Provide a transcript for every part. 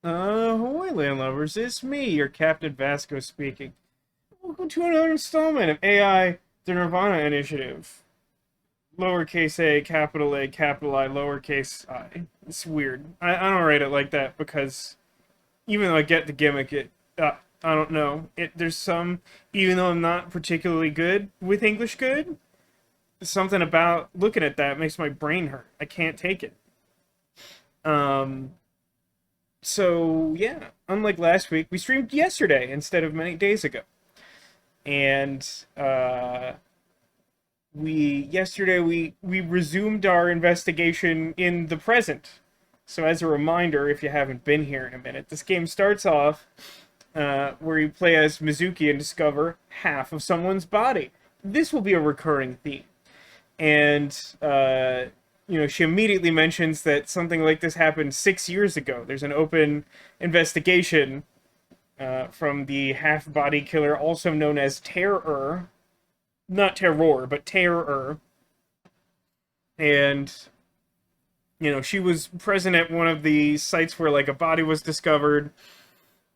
Ahoy, landlubbers, it's me, your Captain Vasco speaking. Welcome to another installment of AI, the Nirvana Initiative. Lowercase a, capital I, lowercase I. It's weird. I don't write it like that because even though I get the gimmick, I don't know. There's some, even though I'm not particularly good with English good, something about looking at that makes my brain hurt. I can't take it. Um, So, yeah, unlike last week, we streamed yesterday instead of many days ago. And we resumed our investigation in the present. So as a reminder, if you haven't been here in a minute, this game starts off where you play as Mizuki and discover half of someone's body. This will be a recurring theme. And she immediately mentions that something like this happened 6 years ago. There's an open investigation from the half-body killer, also known as Terror. Not Terror, but Terror. And, she was present at one of the sites where, like, a body was discovered,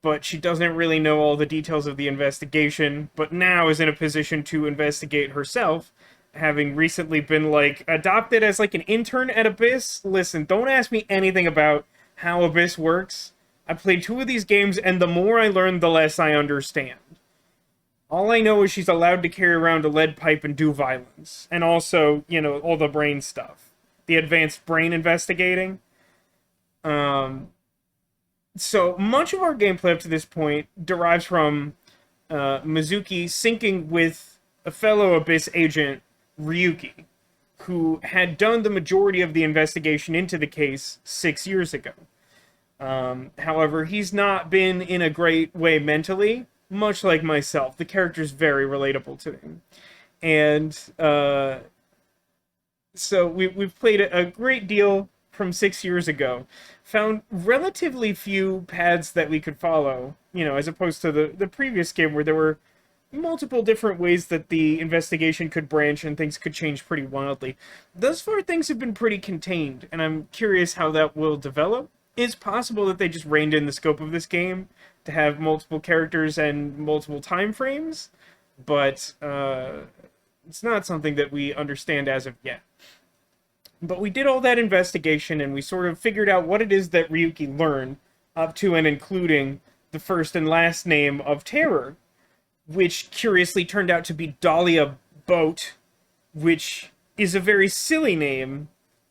but she doesn't really know all the details of the investigation, but now is in a position to investigate herself, having recently been, like, adopted as, like, an intern at Abyss. Listen, don't ask me anything about how Abyss works. I played 2 of these games, and the more I learn, the less I understand. All I know is she's allowed to carry around a lead pipe and do violence. And also, all the brain stuff. The advanced brain investigating. So much of our gameplay up to this point derives from Mizuki syncing with a fellow Abyss agent, Ryuki, who had done the majority of the investigation into the case 6 years ago. However, he's not been in a great way mentally, much like myself. The character's very relatable to him. And so we've played a great deal from 6 years ago. Found relatively few paths that we could follow, as opposed to the previous game where there were multiple different ways that the investigation could branch and things could change pretty wildly. Thus far, things have been pretty contained, and I'm curious how that will develop. It's possible that they just reined in the scope of this game to have multiple characters and multiple time frames, but it's not something that we understand as of yet. But we did all that investigation, and we sort of figured out what it is that Ryuki learned, up to and including the first and last name of Terror, which curiously turned out to be Dahlia Boat, which is a very silly name,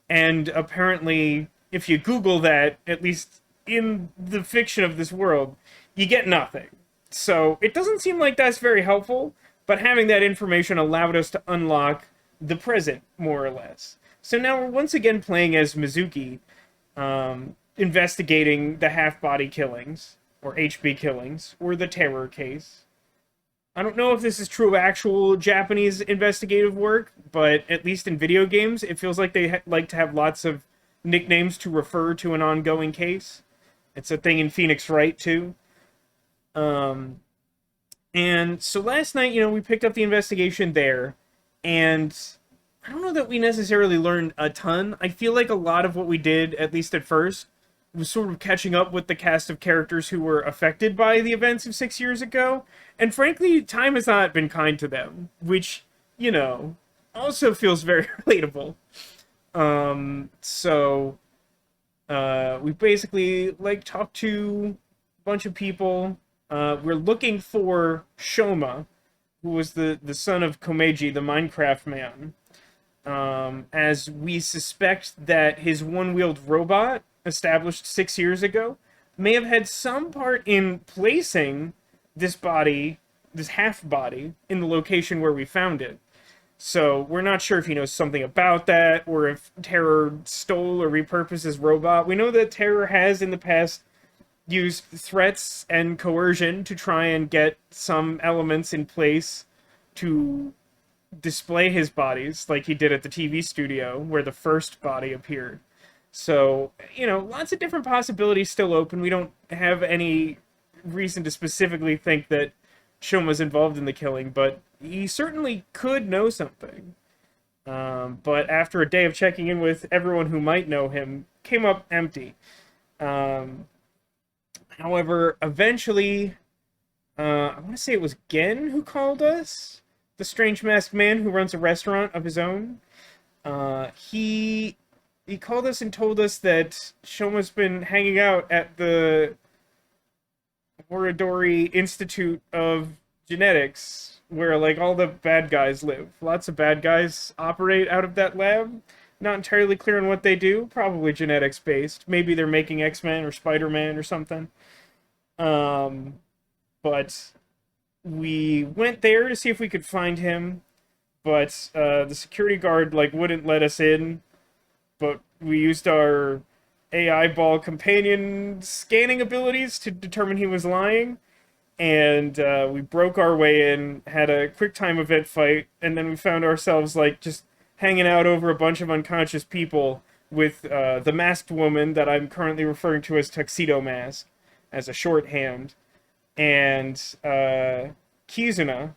and apparently, if you Google that, at least in the fiction of this world, you get nothing. So it doesn't seem like that's very helpful, but having that information allowed us to unlock the present, more or less. So now we're once again playing as Mizuki, investigating the half-body killings, or HB killings, or the Terror case. I don't know if this is true of actual Japanese investigative work, but at least in video games, it feels like they like to have lots of nicknames to refer to an ongoing case. It's a thing in Phoenix Wright, too. And so last night, we picked up the investigation there, and I don't know that we necessarily learned a ton. I feel like a lot of what we did, at least at first, was sort of catching up with the cast of characters who were affected by the events of 6 years ago. And frankly, time has not been kind to them, which, also feels very relatable. We basically, talked to a bunch of people. We're looking for Shoma, who was the son of Komeiji, the Minecraft man. As we suspect that his one-wheeled robot, established 6 years ago, may have had some part in placing this body, this half-body, in the location where we found it. So we're not sure if he knows something about that, or if Terror stole or repurposed his robot. We know that Terror has, in the past, used threats and coercion to try and get some elements in place to display his bodies, like he did at the TV studio, where the first body appeared. So, lots of different possibilities still open. We don't have any reason to specifically think that Shoma's involved in the killing, but he certainly could know something. But after a day of checking in with everyone who might know him, came up empty. However, eventually, I want to say it was Gen who called us, the strange masked man who runs a restaurant of his own. He called us and told us that Shoma's been hanging out at the Horidori Institute of Genetics, where like all the bad guys live. Lots of bad guys operate out of that lab. Not entirely clear on what they do. Probably genetics based. Maybe they're making X-Men or Spider-Man or something. But we went there to see if we could find him, but the security guard like wouldn't let us in. But we used our AI ball companion scanning abilities to determine he was lying, and we broke our way in, had a quick time event fight, and then we found ourselves like just hanging out over a bunch of unconscious people with the masked woman that I'm currently referring to as Tuxedo Mask as a shorthand, and Kizuna,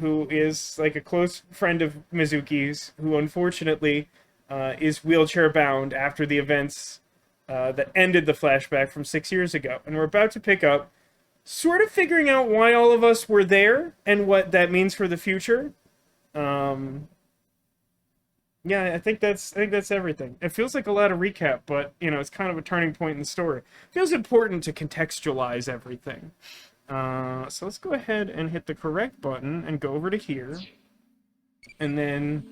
who is like a close friend of Mizuki's, who unfortunately is wheelchair bound after the events that ended the flashback from 6 years ago. And we're about to pick up, sort of figuring out why all of us were there and what that means for the future. Yeah, I think that's everything. It feels like a lot of recap, but you know, it's kind of a turning point in the story. It feels important to contextualize everything. So let's go ahead and hit the correct button and go over to here. And then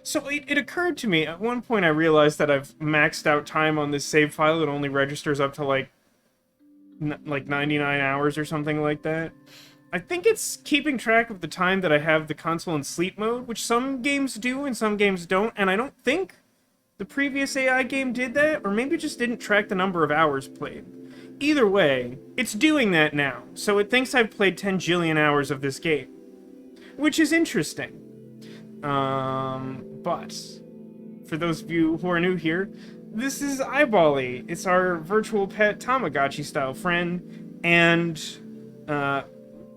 so it occurred to me, at one point I realized that I've maxed out time on this save file. It only registers up to like 99 hours or something like that. I think it's keeping track of the time that I have the console in sleep mode, which some games do and some games don't, and I don't think the previous AI game did that, or maybe it just didn't track the number of hours played. Either way, it's doing that now, so it thinks I've played 10 jillion hours of this game, which is interesting. But for those of you who are new here, this is Eyebally. It's our virtual pet Tamagotchi-style friend, and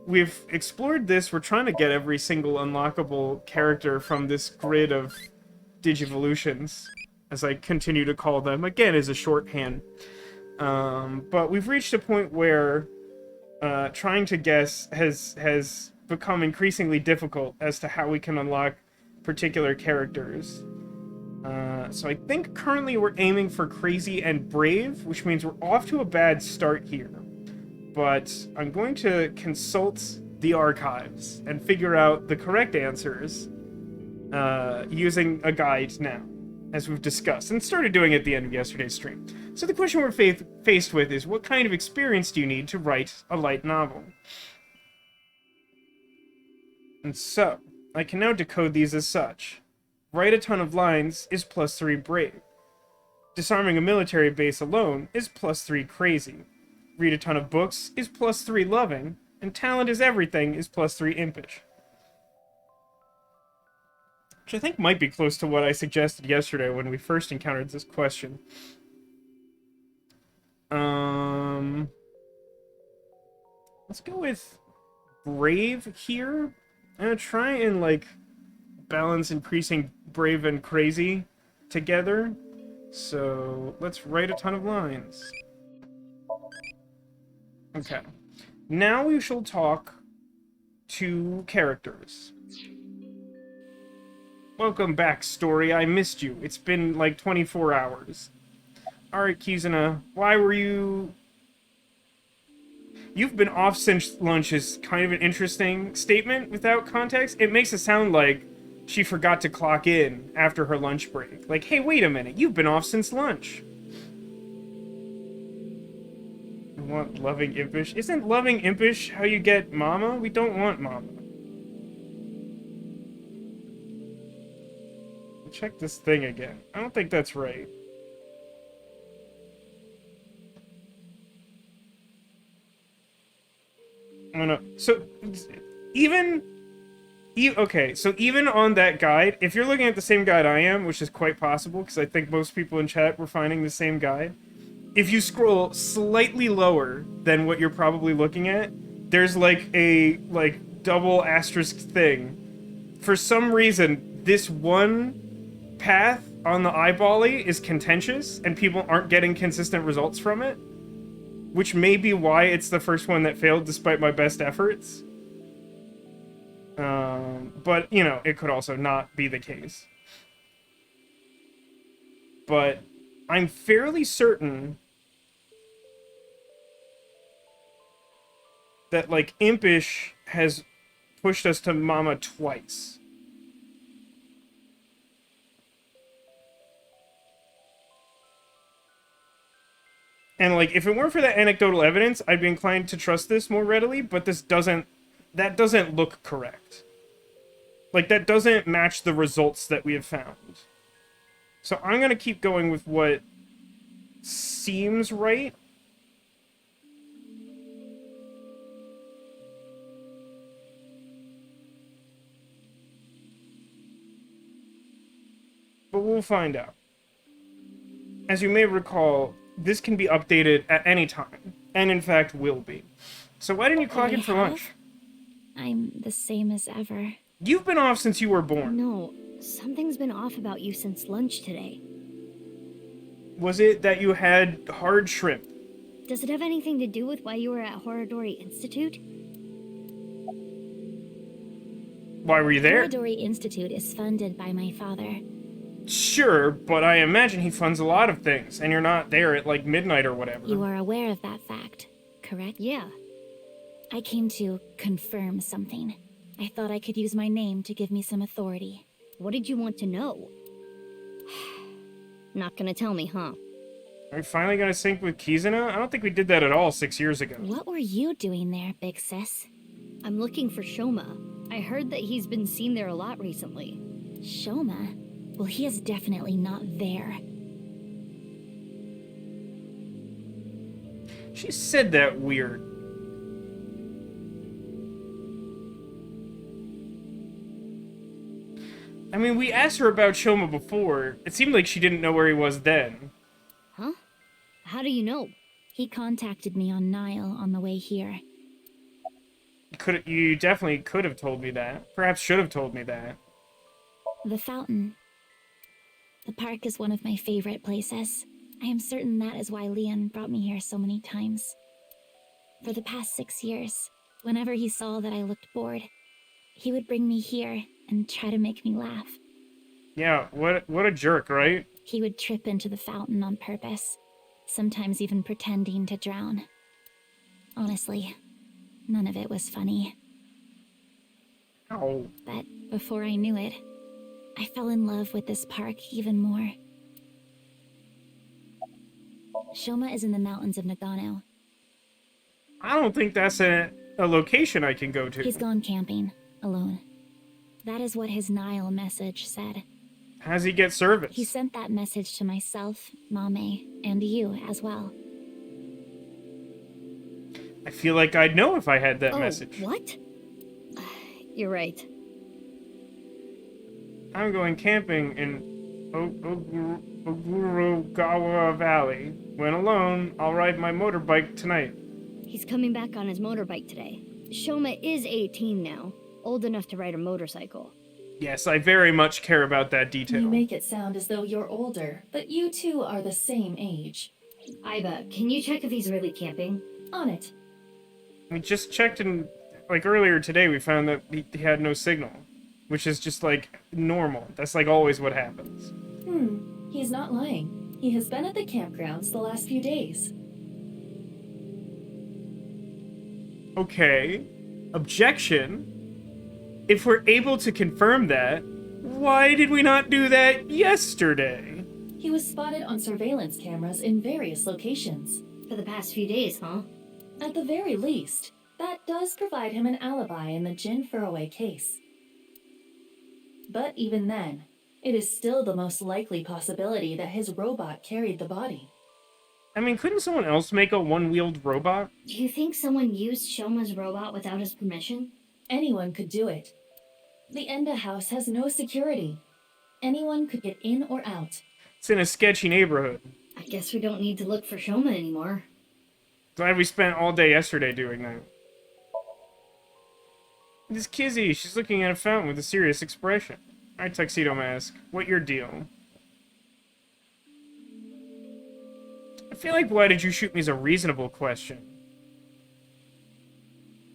we've explored this. We're trying to get every single unlockable character from this grid of Digivolutions, as I continue to call them, again as a shorthand. But we've reached a point where trying to guess has become increasingly difficult as to how we can unlock particular characters. So I think currently we're aiming for Crazy and Brave, which means we're off to a bad start here. But I'm going to consult the archives and figure out the correct answers using a guide now, as we've discussed, and started doing at the end of yesterday's stream. So the question we're faced with is, what kind of experience do you need to write a light novel? And so, I can now decode these as such. Write a ton of lines is +3 brave. Disarming a military base alone is +3 crazy. Read a ton of books is +3 loving. And talent is everything is +3 impish. Which I think might be close to what I suggested yesterday when we first encountered this question. Let's go with brave here. I'm gonna try and like balance increasing brave and crazy together. So let's write a ton of lines. Okay. Now we shall talk to characters. Welcome back, story. I missed you. It's been like 24 hours. Alright, Kizuna, why were you... You've been off since lunch is kind of an interesting statement without context. It makes it sound like she forgot to clock in after her lunch break. Like, hey, wait a minute, you've been off since lunch. You want loving impish? Isn't loving impish how you get mama? We don't want mama. Check this thing again. I don't think that's right. Oh no. So, okay, so even on that guide, if you're looking at the same guide I am, which is quite possible, because I think most people in chat were finding the same guide, if you scroll slightly lower than what you're probably looking at, there's like a double asterisk thing. For some reason, this one path on the eyebally is contentious, and people aren't getting consistent results from it, which may be why it's the first one that failed despite my best efforts. But, you know, it could also not be the case. But I'm fairly certain that, like, Impish has pushed us to Mama twice. And, like, if it weren't for that anecdotal evidence, I'd be inclined to trust this more readily, but that doesn't look correct. Like, that doesn't match the results that we have found. So I'm gonna keep going with what seems right. But we'll find out. As you may recall, this can be updated at any time, and in fact will be. So why didn't you clock in for lunch? I'm the same as ever. You've been off since you were born. No, something's been off about you since lunch today. Was it that you had hard shrimp? Does it have anything to do with why you were at Horodori Institute? Why were you there? Horodori Institute is funded by my father. Sure, but I imagine he funds a lot of things, and you're not there at, like, midnight or whatever. You are aware of that fact, correct? Yeah. I came to confirm something. I thought I could use my name to give me some authority. What did you want to know? Not gonna tell me, huh? Are we finally gonna sync with Kizuna? I don't think we did that at all 6 years ago. What were you doing there, big sis? I'm looking for Shoma. I heard that he's been seen there a lot recently. Shoma? Well, he is definitely not there. She said that weird. I mean, we asked her about Shoma before. It seemed like she didn't know where he was then. Huh? How do you know? He contacted me on Nile on the way here. You definitely could have told me that. Perhaps should have told me that. The fountain. The park is one of my favorite places. I am certain that is why Leon brought me here so many times. For the past 6 years, whenever he saw that I looked bored, he would bring me here and try to make me laugh. Yeah, what a jerk, right? He would trip into the fountain on purpose, sometimes even pretending to drown. Honestly, none of it was funny. Ow. But before I knew it, I fell in love with this park even more. Shoma is in the mountains of Nagano. I don't think that's a location I can go to. He's gone camping, alone. That is what his Nile message said. How does he get service? He sent that message to myself, Mame, and you as well. I feel like I'd know if I had that message. What? You're right. I'm going camping in Ogurugawa Valley. When alone, I'll ride my motorbike tonight. He's coming back on his motorbike today. Shoma is 18 now, old enough to ride a motorcycle. Yes, I very much care about that detail. You make it sound as though you're older, but you two are the same age. Aiba, can you check if he's really camping? On it. We just checked in, like, earlier today, we found that he had no signal. Which is just, like, normal. That's, like, always what happens. He's not lying. He has been at the campgrounds the last few days. Okay. Objection. If we're able to confirm that, why did we not do that yesterday? He was spotted on surveillance cameras in various locations. For the past few days, huh? At the very least, that does provide him an alibi in the Jin Furroway case. But even then, it is still the most likely possibility that his robot carried the body. I mean, couldn't someone else make a one-wheeled robot? Do you think someone used Shoma's robot without his permission? Anyone could do it. The Enda house has no security. Anyone could get in or out. It's in a sketchy neighborhood. I guess we don't need to look for Shoma anymore. Glad we spent all day yesterday doing that. This Kizzy, she's looking at a fountain with a serious expression. Alright, Tuxedo Mask, what your deal? feel like why did you shoot me is a reasonable question.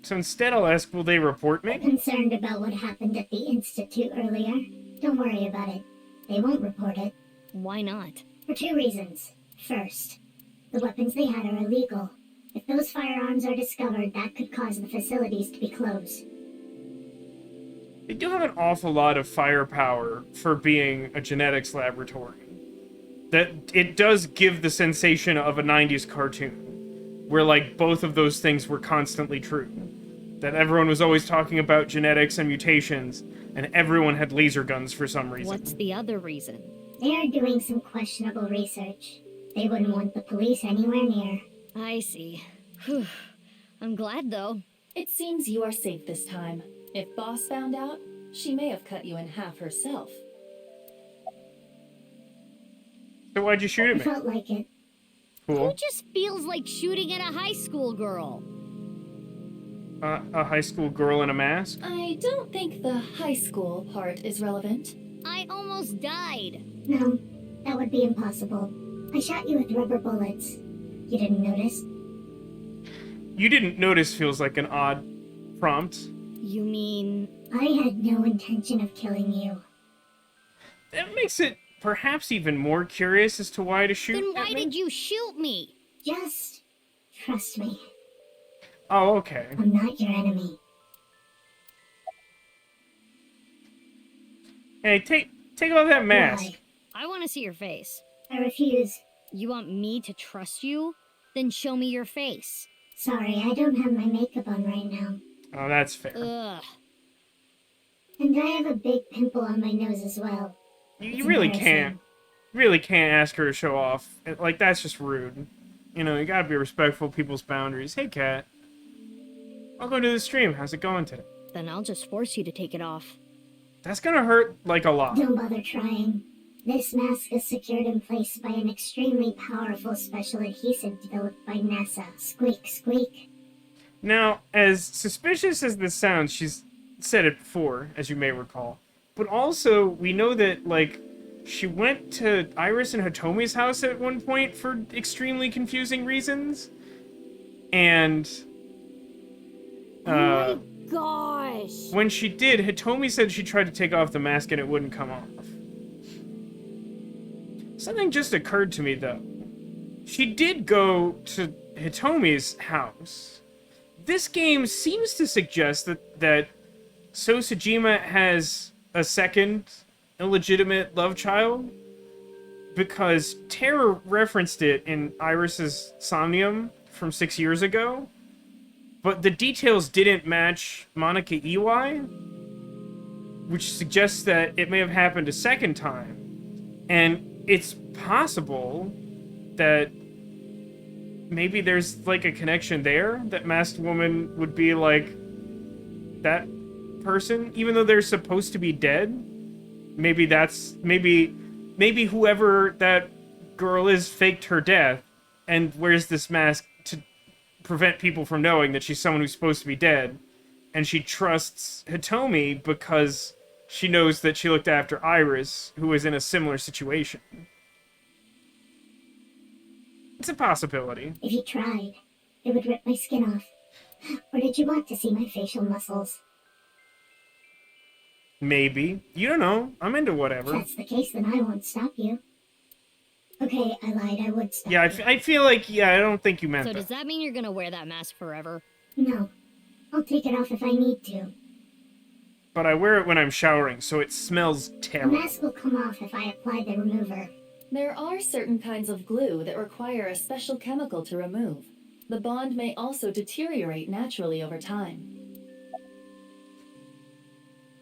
So instead I'll ask, will they report me? Concerned about what happened at the Institute earlier? Don't worry about it. They won't report it. Why not? For 2 reasons. First, the weapons they had are illegal. If those firearms are discovered, that could cause the facilities to be closed. They do have an awful lot of firepower for being a genetics laboratory. That it does give the sensation of a 90s cartoon, where like both of those things were constantly true. That everyone was always talking about genetics and mutations, and everyone had laser guns for some reason. What's the other reason? They are doing some questionable research. They wouldn't want the police anywhere near. I see. Whew. I'm glad, though. It seems you are safe this time. If Boss found out, she may have cut you in half herself. So why'd you shoot I at me? felt like it. Cool. Who just feels like shooting at a high school girl? A high school girl in a mask? I don't think the high school part is relevant. I almost died. No, that would be impossible. I shot you with rubber bullets. You didn't notice? You didn't notice feels like an odd prompt. You mean... I had no intention of killing you. That makes it perhaps even more curious as to why to shoot Then at why me. did you shoot me? Just trust me. Oh, okay. I'm not your enemy. Hey, take off that mask. Why? I want to see your face. I refuse. You want me to trust you? Then show me your face. Sorry, I don't have my makeup on right now. Oh, that's fair. Ugh. And I have a big pimple on my nose as well. You It's really embarrassing. can't ask her to show off. Like, that's just rude. You know, you gotta be respectful of people's boundaries. Hey, Kat. Welcome to the stream. How's it going today? Then I'll just force you to take it off. That's gonna hurt, like, a lot. Don't bother trying. This mask is secured in place by an extremely powerful special adhesive developed by NASA. Squeak, squeak. Now, as suspicious as this sounds, she's said it before, as you may recall. But also, we know that, like, she went to Iris and Hitomi's house at one point for extremely confusing reasons. And... oh my gosh! when she did, Hitomi said she tried to take off the mask and it wouldn't come off. Something just occurred to me, though. She did go to Hitomi's house. This game seems to suggest that So Sejima has a second illegitimate love child, because Terra referenced it in Iris's Somnium from 6 years ago, but the details didn't match Monica Iwai, which suggests that it may have happened a second time. And it's possible that maybe there's like a connection there, that Masked Woman would be like that person, even though they're supposed to be dead. Maybe whoever that girl is faked her death and wears this mask to prevent people from knowing that she's someone who's supposed to be dead. And she trusts Hitomi because she knows that she looked after Iris, who is in a similar situation. It's a possibility. If you tried, it would rip my skin off. Or did you want to see my facial muscles? Maybe. You don't know. I'm into If whatever. that's the case, then I won't stop you. Okay, I lied. I would stop Yeah, you. I feel like, yeah, I don't think you meant So that. does that mean you're gonna wear that mask forever? No. I'll take it off if I need to. But I wear it when I'm showering, so it smells The terrible. mask will come off if I apply the remover. There are certain kinds of glue that require a special chemical to remove. The bond may also deteriorate naturally over time.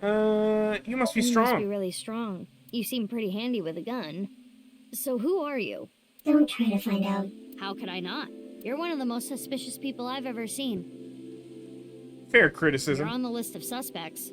You must be You must be strong. really strong. You seem pretty handy with a gun. So who are you? Don't try to find out. How could I not? You're one of the most suspicious people I've ever seen. Fair You're criticism. on the list of suspects.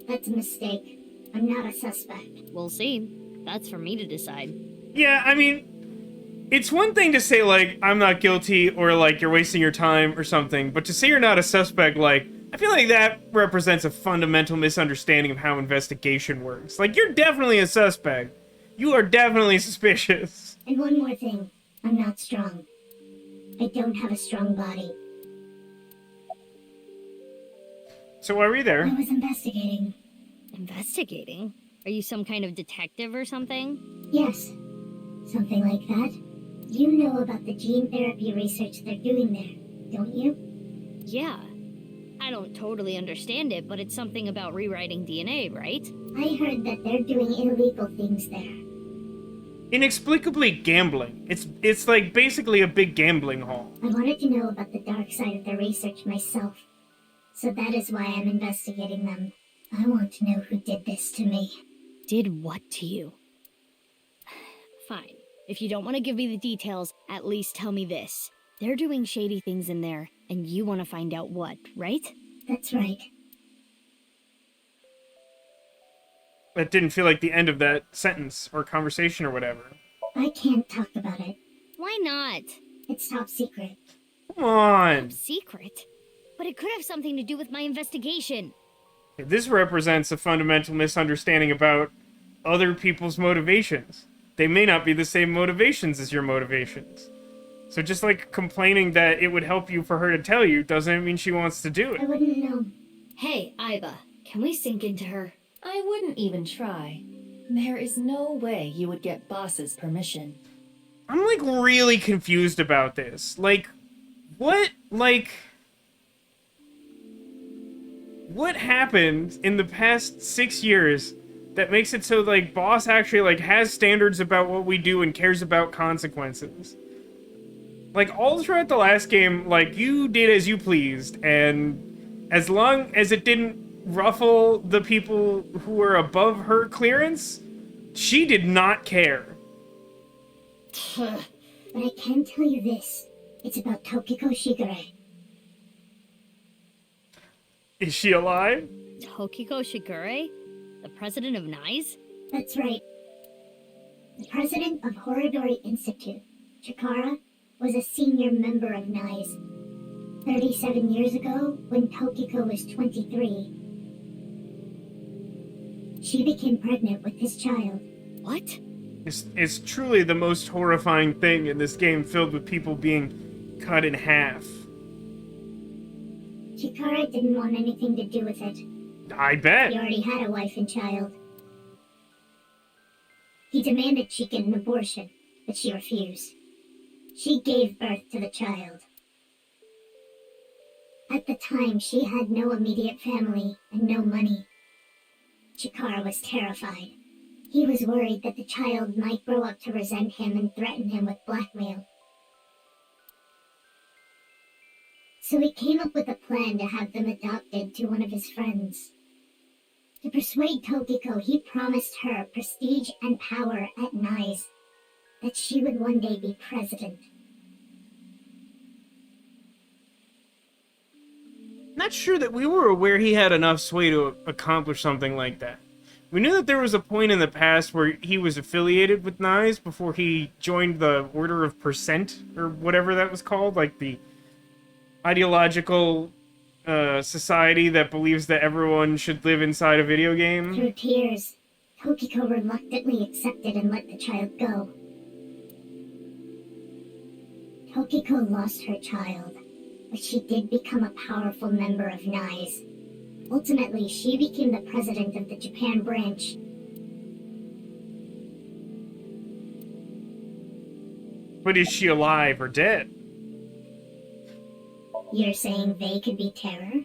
That's a mistake. I'm not a suspect. We'll see. That's for me to decide. Yeah, I mean, it's one thing to say, like, I'm not guilty, or, like, you're wasting your time, or something, but to say you're not a suspect, like, I feel like that represents a fundamental misunderstanding of how investigation works. Like, you're definitely a suspect. You are definitely suspicious. And one more thing. I'm not strong. I don't have a strong body. So why were you there? I was investigating. Investigating? Are you some kind of detective or something? Yes, something like that. You know about the gene therapy research they're doing there, don't you? Yeah. I don't totally understand it, but it's something about rewriting DNA, right? I heard that they're doing illegal things there. Inexplicably gambling. It's like basically a big gambling hall. I wanted to know about the dark side of the research myself. So that is why I'm investigating them. I want to know who did this to me. Did what to you? Fine. If you don't want to give me the details, at least tell me this. They're doing shady things in there, and you want to find out what, right? That's right. That didn't feel like the end of that sentence or conversation or whatever. I can't talk about it. Why not? It's top secret. Come on. Secret? But it could have something to do with my investigation. This represents a fundamental misunderstanding about other people's motivations. They may not be the same motivations as your motivations. So just like complaining that it would help you for her to tell you doesn't mean she wants to do I it. wouldn't know. Hey, Iba, can we sink into her? I wouldn't even try. There is no way you would get boss's permission. I'm like really confused about this. Like, what happened in the past 6 years that makes it so like boss actually like has standards about what we do and cares about consequences? Like all throughout the last game, like you did as you pleased, and as long as it didn't ruffle the people who were above her clearance, she did not care. But I can tell you this. It's about Tokiko Shigure. Is she alive? Tokiko Shigure? The president of NICE? That's right. The president of Horodori Institute, Chikara, was a senior member of NICE. 37 years ago, when Tokiko was 23, she became pregnant with his child. What? It's truly the most horrifying thing in this game, filled with people being cut in half. Chikara didn't want anything to do with it. I bet. He already had a wife and child. He demanded she get an abortion, but she refused. She gave birth to the child. At the time, she had no immediate family and no money. Chikara was terrified. He was worried that the child might grow up to resent him and threaten him with blackmail. So he came up with a plan to have them adopted to one of his friends. To persuade Tokiko, he promised her prestige and power at NICE, that she would one day be president. Not sure that we were aware he had enough sway to accomplish something like that. We knew that there was a point in the past where he was affiliated with NICE before he joined the Order of Percent, or whatever that was called, like the ideological society that believes that everyone should live inside a video game. Through tears, Tokiko reluctantly accepted and let the child go. Tokiko lost her child, but she did become a powerful member of NICE. Ultimately, she became the president of the Japan branch. But is she alive or dead? You're saying they could be terror?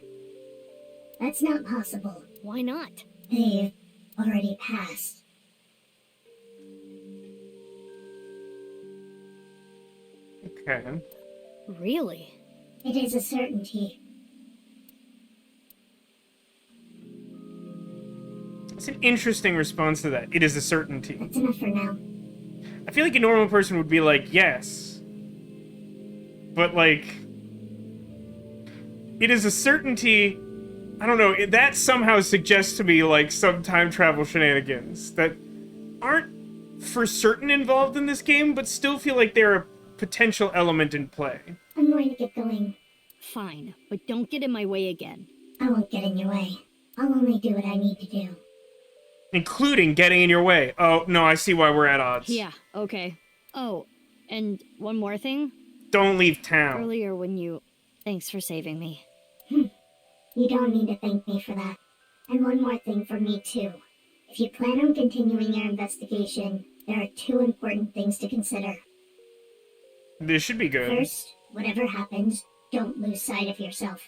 That's not possible. Why not? They've already passed. Okay. Really? It is a certainty. It's an interesting response to that. It is a certainty. That's enough for now. I feel like a normal person would be like, yes. But, like, it is a certainty. I don't know. That somehow suggests to me, like, some time travel shenanigans that aren't for certain involved in this game, but still feel like they're a potential element in play. I'm going to get going. Fine, but don't get in my way again. I won't get in your way. I'll only do what I need to do. Including getting in your way. Oh, no, I see why we're at odds. Yeah, okay. Oh, And one more thing. Don't leave town. Earlier when you... Thanks for saving me. You don't need to thank me for that. And one more thing from me too. If you plan on continuing your investigation, there are 2 important things to consider. This should be good. First, whatever happens, don't lose sight of yourself.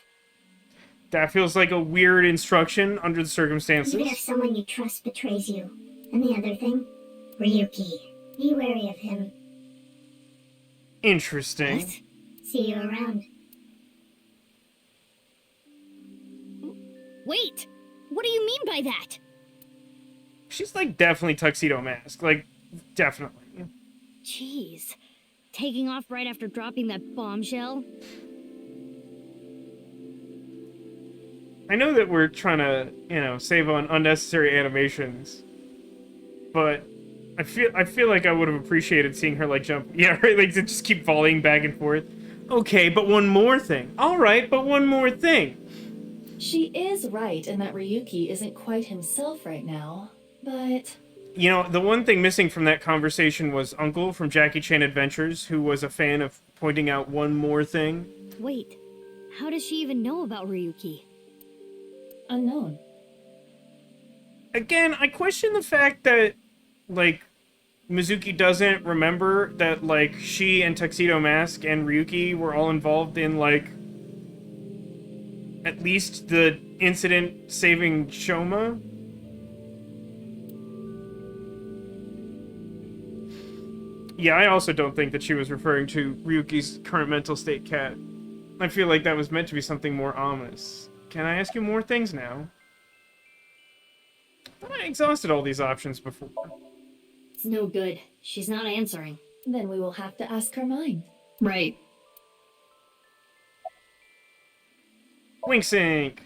That feels like a weird instruction under the circumstances. Even if someone you trust betrays you. And the other thing, Ryuki. Be wary of him. Interesting. What? See you around. Wait! What do you mean by that? She's like definitely Tuxedo Mask. Like, definitely. Jeez. Taking off right after dropping that bombshell? I know that we're trying to, you know, save on unnecessary animations, but I feel like I would have appreciated seeing her like jump. Yeah, right. Like to just keep volleying back and forth. Okay, but one more thing. All right, but one more thing. She is right in that Ryuki isn't quite himself right now, but... You know, the one thing missing from that conversation was Uncle from Jackie Chan Adventures, who was a fan of pointing out one more thing. Wait, how does she even know about Ryuki? Unknown. Again, I question the fact that, like, Mizuki doesn't remember that, like, she and Tuxedo Mask and Ryuki were all involved in, like, at least the incident saving Shoma. Yeah, I also don't think that she was referring to Ryuki's current mental state, Cat. I feel like that was meant to be something more ominous. Can I ask you more things now? I exhausted all these options before. It's no good. She's not answering. Then we will have to ask her mind. Right. Wink sync!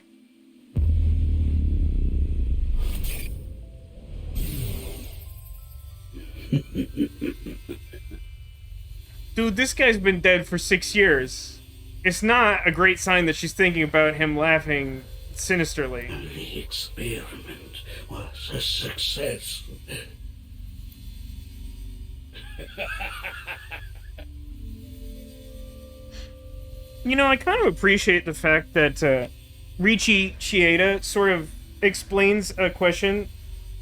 Dude, this guy's been dead for 6 years. It's not a great sign that she's thinking about him laughing sinisterly. The experiment was a success. You know, I kind of appreciate the fact that Riichi Chieda sort of explains a question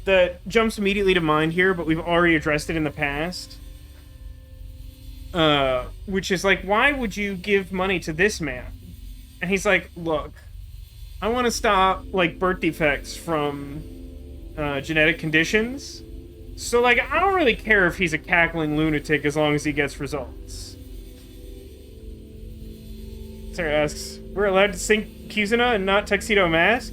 that jumps immediately to mind here, but we've already addressed it in the past. Which is like, why would you give money to this man? And he's like, look, I want to stop, like, birth defects from genetic conditions. So, like, I don't really care if he's a cackling lunatic as long as he gets results. Sarah asks, we're allowed to sink Kizuna and not Tuxedo Mask?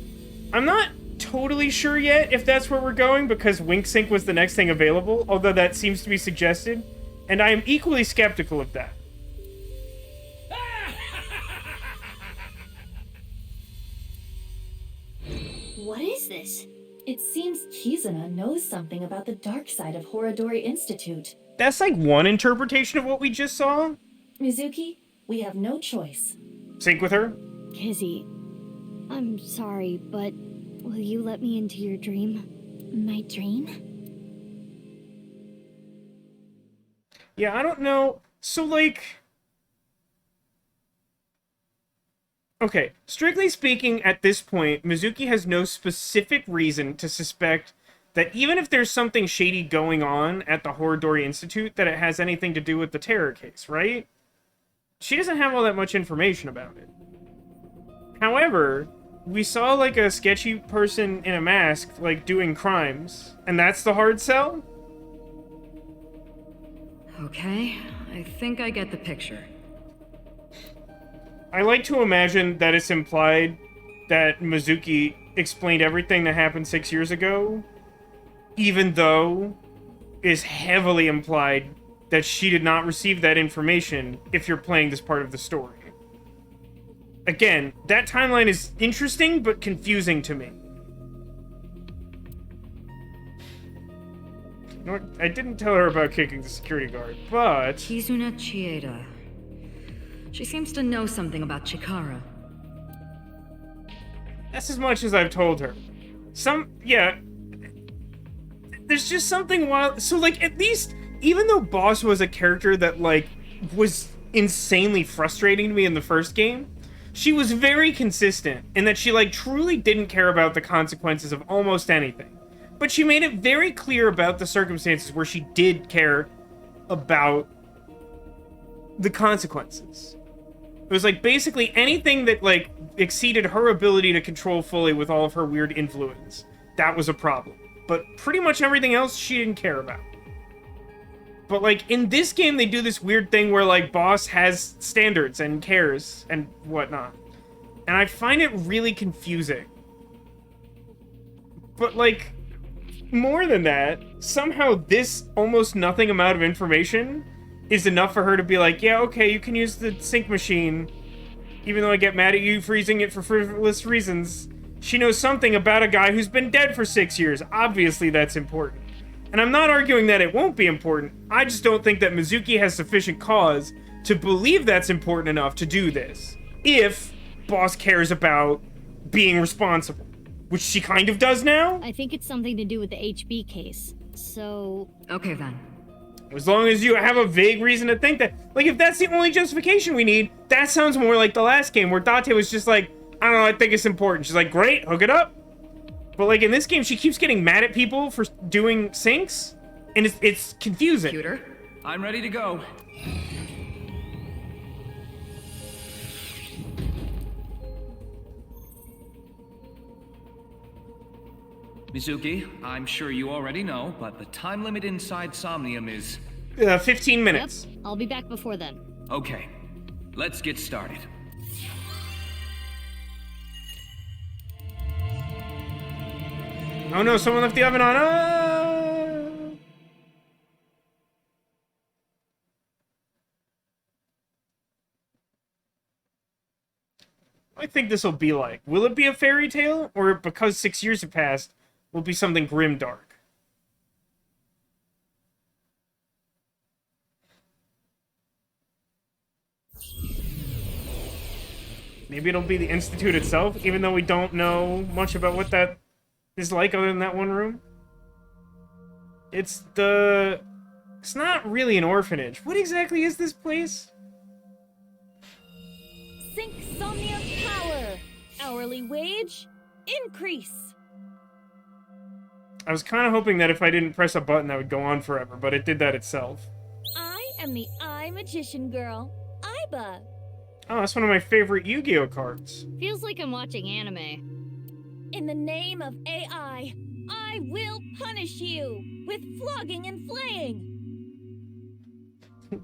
I'm not totally sure yet if that's where we're going, because Wink Sync was the next thing available, although that seems to be suggested, and I am equally skeptical of that. What is this? It seems Kizuna knows something about the dark side of Horodori Institute. That's like one interpretation of what we just saw. Mizuki, we have no choice. Sync with her. Kizzy, I'm sorry, but will you let me into your dream? My dream? Yeah, I don't know. So, like... Okay, strictly speaking, at this point, Mizuki has no specific reason to suspect that even if there's something shady going on at the Horodori Institute, that it has anything to do with the terror case, right? She doesn't have all that much information about it. However, we saw, like, a sketchy person in a mask, like, doing crimes, and that's the hard sell? Okay, I think I get the picture. I like to imagine that it's implied that Mizuki explained everything that happened 6 years ago, even though it's heavily implied that she did not receive that information if you're playing this part of the story. Again, that timeline is interesting but confusing to me. You know what? I didn't tell her about kicking the security guard, but... Kizuna Chieda. She seems to know something about Chikara. That's as much as I've told her. Yeah. There's just something wild. So, like, at least even though Boss was a character that, like, was insanely frustrating to me in the first game, she was very consistent in that she, like, truly didn't care about the consequences of almost anything. But she made it very clear about the circumstances where she did care about the consequences. It was, like, basically anything that, like, exceeded her ability to control fully with all of her weird influence. That was a problem. But pretty much everything else, she didn't care about. But, like, in this game, they do this weird thing where, like, Boss has standards and cares and whatnot. And I find it really confusing. But, like, more than that, somehow this almost nothing amount of information is enough for her to be like, yeah, okay, you can use the sync machine, even though I get mad at you for using it for frivolous reasons. She knows something about a guy who's been dead for 6 years. Obviously, that's important. And I'm not arguing that it won't be important. I just don't think that Mizuki has sufficient cause to believe that's important enough to do this. If Boss cares about being responsible. Which she kind of does now? I think it's something to do with the HB case. So... Okay, then. As long as you have a vague reason to think that. Like, if that's the only justification we need, that sounds more like the last game where Date was just like, I don't know, I think it's important. She's like, great, hook it up. But, like, in this game, she keeps getting mad at people for doing syncs, and it's confusing. Computer? I'm ready to go. Mizuki, I'm sure you already know, but the time limit inside Somnium is... 15 minutes. Yep, I'll be back before then. Okay, let's get started. Oh no, someone left the oven on. Ah! I think this will be like. Will it be a fairy tale? Or because 6 years have passed, will it be something grimdark? Maybe it'll be the Institute itself, even though we don't know much about what that is like other than that one room. It's not really an orphanage. What exactly is this place? Sync Somnium Power. Hourly wage increase. I was kind of hoping that if I didn't press a button that would go on forever, but it did that itself. I am the Eye Magician Girl, Aiba. Oh, that's one of my favorite Yu-Gi-Oh cards. Feels like I'm watching anime. In the name of AI, I will punish you with flogging and flaying.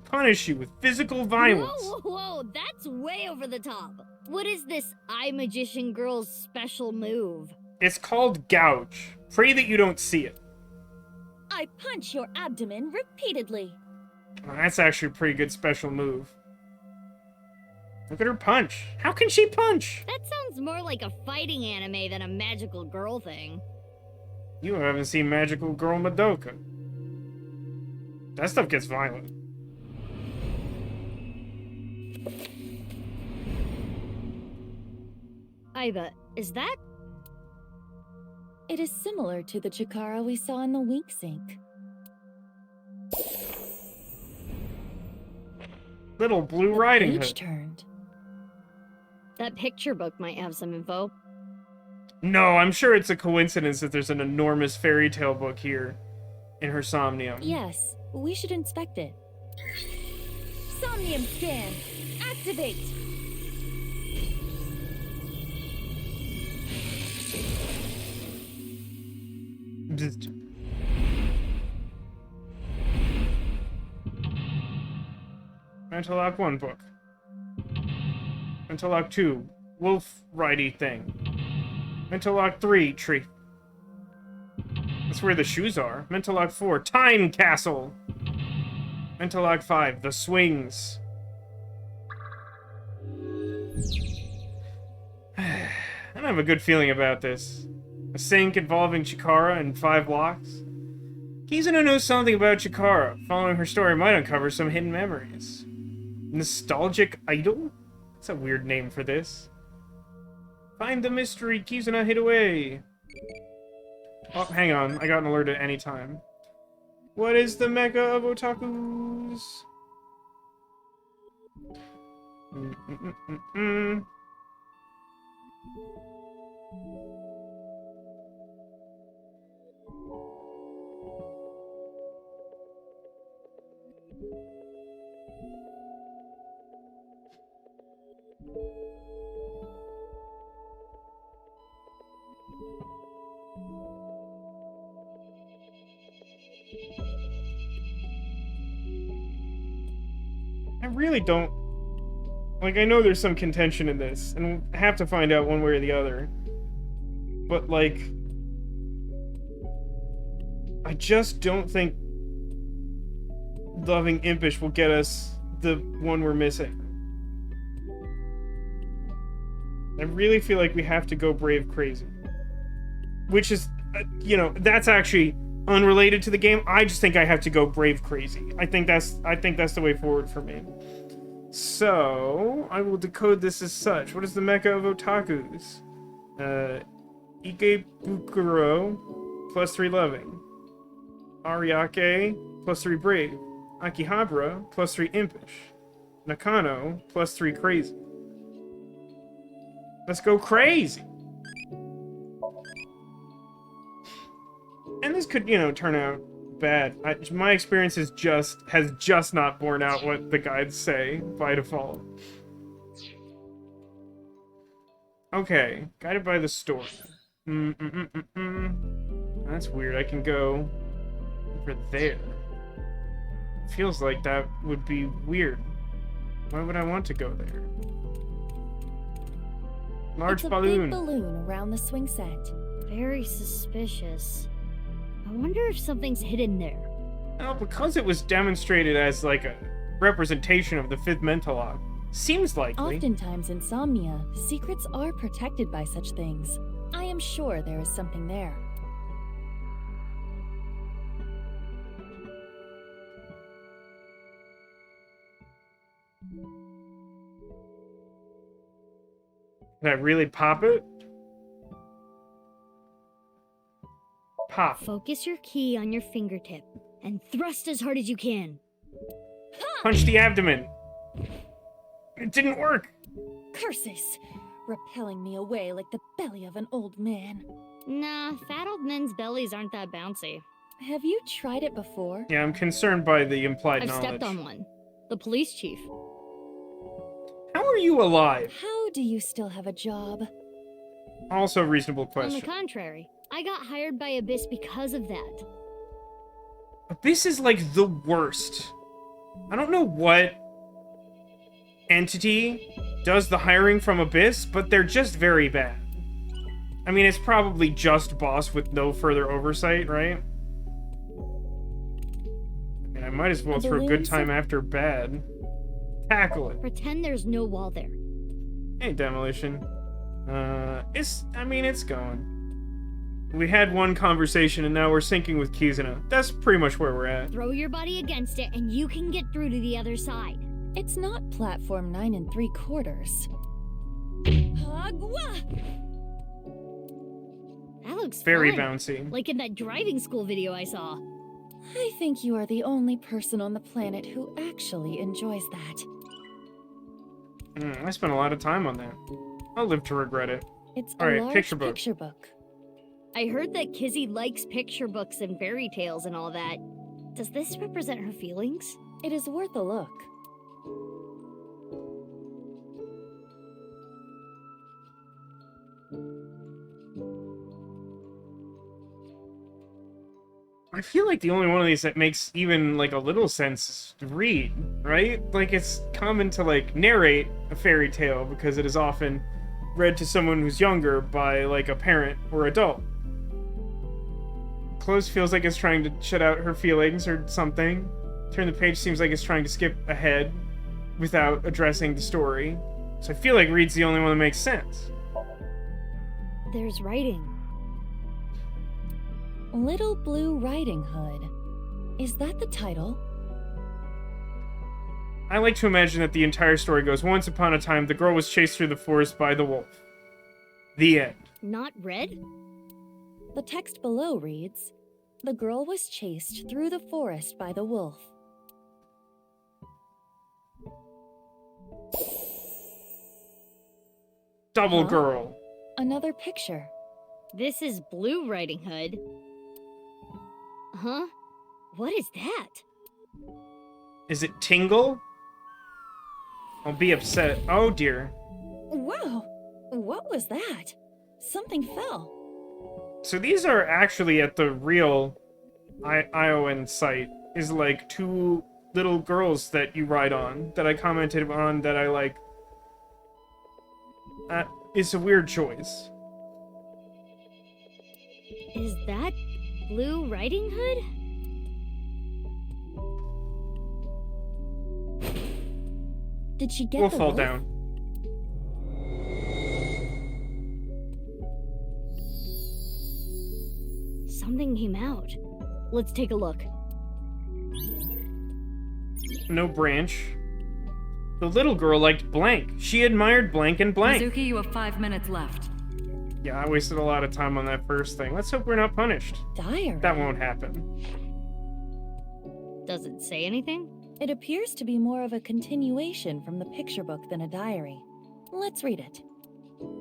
Punish you with physical violence. Whoa, that's way over the top. What is this Eye Magician Girl's special move? It's called Gouge. Pray that you don't see it. I punch your abdomen repeatedly. Oh, that's actually a pretty good special move. Look at her punch. How can she punch? That sounds more like a fighting anime than a magical girl thing. You haven't seen Magical Girl Madoka. That stuff gets violent. Aiba, is that? It is similar to the Chikara we saw in the Wink Sink. Little Blue Riding Page Hood. turned. That picture book might have some info. No, I'm sure it's a coincidence that there's an enormous fairy tale book here in her Somnium. Yes, we should inspect it. Somnium scan. Activate. Bzzzt. Mental Lock 1 book. Mental Lock 2, Wolf Ridey thing. Mental Lock 3, tree. That's where the shoes are. Mental Lock 4, Time Castle. Mental Lock 5, The Swings. I don't have a good feeling about this. A sink involving Chikara and 5 locks. Kizuna knows something about Chikara. Following her story might uncover some hidden memories. Nostalgic Idol? That's a weird name for this. Find the mystery Kizuna hid away. Oh, hang on. I got an alert at any time. What is the mecca of otakus? I really don't... Like, I know there's some contention in this, and we'll have to find out one way or the other. But, like... I just don't think loving Impish will get us the one we're missing. I really feel like we have to go brave crazy. Which is, you know, that's actually unrelated to the game. I just think I have to go brave crazy. I think that's the way forward for me. So, I will decode this as such. What is the mecca of otakus? Ikebukuro, plus 3 loving. Ariake, plus 3 brave. Akihabara, plus 3 impish. Nakano, plus 3 crazy. Let's go crazy! And this could, you know, turn out bad. My experience has just not borne out what the guides say by default. Okay, guided by the story. That's weird. I can go over there. Feels like that would be weird. Why would I want to go there? Large balloon. Big balloon around the swing set. Very suspicious. I wonder if something's hidden there. Well, because it was demonstrated as like a representation of the fifth mental lock, seems likely. Oftentimes in Somnia, secrets are protected by such things. I am sure there is something there. Can I really pop it? Pop. Focus your key on your fingertip and thrust as hard as you can. Punch the abdomen. It didn't work. Curses! Repelling me away like the belly of an old man. Nah, fat old men's bellies aren't that bouncy. Have you tried it before? Yeah, I'm concerned by the implied I've knowledge. stepped on one. The police chief. How are you alive? How do you still have a job? Also a reasonable On question. the contrary, I got hired by Abyss because of that. Abyss is like the worst. I don't know what entity does the hiring from Abyss, but they're just very bad. I mean, it's probably just boss with no further oversight, right? I mean, I might as well throw good time after bad. Tackle it. Pretend there's no wall there. Hey, Demolition. It's going. We had one conversation and now we're syncing with Kizuna. That's pretty much where we're at. Throw your body against it and you can get through to the other side. It's not platform 9 3/4. Agua! That looks Very fun. bouncy. Like in that driving school video I saw. I think you are the only person on the planet who actually enjoys that. I spent a lot of time on that. I'll live to regret it. It's All a right, large picture book. picture book. I heard that Kizzy likes picture books and fairy tales and all that. Does this represent her feelings? It is worth a look. I feel like the only one of these that makes even like a little sense is to read, right? Like it's common to like narrate a fairy tale because it is often read to someone who's younger by like a parent or adult. Close feels like it's trying to shut out her feelings or something. Turn the page seems like it's trying to skip ahead without addressing the story. So I feel like read's the only one that makes sense. There's writing. Little Blue Riding Hood. Is that the title? I like to imagine that the entire story goes, once upon a time, the girl was chased through the forest by the wolf. The end. Not red? The text below reads, the girl was chased through the forest by the wolf. Double Huh? girl. Another picture. This is Blue Riding Hood. Huh? What is that? Is it Tingle? I'll be upset. Oh dear. Wow! What was that? Something fell. So these are actually at the real ION site. Is like two little girls that you ride on, that I commented on, that I like. It's a weird choice. Is that Blue Riding Hood? Did she get We'll the fall wolf? down. Something came out. Let's take a look. No branch. The little girl liked blank. She admired blank and blank. Mizuki, you have 5 minutes left. Yeah, I wasted a lot of time on that first thing. Let's hope we're not punished. Diary. That won't happen. Does it say anything? It appears to be more of a continuation from the picture book than a diary. Let's read it.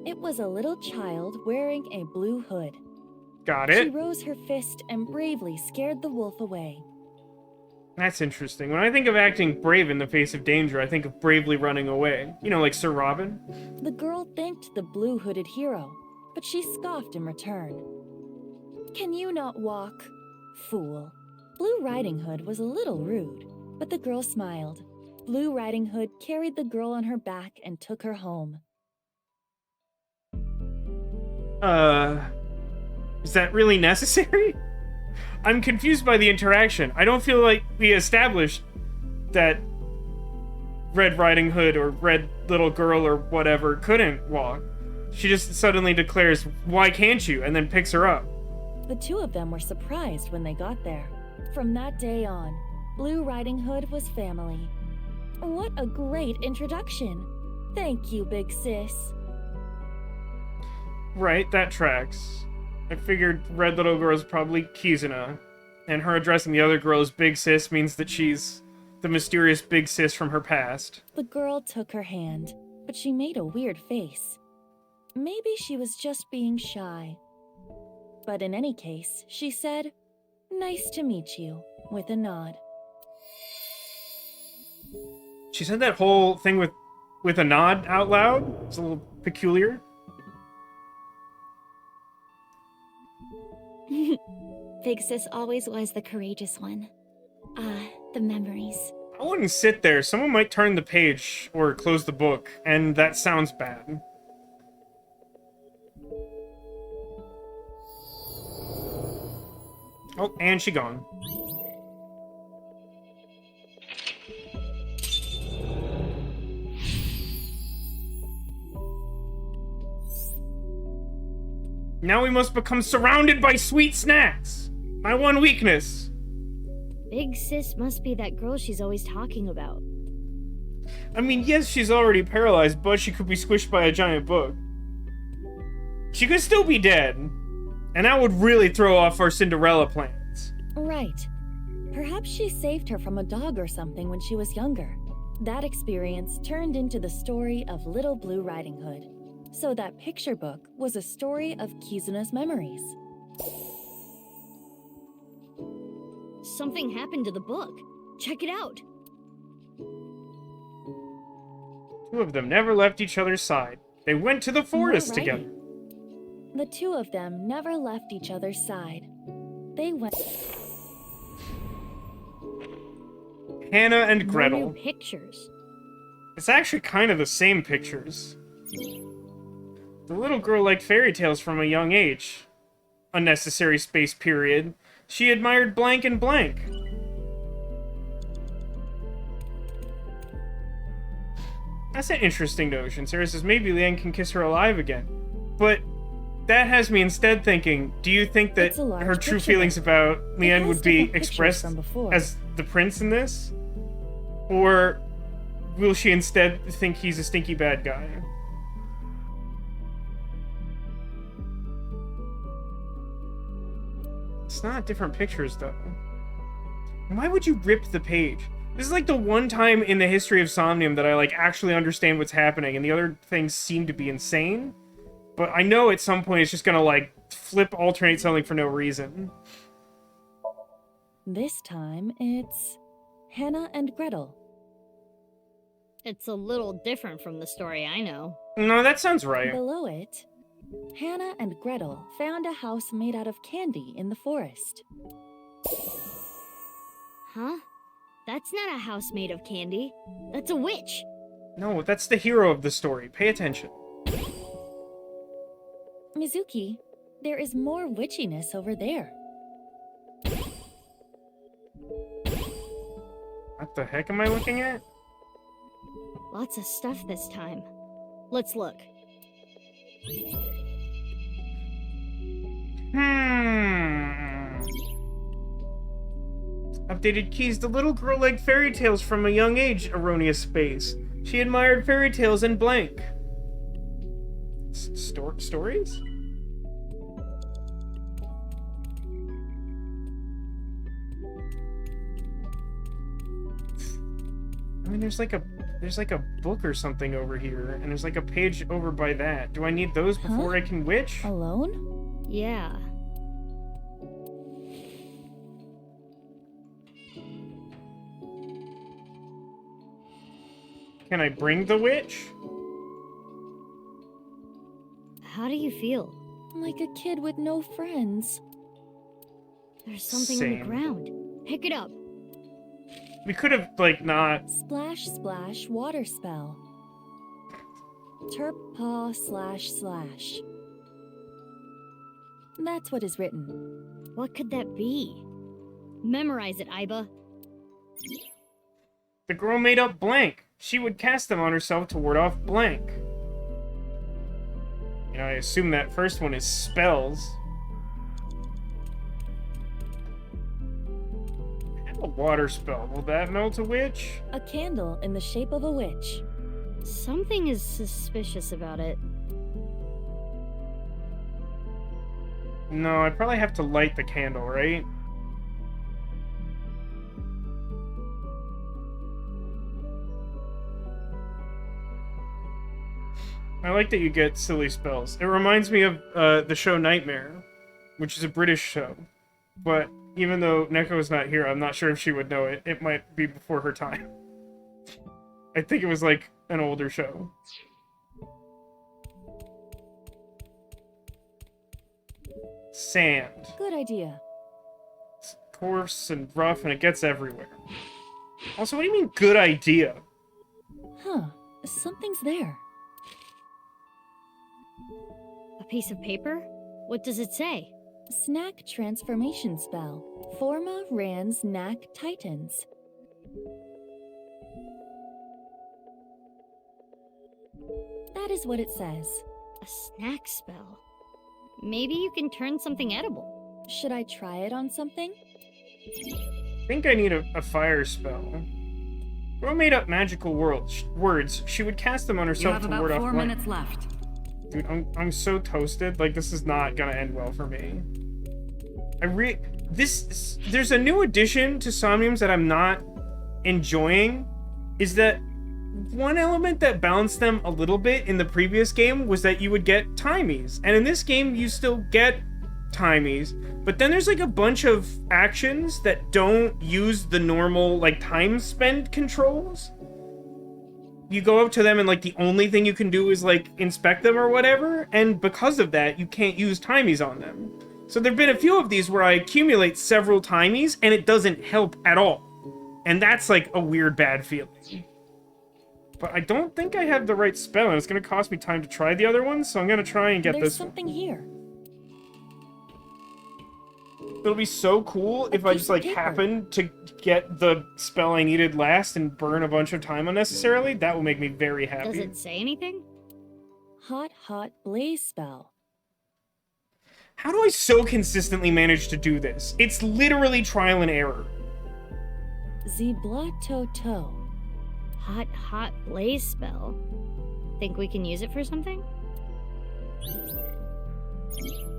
It was a little child wearing a blue hood. Got She it. rose her fist and bravely scared the wolf away. That's interesting. When I think of acting brave in the face of danger, I think of bravely running away. You know, like Sir Robin. The girl thanked the blue-hooded hero, but she scoffed in return. Can you not walk? Fool. Blue Riding Hood was a little rude, but the girl smiled. Blue Riding Hood carried the girl on her back and took her home. Is that really necessary? I'm confused by the interaction. I don't feel like we established that Red Riding Hood or Red Little Girl or whatever couldn't walk. She just suddenly declares, "Why can't you?" and then picks her up. The two of them were surprised when they got there. From that day on, Blue Riding Hood was family. What a great introduction. Thank you, big sis. Right, that tracks. I figured Red Little Girl is probably Kizuna, and her addressing the other girl as Big Sis means that she's the mysterious Big Sis from her past. The girl took her hand, but she made a weird face. Maybe she was just being shy. But in any case, she said, "Nice to meet you," with a nod. She said that whole thing with a nod out loud. It's a little peculiar. Big Sis always was the courageous one. The memories. I wouldn't sit there. Someone might turn the page or close the book, and that sounds bad. Oh, and she gone. Now we must become surrounded by sweet snacks. My one weakness. Big Sis must be that girl she's always talking about. I mean, yes, she's already paralyzed, but she could be squished by a giant book. She could still be dead. And that would really throw off our Cinderella plans. Right. Perhaps she saved her from a dog or something when she was younger. That experience turned into the story of Little Blue Riding Hood. So that picture book was a story of Kizuna's memories. Something happened to the book. Check it out. Two of them never left each other's side. They went to the forest More writing. together. The two of them never left each other's side. They went... Hannah and More Gretel. new pictures. It's actually kind of the same pictures. The little girl liked fairy tales from a young age. Unnecessary space period. She admired blank and blank. That's an interesting notion. Sarah says maybe Leanne can kiss her alive again. But that has me instead thinking, do you think that It's a large her true picture feelings book. about It Leanne has would be different pictures expressed from before. as the prince in this? Or will she instead think he's a stinky bad guy? It's not different pictures, though. Why would you rip the page? This is like the one time in the history of Somnium that I, like, actually understand what's happening, and the other things seem to be insane. But I know at some point it's just gonna, like, alternate something for no reason. This time, it's Hannah and Gretel. It's a little different from the story I know. No, that sounds right. Below it, Hannah and Gretel found a house made out of candy in the forest. Huh? That's not a house made of candy. That's a witch. No, that's the hero of the story. Pay attention. Mizuki, there is more witchiness over there. What the heck am I looking at? Lots of stuff this time. Let's look. Updated keys. The little girl liked fairy tales from a young age, erroneous space. She admired fairy tales and blank. Stories? I mean, there's like a book or something over here, and there's like a page over by that. Do I need those before I can witch? Alone? Yeah. Can I bring the witch? How do you feel? Like a kid with no friends. There's something on Same. the ground. Pick it up. We could have, like, not... Splash, splash, water spell. Terp paw / That's what is written. What could that be? Memorize it, Aiba. The girl made up blank. She would cast them on herself to ward off blank. You know, I assume that first one is spells. A water spell. Will that melt a witch? A candle in the shape of a witch. Something is suspicious about it. No, I'd probably have to light the candle, right? I like that you get silly spells. It reminds me of the show Nightmare, which is a British show. But even though Neko is not here, I'm not sure if she would know it. It might be before her time. I think it was like an older show. Sand. Good idea. It's coarse and rough and it gets everywhere. Also, what do you mean, good idea? Huh. Something's there. A piece of paper? What does it say? Snack transformation spell. Forma Rans Knack Titans. That is what it says. A snack spell. Maybe you can turn something edible. Should I try it on something? I think I need a fire spell. Girl made up magical words. She would cast them on You herself have to about ward off 4 blank. minutes left. Dude, I'm so toasted. Like, this is not gonna end well for me. There's a new addition to Somniums that I'm not enjoying. Is that one element that balanced them a little bit in the previous game was that you would get timies. And in this game, you still get timies. But then there's like a bunch of actions that don't use the normal, like, time spend controls. You go up to them and, like, the only thing you can do is, like, inspect them or whatever, and because of that, you can't use timies on them. So there've been a few of these where I accumulate several timies, and it doesn't help at all. And that's, like, a weird bad feeling. But I don't think I have the right spell, and it's gonna cost me time to try the other ones, so I'm gonna try and get There's this one. something here. It'll be so cool if I just, like, happen to get the spell I needed last and burn a bunch of time unnecessarily. That will make me very happy. Does it say anything? Hot blaze spell. How do I so consistently manage to do this? It's literally trial and error. Zibla-to-to. Hot blaze spell. Think we can use it for something?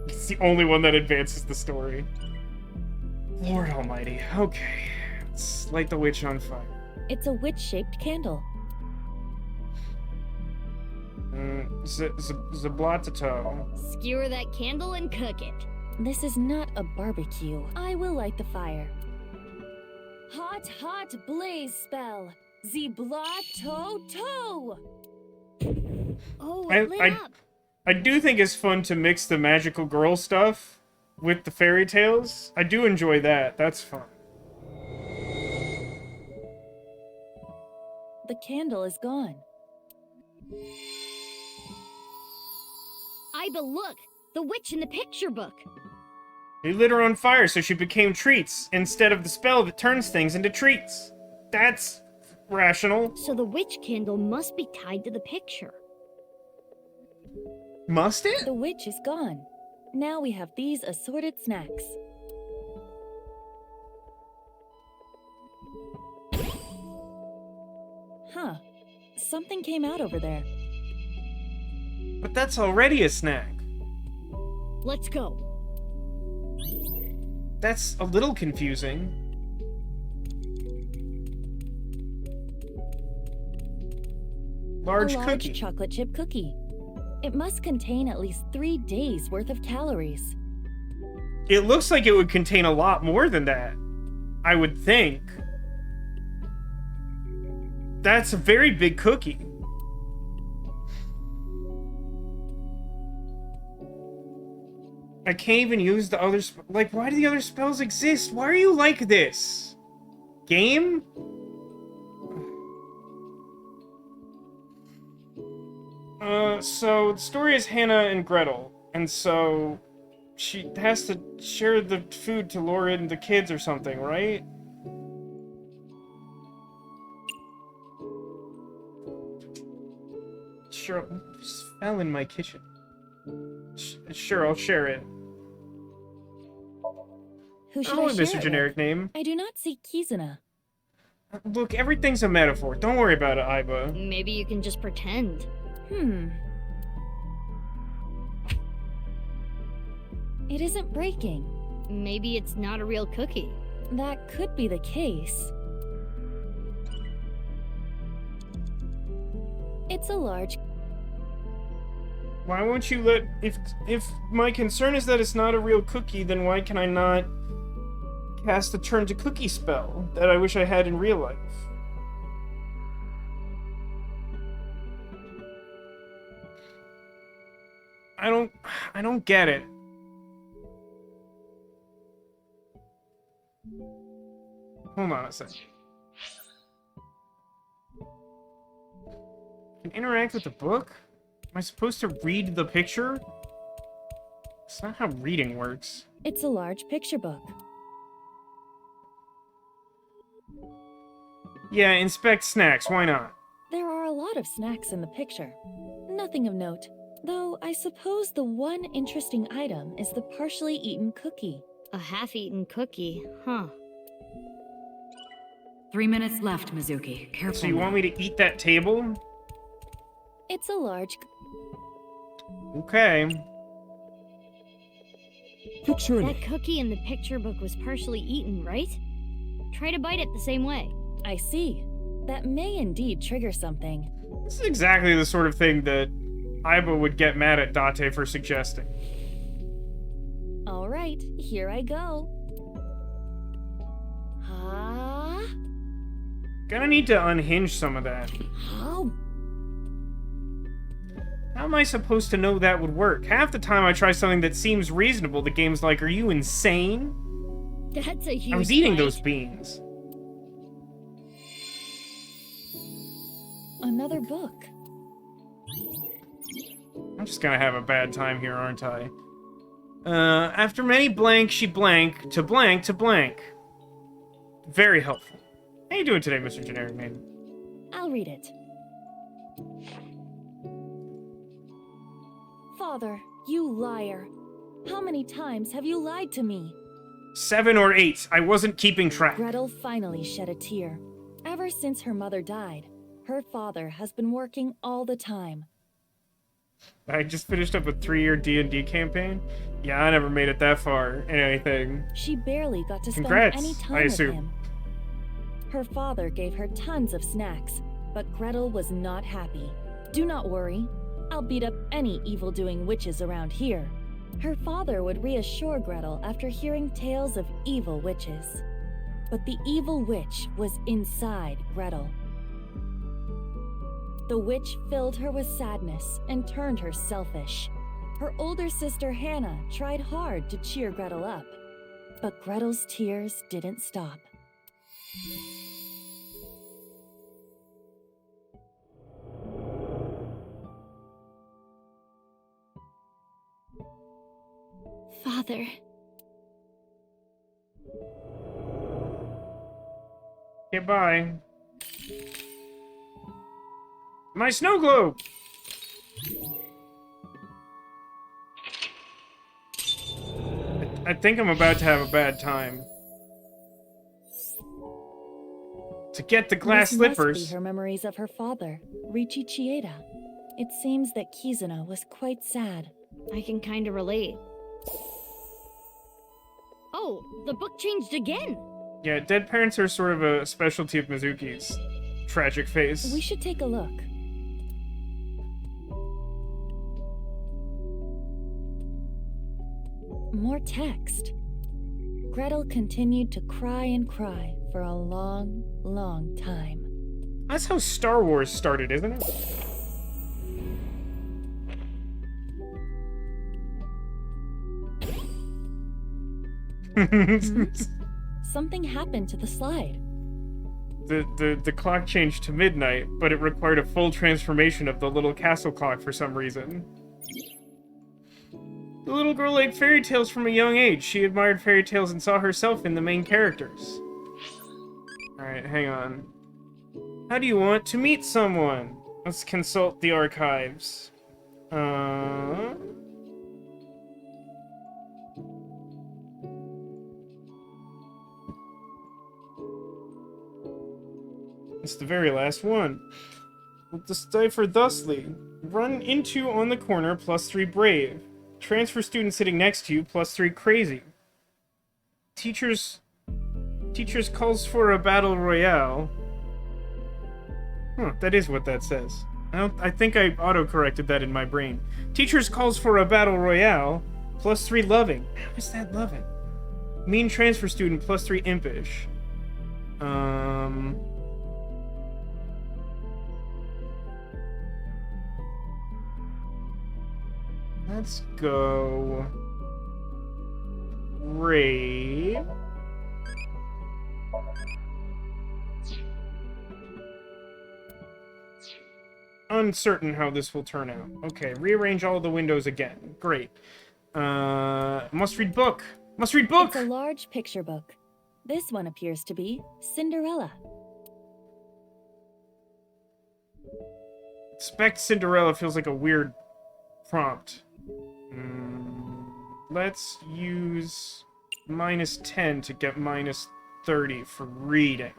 It's the only one that advances the story. Lord almighty. Okay. Let's light the witch on fire. It's a witch-shaped candle. Zablatato. Skewer that candle and cook it. This is not a barbecue. I will light the fire. Hot, hot blaze spell. Zibla-to-to! Oh, it lit up. I do think it's fun to mix the magical girl stuff with the fairy tales. I do enjoy that. That's fun. The candle is gone. Iba, look! The witch in the picture book! They lit her on fire so she became treats instead of the spell that turns things into treats. That's rational. So the witch candle must be tied to the picture. Must it? The witch is gone. Now we have these assorted snacks. Huh. Something came out over there. But that's already a snack. Let's go. That's a little confusing. Large a large cookie. chocolate chip cookie. It must contain at least 3 days worth of calories. It looks like it would contain a lot more than that. I would think. That's a very big cookie. I can't even use the other like, why do the other spells exist? Why are you like this? Game? So the story is Hannah and Gretel, and so she has to share the food to lure in the kids or something, right? Sure, it just fell in my kitchen. Sure, I'll share it. Who should Oh, I share Mr. it Generic with? Name. I do not see Kizuna. Look, everything's a metaphor. Don't worry about it, Iba. Maybe you can just pretend. It isn't breaking. Maybe it's not a real cookie. That could be the case. It's a large... Why won't you let... If my concern is that it's not a real cookie, then why can I not cast a turn to cookie spell that I wish I had in real life? I don't get it. Hold on a sec. Can interact with the book? Am I supposed to read the picture? That's not how reading works. It's a large picture book. Yeah, inspect snacks, why not? There are a lot of snacks in the picture. Nothing of note. Though I suppose the one interesting item is the partially eaten cookie. A half-eaten cookie, huh? 3 minutes left, Mizuki. Careful. So you want me to eat that table? It's a large... Okay. That cookie in the picture book was partially eaten, right? Try to bite it the same way. I see. That may indeed trigger something. This is exactly the sort of thing that Iba would get mad at Date for suggesting. All right, here I go. Gonna need to unhinge some of that. How? How am I supposed to know that would work? Half the time I try something that seems reasonable, the game's like, are you insane? That's a huge I was eating bite. those beans. Another book. I'm just gonna have a bad time here, aren't I? After many blank, she blank to blank to blank. Very helpful. How you doing today, Mr. Generic Name? I'll read it. Father, you liar. How many times have you lied to me? 7 or 8. I wasn't keeping track. Gretel finally shed a tear. Ever since her mother died, her father has been working all the time. I just finished up a 3-year D&D campaign. Yeah, I never made it that far in anything. She barely got to spend Congrats, any I time with assume. him. Her father gave her tons of snacks, but Gretel was not happy. Do not worry, I'll beat up any evil-doing witches around here. Her father would reassure Gretel after hearing tales of evil witches. But the evil witch was inside Gretel. The witch filled her with sadness and turned her selfish. Her older sister Hannah tried hard to cheer Gretel up, but Gretel's tears didn't stop. Father. Goodbye. My snow globe! I think I'm about to have a bad time. To get the glass This slippers. must be her memories of her father, Ryuki Chieda. It seems that Kizuna was quite sad. I can kinda relate. Oh, the book changed again! Yeah, dead parents are sort of a specialty of Mizuki's. Tragic face. We should take a look. More text. Gretel continued to cry and cry for a long, long time. That's how Star Wars started, isn't it? Something happened to the slide. The clock changed to midnight, but it required a full transformation of the little castle clock for some reason. The little girl liked fairy tales from a young age. She admired fairy tales and saw herself in the main characters. Alright, hang on. How do you want to meet someone? Let's consult the archives. It's the very last one. With decipher thusly. Run into on the corner, +3 brave. Transfer student sitting next to you, +3 crazy. Teachers calls for a battle royale. Huh, that is what that says. I think I auto-corrected that in my brain. Teachers calls for a battle royale, +3 loving. How is that loving? Mean transfer student, +3 impish. Let's go... Brave. Uncertain how this will turn out. Okay, rearrange all the windows again. Great. Must read book. Must read book! It's a large picture book. This one appears to be Cinderella. Expect Cinderella feels like a weird prompt. Let's use -10 to get -30 for reading.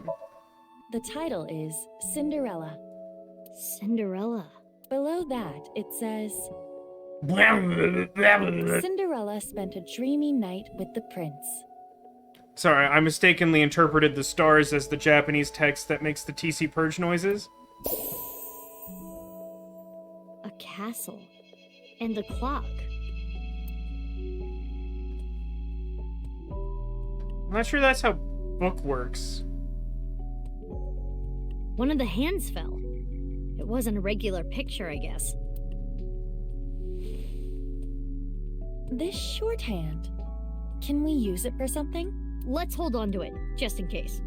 The title is Cinderella. Cinderella. Below that, it says, Cinderella spent a dreamy night with the prince. Sorry, I mistakenly interpreted the stars as the Japanese text that makes the TC purge noises. A castle. And the clock. I'm not sure that's how book works. One of the hands fell. It wasn't a regular picture, I guess. This shorthand. Can we use it for something? Let's hold on to it, just in case.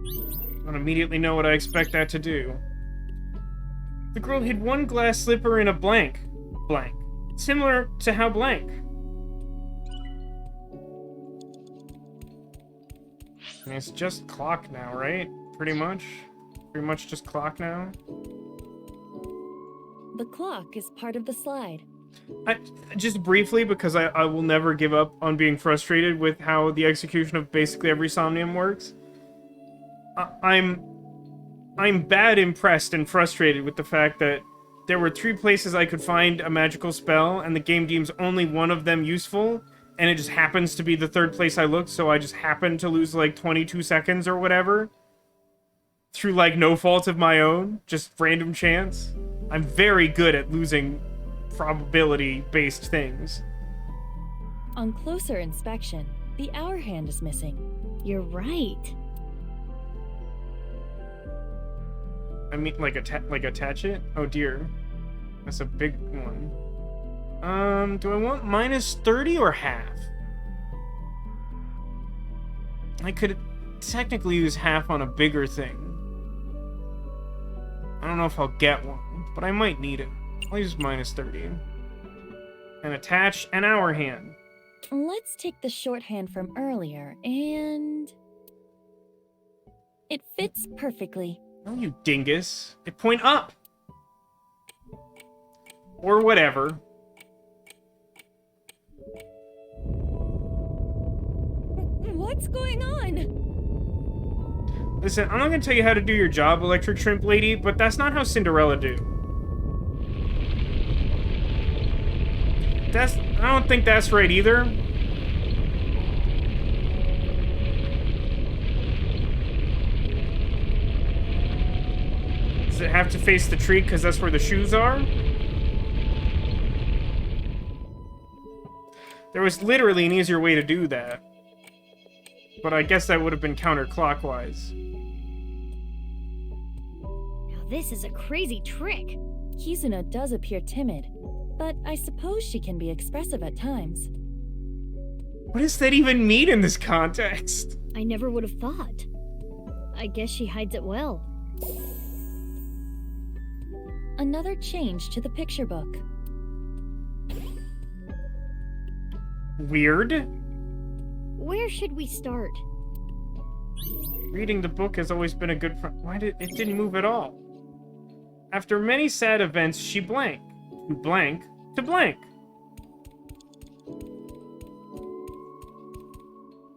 I don't immediately know what I expect that to do. The girl hid one glass slipper in a blank. Blank. Similar to how blank. And it's just clock now, right? Pretty much? Pretty much just clock now? The clock is part of the slide. Just briefly, because I will never give up on being frustrated with how the execution of basically every Somnium works. I'm bad impressed and frustrated with the fact that there were 3 places I could find a magical spell, and the game deems only one of them useful, and it just happens to be the 3rd place I looked, so I just happened to lose, like, 22 seconds or whatever. Through, like, no fault of my own. Just random chance. I'm very good at losing probability-based things. On closer inspection, the hour hand is missing. You're right. I mean, like attach it? Oh dear. That's a big one. Do I want minus 30 or half? I could technically use half on a bigger thing. I don't know if I'll get one, but I might need it. I'll use minus 30. And attach an hour hand. Let's take the shorthand from earlier, and... it fits perfectly. Oh, you dingus. It point up! Or whatever. What's going on? Listen, I'm not gonna tell you how to do your job, Electric Shrimp Lady, but that's not how Cinderella do. I don't think that's right either. Does it have to face the tree because that's where the shoes are? There was literally an easier way to do that. But I guess that would have been counterclockwise. Now this is a crazy trick. Kizuna does appear timid, but I suppose she can be expressive at times. What does that even mean in this context? I never would have thought. I guess she hides it well. Another change to the picture book. Weird. Where should we start? Reading the book has always been a good Why did it didn't move at all? After many sad events, she blank. Blank to blank.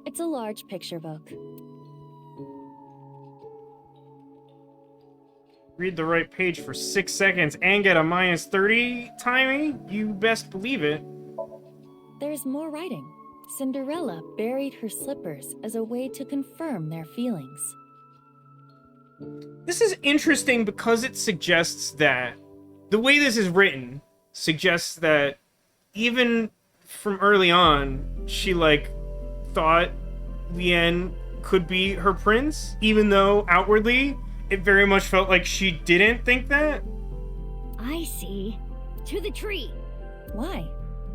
It's a large picture book. Read the right page for 6 seconds and get a minus 30 timing? You best believe it. There's more writing. Cinderella buried her slippers as a way to confirm their feelings. This is interesting because it suggests that the way this is written suggests that even from early on, she, like, thought Lien could be her prince, even though outwardly it very much felt like she didn't think that. I see. To the tree. Why?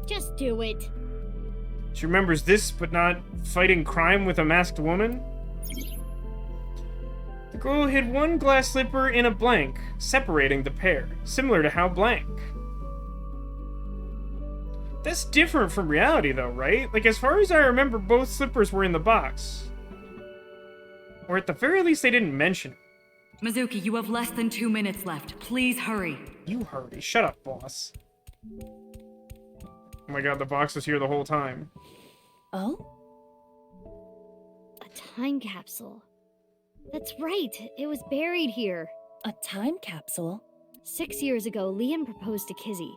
Just do it. She remembers this, but not fighting crime with a masked woman. The girl hid one glass slipper in a blank, separating the pair, similar to how blank. That's different from reality, though, right? Like, as far as I remember, both slippers were in the box. Or at the very least, they didn't mention it. Mizuki, you have less than 2 minutes left. Please hurry. You hurry. Shut up, boss. Oh my god, the box was here the whole time. Oh? A time capsule. That's right. It was buried here. A time capsule? 6 years ago, Lien proposed to Kizzy.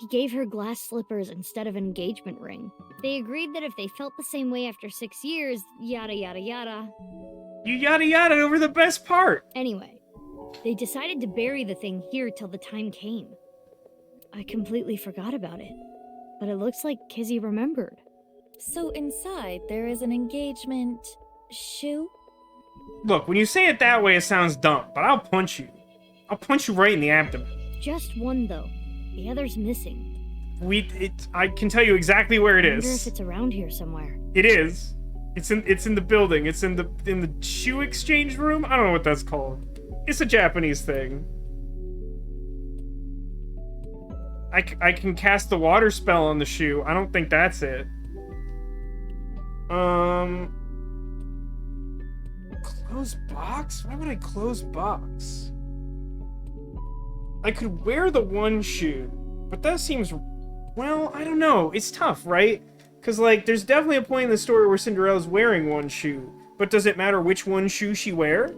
He gave her glass slippers instead of an engagement ring. They agreed that if they felt the same way after 6 years, yada yada yada. You yada yada over the best part! Anyway, they decided to bury the thing here till the time came. I completely forgot about it, but it looks like Kizzy remembered. So inside there is an engagement shoe? Look, when you say it that way, it sounds dumb, but I'll punch you. I'll punch you right in the abdomen. Just one, though. The other's missing. I can tell you exactly where it I wonder is. if it's around here somewhere. It is. It's in the building. It's in the shoe exchange room. I don't know what that's called. It's a Japanese thing. I can cast the water spell on the shoe. I don't think that's it. Close box? Why would I close box? I could wear the one shoe, but that seems... Well, I don't know. It's tough, right? Because, like, there's definitely a point in the story where Cinderella's wearing one shoe. But does it matter which one shoe she wears?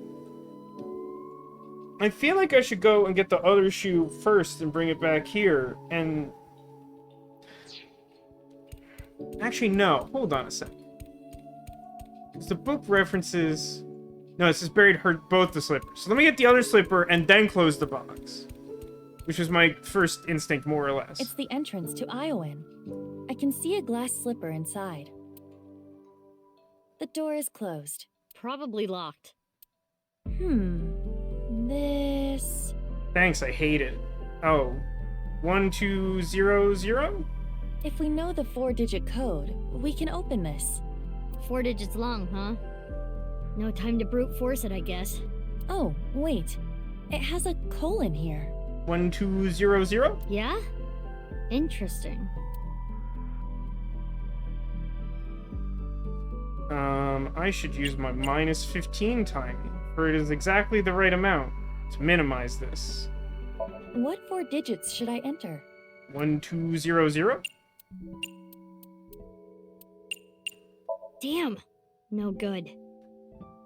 I feel like I should go and get the other shoe first and bring it back here, and... Actually, no. Hold on a sec. The book references... No, it says buried hurt both the slippers. So let me get the other slipper and then close the box. Which was my first instinct, more or less. It's the entrance to Iowan. I can see a glass slipper inside. The door is closed. Probably locked. This... Thanks, I hate it. Oh. 1200? If we know the 4-digit code, we can open this. 4 digits long, huh? No time to brute force it, I guess. Oh, wait. It has a colon here. 1200? Yeah? Interesting. I should use my -15 timing, for it is exactly the right amount to minimize this. What 4 digits should I enter? 1200? Damn. No good.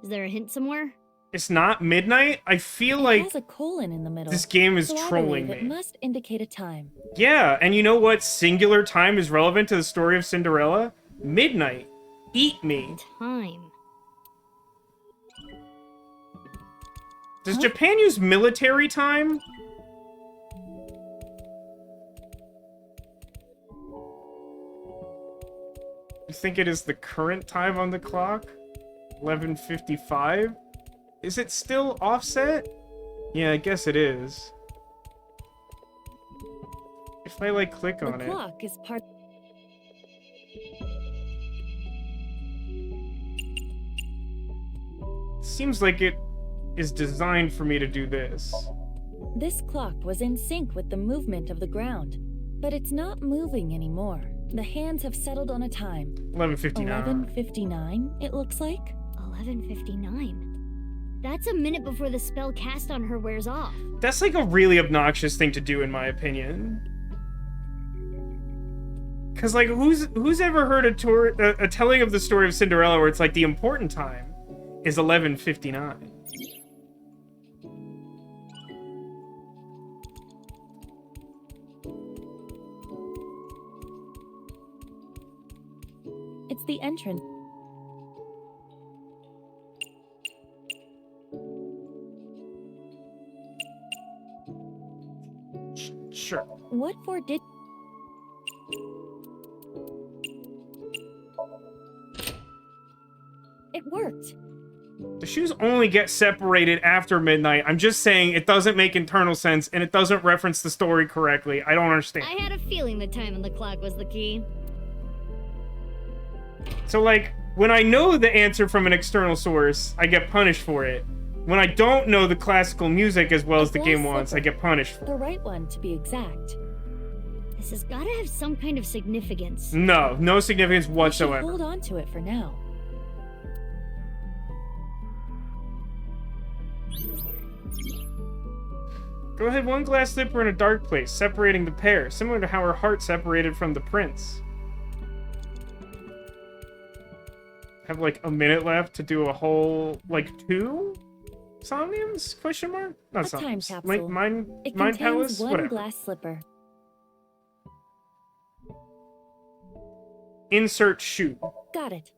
Is there a hint somewhere? It's not midnight? I feel It like has a colon in the middle. this game is so I trolling believe me. It must indicate a time. Yeah, and you know what singular time is relevant to the story of Cinderella? Midnight. Eat me. Time. Does Japan use military time? You think it is the current time on the clock? 11:55? Is it still offset? Yeah, I guess it is. If I, like, click on The it... clock is part... Seems like it is designed for me to do this. This clock was in sync with the movement of the ground, but it's not moving anymore. The hands have settled on a time. 11:59. 11:59, it looks like. 11:59. That's a minute before the spell cast on her wears off. That's like a really obnoxious thing to do, in my opinion. Cause like, who's ever heard a telling of the story of Cinderella where it's like the important time is 11:59? It's the entrance. Sure. What for did... It worked. The shoes only get separated after midnight. I'm just saying it doesn't make internal sense and it doesn't reference the story correctly. I don't understand. I had a feeling the time on the clock was the key. So like, when I know the answer from an external source, I get punished for it. When I don't know the classical music as well as the game wants, I get punished for it. The right one, to be exact. This has gotta have some kind of significance. No significance We should whatsoever. hold on to it for now. Go ahead, one glass slipper in a dark place, separating the pair, similar to how her heart separated from the prince. Have like a minute left to do a whole, like, 2 Somniums? Question mark? Not A time Somniums. capsule. Mind It Mind contains Palace? one Whatever. glass slipper. Insert shoe. Got it.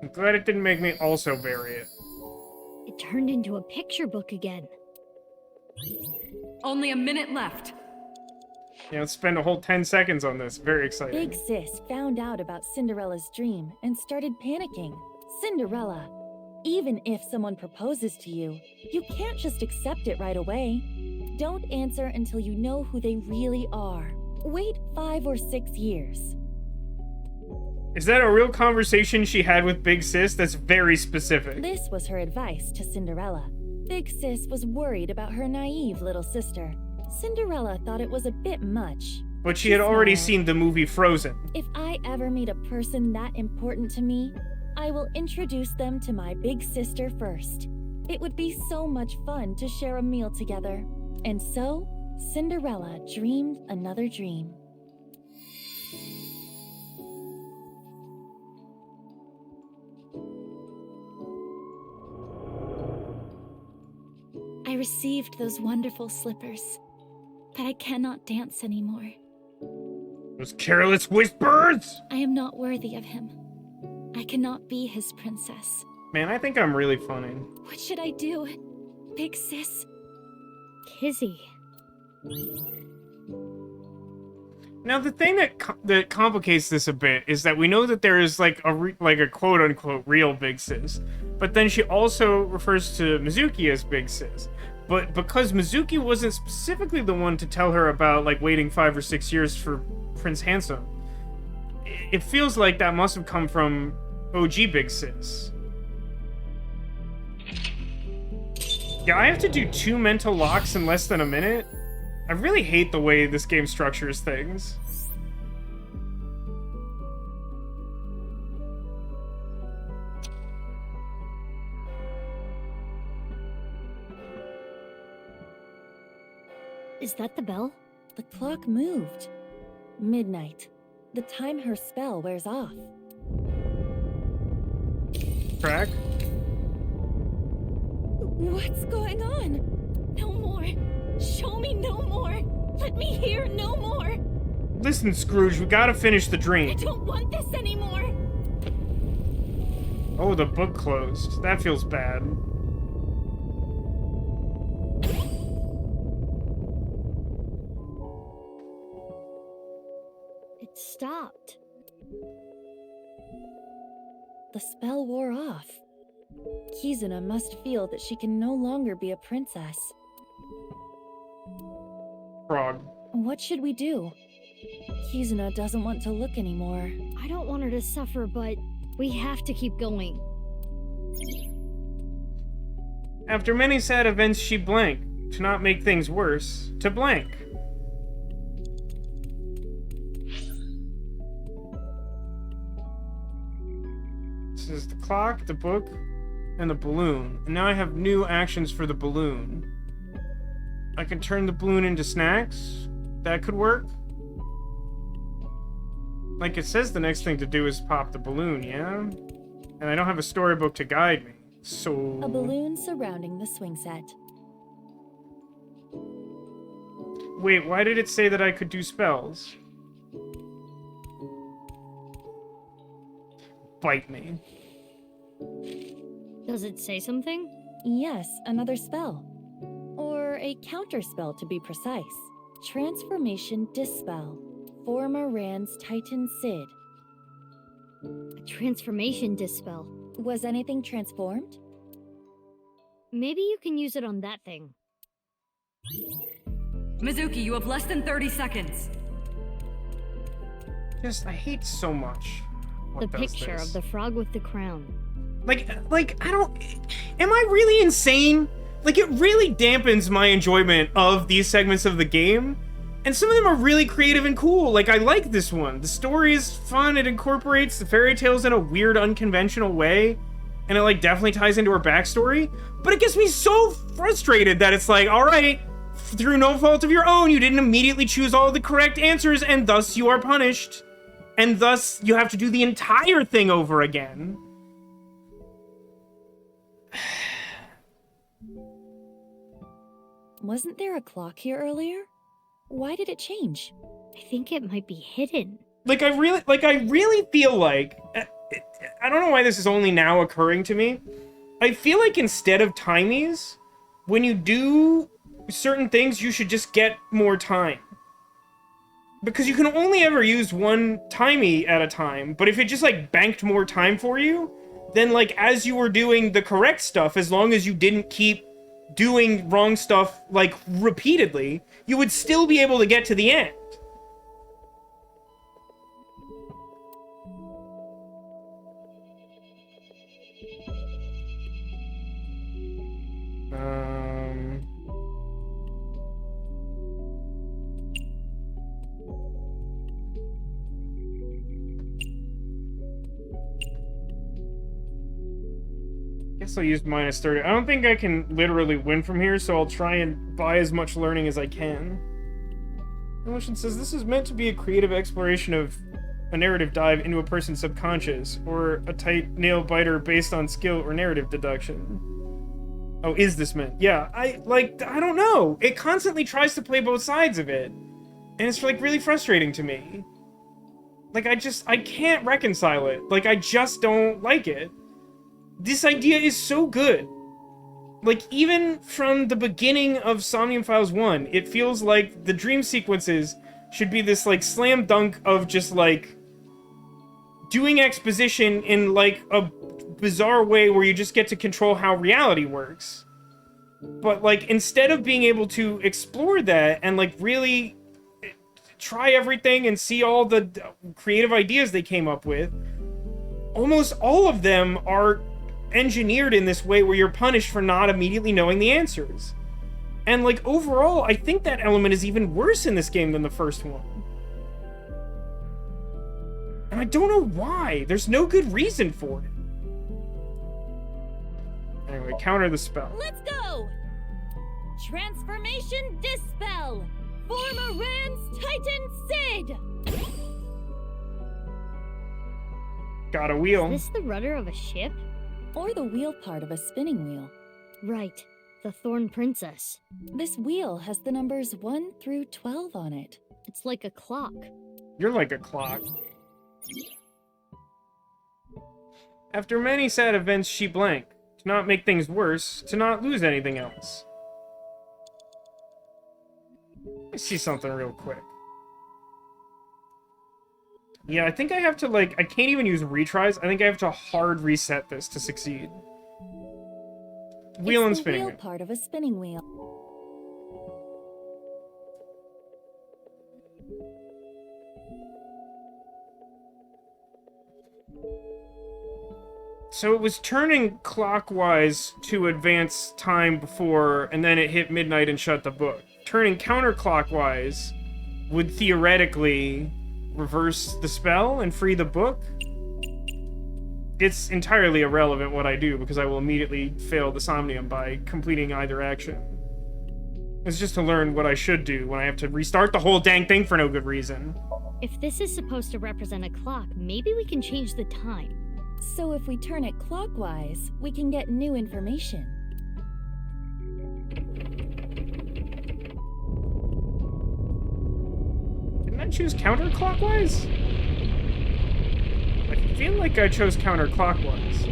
I'm glad it didn't make me also bury it. It turned into a picture book again. Only a minute left. Yeah, let's spend a whole 10 seconds on this. Very exciting. Big Sis found out about Cinderella's dream and started panicking. Cinderella, even if someone proposes to you, you can't just accept it right away. Don't answer until you know who they really are. Wait 5 or 6 years. Is that a real conversation she had with Big Sis? That's very specific. This was her advice to Cinderella. Big Sis was worried about her naive little sister. Cinderella thought it was a bit much. But she had already smiled. seen the movie Frozen. If I ever meet a person that important to me, I will introduce them to my big sister first. It would be so much fun to share a meal together. And so, Cinderella dreamed another dream. I received those wonderful slippers, but I cannot dance anymore. Those careless whispers! I am not worthy of him. I cannot be his princess. Man, I think I'm really funny. What should I do, big sis? Kizzy. Now, the thing that complicates this a bit is that we know that there is like a quote unquote real big sis, but then she also refers to Mizuki as big sis. But because Mizuki wasn't specifically the one to tell her about like waiting 5 or 6 years for Prince Handsome, it feels like that must have come from OG big sis. Yeah, I have to do 2 mental locks in less than a minute. I really hate the way this game structures things. Is that the bell? The clock moved. Midnight. The time her spell wears off. Track? What's going on? No more. Show me no more. Let me hear no more. Listen, Scrooge, we gotta finish the I dream. don't want this anymore. Oh, the book closed. That feels bad. It stopped. The spell wore off. Kizuna must feel that she can no longer be a princess. Frog. What should we do? Kizuna doesn't want to look anymore. I don't want her to suffer, but we have to keep going. After many sad events, she blanked. To not make things worse, to blank. This is the clock, the book, and the balloon. And now I have new actions for the balloon. I can turn the balloon into snacks. That could work. Like it says, the next thing to do is pop the balloon, yeah? And I don't have a storybook to guide me, so... A balloon surrounding the swing set. Wait, why did it say that I could do spells? Bite me. Does it say something? Yes, another spell. Or a counter spell to be precise. Transformation Dispel. Former Rand's Titan Sid. A transformation dispel. Was anything transformed? Maybe you can use it on that thing. Mizuki, you have less than 30 seconds. Just, I hate so much what The does picture this. of the frog with the crown. Like, I don't... Am I really insane? Like, it really dampens my enjoyment of these segments of the game. And some of them are really creative and cool. Like, I like this one. The story is fun. It incorporates the fairy tales in a weird, unconventional way. And it, like, definitely ties into her backstory. But it gets me so frustrated that it's like, alright, through no fault of your own, you didn't immediately choose all the correct answers, and thus you are punished. And thus, you have to do the entire thing over again. Wasn't there a clock here earlier? Why did it change? I think it might be hidden. Like, I really feel like... I don't know why this is only now occurring to me. I feel like instead of timies, when you do certain things, you should just get more time. Because you can only ever use one timey at a time, but if it just, like, banked more time for you, then, like, as you were doing the correct stuff, as long as you didn't keep doing wrong stuff, like, repeatedly, you would still be able to get to the end. Guess I'll use -30. I don't think I can literally win from here, so I'll try and buy as much learning as I can. Emotion says this is meant to be a creative exploration of a narrative dive into a person's subconscious, or a tight nail biter based on skill or narrative deduction. Oh, is this meant? Yeah, I don't know. It constantly tries to play both sides of it. And it's, like, really frustrating to me. Like, I can't reconcile it. Like, I just don't like it. This idea is so good. Like, even from the beginning of Somnium Files 1, it feels like the dream sequences should be this, like, slam dunk of just, like, doing exposition in, like, a bizarre way where you just get to control how reality works. But, like, instead of being able to explore that and, like, really try everything and see all the creative ideas they came up with, almost all of them are engineered in this way where you're punished for not immediately knowing the answers. And, like, overall, I think that element is even worse in this game than the first one. And I don't know why. There's no good reason for it. Anyway, counter the spell. Let's go! Transformation Dispel! Form a Ram's Titan Sid! Got a wheel. Is this the rudder of a ship? Or the wheel part of a spinning wheel. Right, the Thorn Princess. This wheel has the numbers 1 through 12 on it. It's like a clock. You're like a clock. After many sad events, she blank. To not make things worse, to not lose anything else. Let me see something real quick. Yeah, I think I have to, like, I can't even use retries. I think I have to hard reset this to succeed. Wheel and spinning. It's the wheel part of a spinning wheel. So it was turning clockwise to advance time before, and then it hit midnight and shut the book. Turning counterclockwise would theoretically reverse the spell and free the book. It's entirely irrelevant what I do, because I will immediately fail the Somnium by completing either action. It's just to learn what I should do when I have to restart the whole dang thing for no good reason. If this is supposed to represent a clock, maybe we can change the time. So if we turn it clockwise, we can get new information. Didn't I choose counterclockwise? I feel like I chose counterclockwise.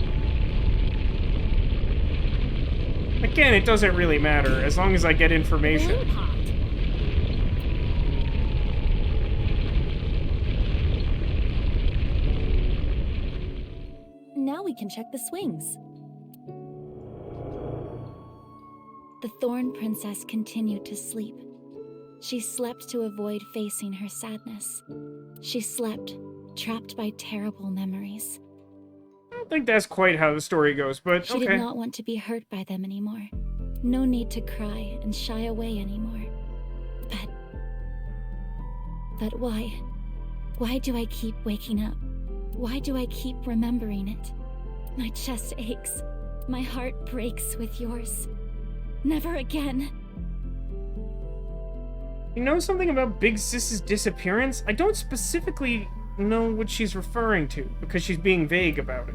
Again, it doesn't really matter, as long as I get information. Now we can check the swings. The Thorn Princess continued to sleep. She slept to avoid facing her sadness. She slept, trapped by terrible memories. I don't think that's quite how the story goes, but She okay. did not want to be hurt by them anymore. No need to cry and shy away anymore. But why? Why do I keep waking up? Why do I keep remembering it? My chest aches. My heart breaks with yours. Never again. You know something about Big Sis's disappearance? I don't specifically know what she's referring to, because she's being vague about it.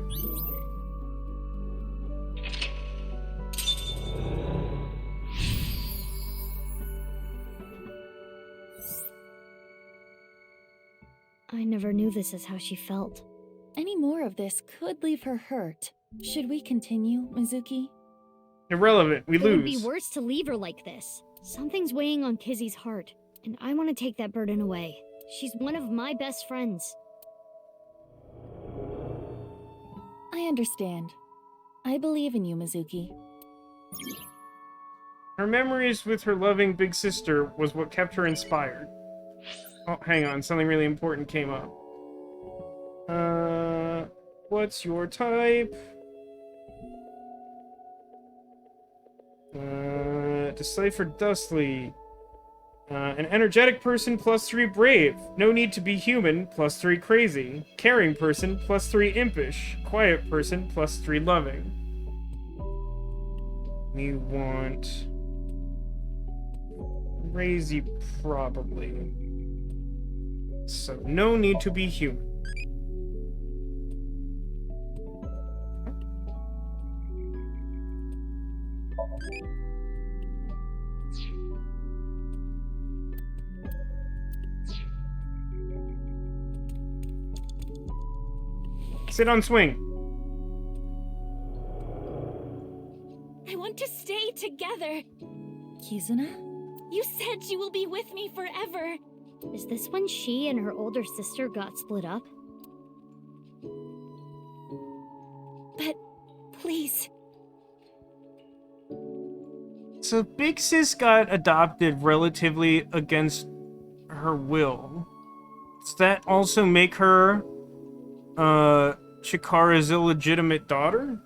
I never knew this is how she felt. Any more of this could leave her hurt. Should we continue, Mizuki? Irrelevant, we It would lose. be worse to leave her like this. Something's weighing on Kizzy's heart, and I want to take that burden away. She's one of my best friends. I understand. I believe in you, Mizuki. Her memories with her loving big sister was what kept her inspired. Oh, hang on, something really important came up. What's your type? Decipher Dustly. An energetic person, +3 brave. No need to be human, +3 crazy. Caring person, +3 impish. Quiet person, +3 loving. We want crazy, probably. So no need to be human. Sit on swing. I want to stay together. Kizuna? You said you will be with me forever. Is this when she and her older sister got split up? But please. So Big Sis got adopted relatively against her will. Does that also make her Chikara's illegitimate daughter?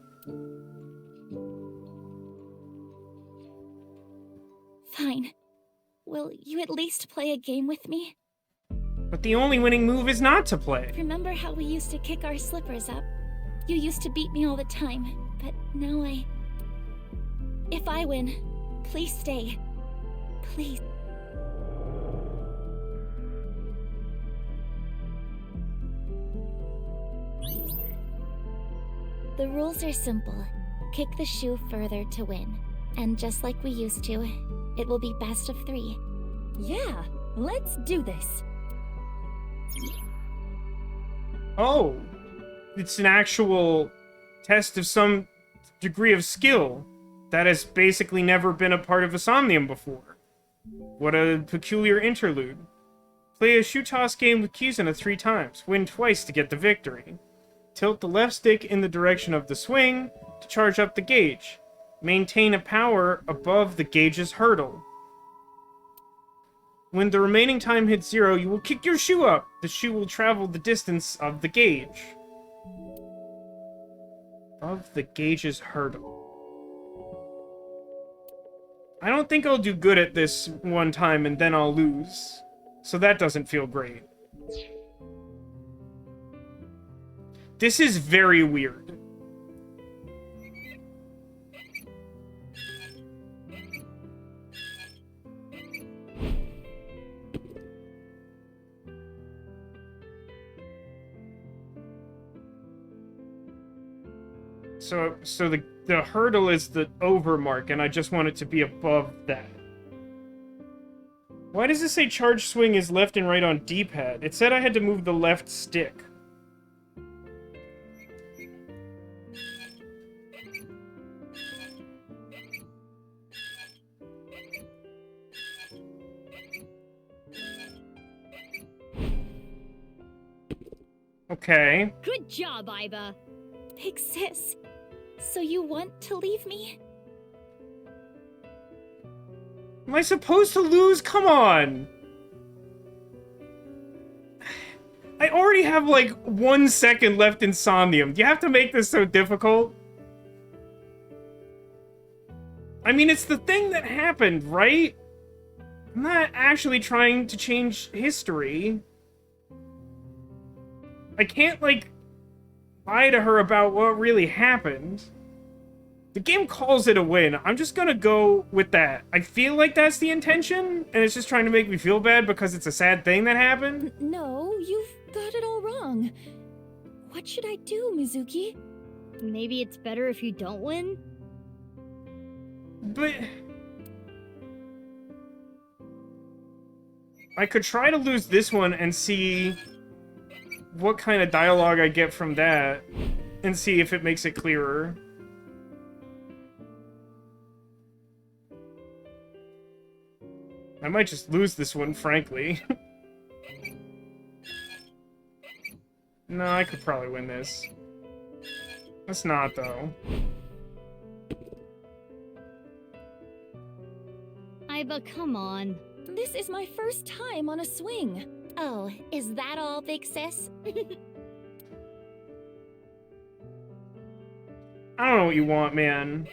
Fine. Will you at least play a game with me? But the only winning move is not to play. Remember how we used to kick our slippers up? You used to beat me all the time, but now If I win, please stay. Please. The rules are simple. Kick the shoe further to win. And just like we used to, it will be best of 3. Yeah, let's do this. Oh, it's an actual test of some degree of skill that has basically never been a part of a Somnium before. What a peculiar interlude. Play a shoe toss game with Kizuna 3 times. Win twice to get the victory. Tilt the left stick in the direction of the swing to charge up the gauge. Maintain a power above the gauge's hurdle. When the remaining time hits 0, you will kick your shoe up. The shoe will travel the distance of the gauge. Of the gauge's hurdle. I don't think I'll do good at this one time and then I'll lose. So that doesn't feel great. This is very weird. So the hurdle is the over mark, and I just want it to be above that. Why does it say charge swing is left and right on D-pad? It said I had to move the left stick. Okay. Good job, Aiba. Big Sis, so you want to leave me? Am I supposed to lose? Come on! I already have, like, 1 second left in Somnium. Do you have to make this so difficult? I mean, it's the thing that happened, right? I'm not actually trying to change history. I can't, like, lie to her about what really happened. The game calls it a win. I'm just gonna go with that. I feel like that's the intention, and it's just trying to make me feel bad because it's a sad thing that happened. No, you've got it all wrong. What should I do, Mizuki? Maybe it's better if you don't win? But I could try to lose this one and see what kind of dialogue I get from that, and see if it makes it clearer. I might just lose this one, frankly. No, I could probably win this. Let's not, though. Aiba, come on. This is my first time on a swing. Oh, is that all, Big Sis? I don't know what you want, man.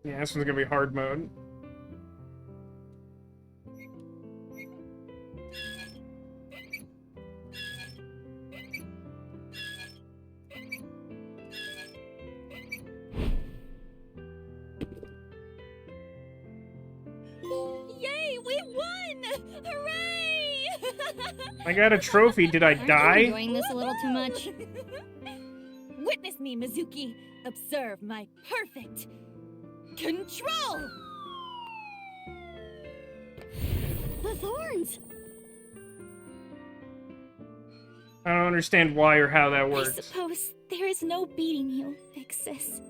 Yeah, this one's gonna be hard mode. I got a trophy. Did I Aren't you die? enjoying this a little too much? Witness me, Mizuki. Observe my perfect control. The thorns! I don't understand why or how that I works. suppose there is no beating you, big sis.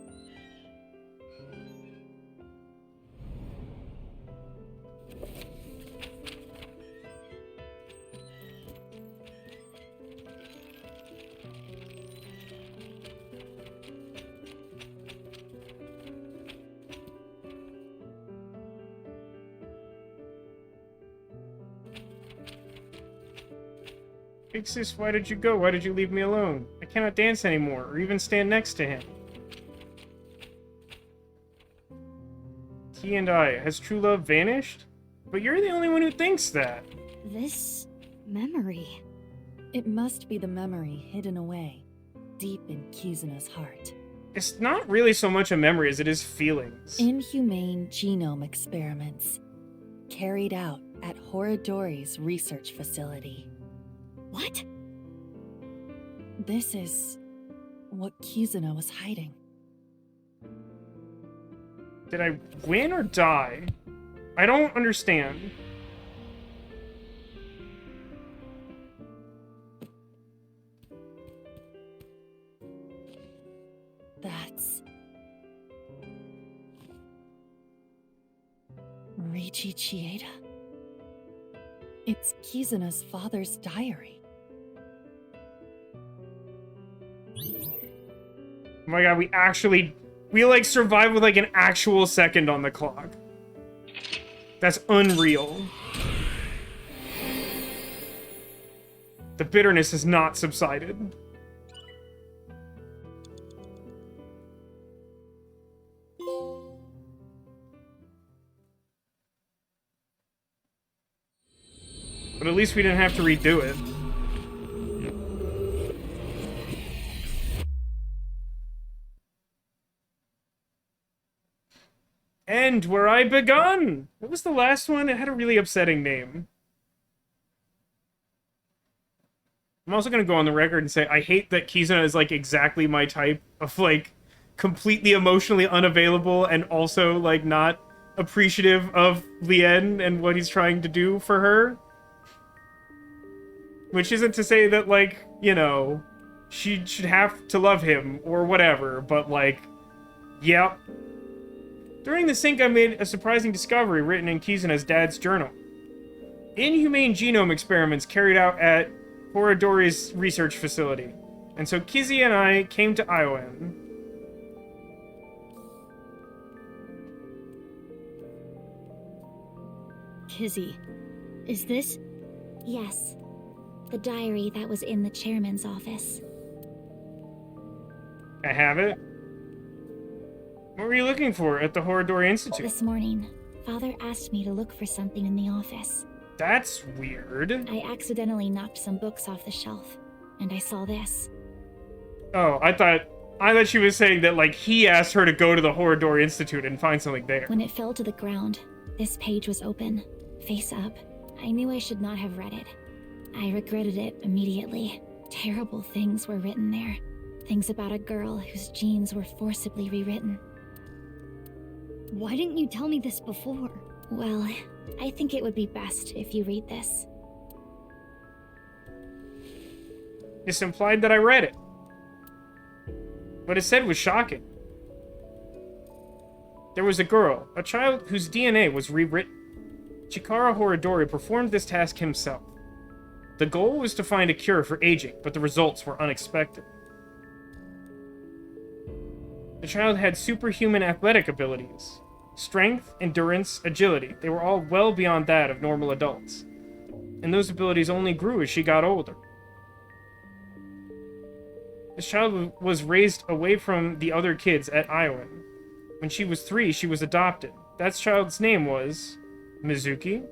Big sis, why did you go? Why did you leave me alone? I cannot dance anymore, or even stand next to him. He and I, has true love vanished? But you're the only one who thinks that. This memory. It must be the memory hidden away, deep in Kizuna's heart. It's not really so much a memory as it is feelings. Inhumane genome experiments, carried out at Horodori's research facility. What? This is what Kizuna was hiding. Did I win or die? I don't understand. That's... Reichi Chieda. It's Kizuna's father's diary. Oh my god, we like survived with like an actual second on the clock. That's unreal. The bitterness has not subsided. But at least we didn't have to redo it. End where I begun! What was the last one? It had a really upsetting name. I'm also gonna go on the record and say I hate that Kizuna is like exactly my type of like completely emotionally unavailable and also like not appreciative of Lien and what he's trying to do for her. Which isn't to say that like, you know, she should have to love him or whatever, but like, yep. During the sync, I made a surprising discovery written in Kizuna's dad's journal. Inhumane genome experiments carried out at Horodori's research facility. And so Kizzy and I came to Iowan. Kizzy, is this? Yes. The diary that was in the chairman's office. I have it. What were you looking for at the Horodori Institute? This morning, Father asked me to look for something in the office. That's weird. I accidentally knocked some books off the shelf, and I saw this. Oh, I thought she was saying that, like, he asked her to go to the Horodori Institute and find something there. When it fell to the ground, this page was open, face up. I knew I should not have read it. I regretted it immediately. Terrible things were written there. Things about a girl whose genes were forcibly rewritten. Why didn't you tell me this before? Well, I think it would be best if you read this. This implied that I read it. What it said was shocking. There was a girl, a child whose DNA was rewritten. Chikara Horodori performed this task himself. The goal was to find a cure for aging, but the results were unexpected. The child had superhuman athletic abilities. Strength, endurance, agility. They were all well beyond that of normal adults. And those abilities only grew as she got older. This child was raised away from the other kids at Iowan. When she was 3, she was adopted. That child's name was Mizuki.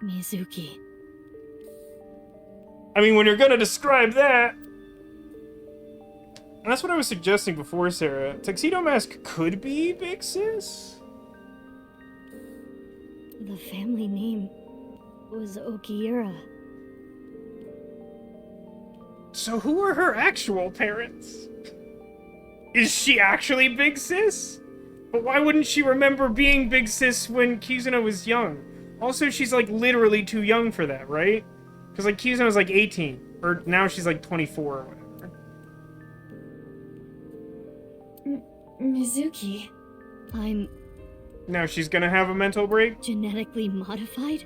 Mizuki. I mean, when you're gonna describe that... And that's what I was suggesting before, Sarah. Tuxedo Mask could be Big Sis? The family name was Okiura. So who are her actual parents? Is she actually Big Sis? But why wouldn't she remember being Big Sis when Kizuna was young? Also, she's like literally too young for that, right? Because like Kizuna was like 18, or now she's like 24 or whatever. Mizuki. I'm Now she's gonna have a mental break? genetically modified?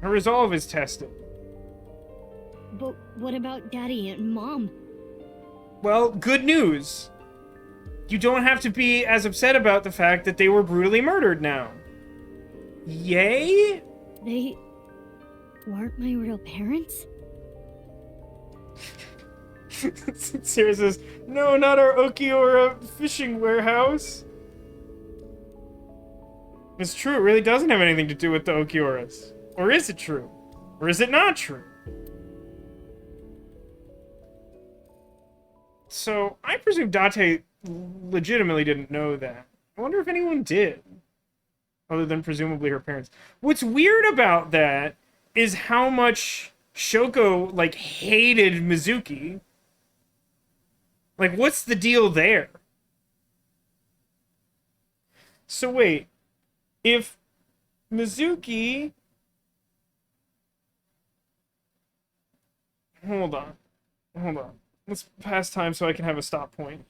Her resolve is tested. But what about Daddy and Mom? Well, good news. You don't have to be as upset about the fact that they were brutally murdered now. Yay? They weren't my real parents? Sarah says, no, not our Okiura fishing warehouse. It's true, it really doesn't have anything to do with the Okiuras. Or is it true? Or is it not true? So, I presume Date legitimately didn't know that. I wonder if anyone did. Other than presumably her parents. What's weird about that is how much Shoko, like, hated Mizuki. Like, what's the deal there? So wait, if Mizuki... Hold on. Let's pass time so I can have a stop point.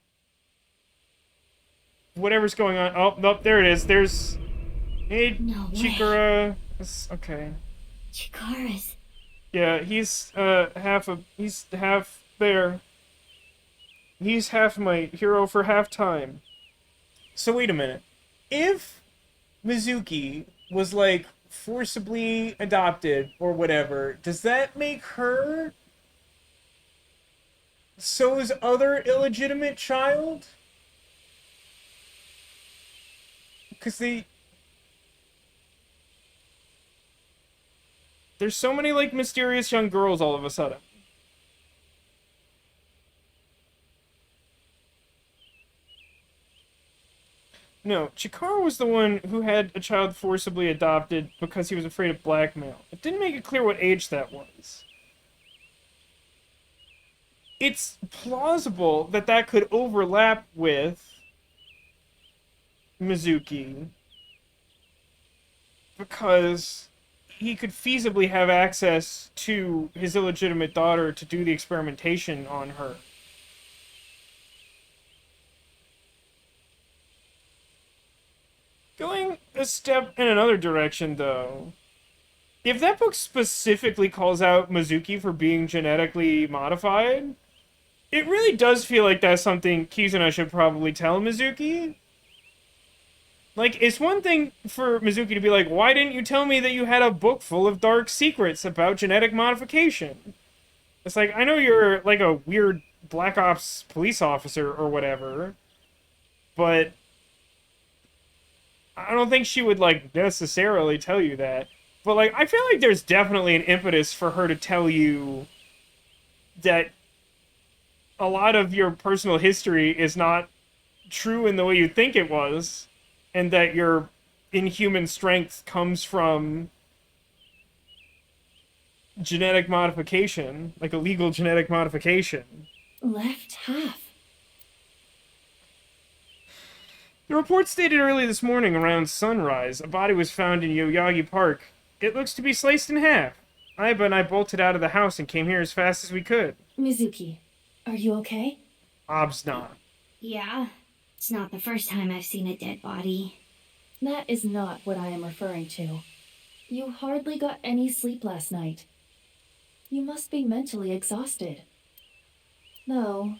Whatever's going on... Oh, nope, there it is. There's... Hey, No way. Chikara... Okay. Chikara's. Yeah, he's half there. He's half my hero for half time. So wait a minute. If Mizuki was like forcibly adopted or whatever, does that make her So's other illegitimate child? Because there's so many like mysterious young girls all of a sudden. No, Chikara was the one who had a child forcibly adopted because he was afraid of blackmail. It didn't make it clear what age that was. It's plausible that that could overlap with Mizuki because he could feasibly have access to his illegitimate daughter to do the experimentation on her. Going a step in another direction, though, if that book specifically calls out Mizuki for being genetically modified, it really does feel like that's something Kizuna should probably tell Mizuki. Like, it's one thing for Mizuki to be like, why didn't you tell me that you had a book full of dark secrets about genetic modification? It's like, I know you're, like, a weird Black Ops police officer or whatever, but I don't think she would, like, necessarily tell you that. But, like, I feel like there's definitely an impetus for her to tell you that a lot of your personal history is not true in the way you think it was, and that your inhuman strength comes from genetic modification, like illegal genetic modification. Left half. The report stated early this morning around sunrise, a body was found in Yoyagi Park. It looks to be sliced in half. Aiba and I bolted out of the house and came here as fast as we could. Mizuki, are you okay? Ob's not. Yeah, it's not the first time I've seen a dead body. That is not what I am referring to. You hardly got any sleep last night. You must be mentally exhausted. Though,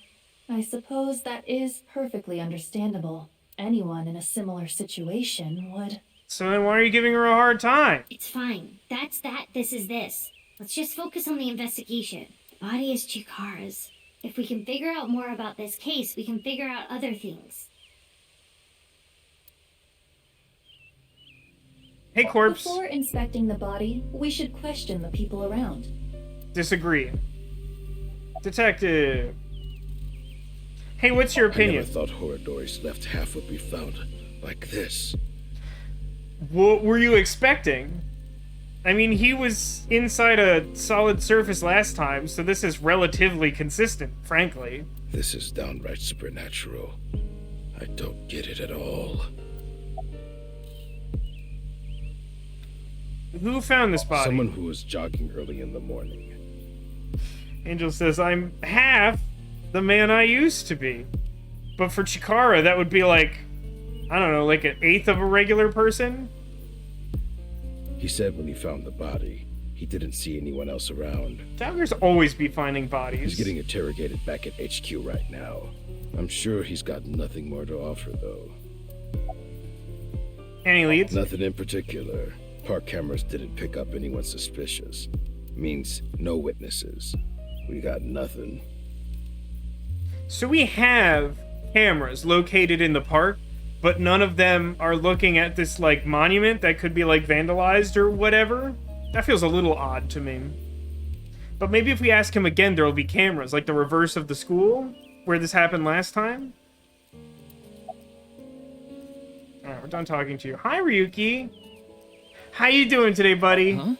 I suppose that is perfectly understandable. Anyone in a similar situation would... So then why are you giving her a hard time? It's fine. That's that, this is this. Let's just focus on the investigation. The body is Chikara's. If we can figure out more about this case, we can figure out other things. Hey, corpse. Before inspecting the body, we should question the people around. Disagree. Detective. Hey, what's your opinion? I never thought Horadori's left half would be found like this. What were you expecting? I mean, he was inside a solid surface last time, so this is relatively consistent, frankly. This is downright supernatural. I don't get it at all. Who found this body? Someone who was jogging early in the morning. Angel says, I'm half the man I used to be. But for Chikara, that would be like, I don't know, like an eighth of a regular person? He said when he found the body, he didn't see anyone else around. Joggers always be finding bodies. He's getting interrogated back at HQ right now. I'm sure he's got nothing more to offer, though. Any leads? Nothing in particular. Park cameras didn't pick up anyone suspicious. Means no witnesses. We got nothing. So we have cameras located in the park, but none of them are looking at this, like, monument that could be, like, vandalized or whatever? That feels a little odd to me. But maybe if we ask him again, there will be cameras, like the reverse of the school, where this happened last time. Alright, we're done talking to you. Hi, Ryuki. How you doing today, buddy? Huh?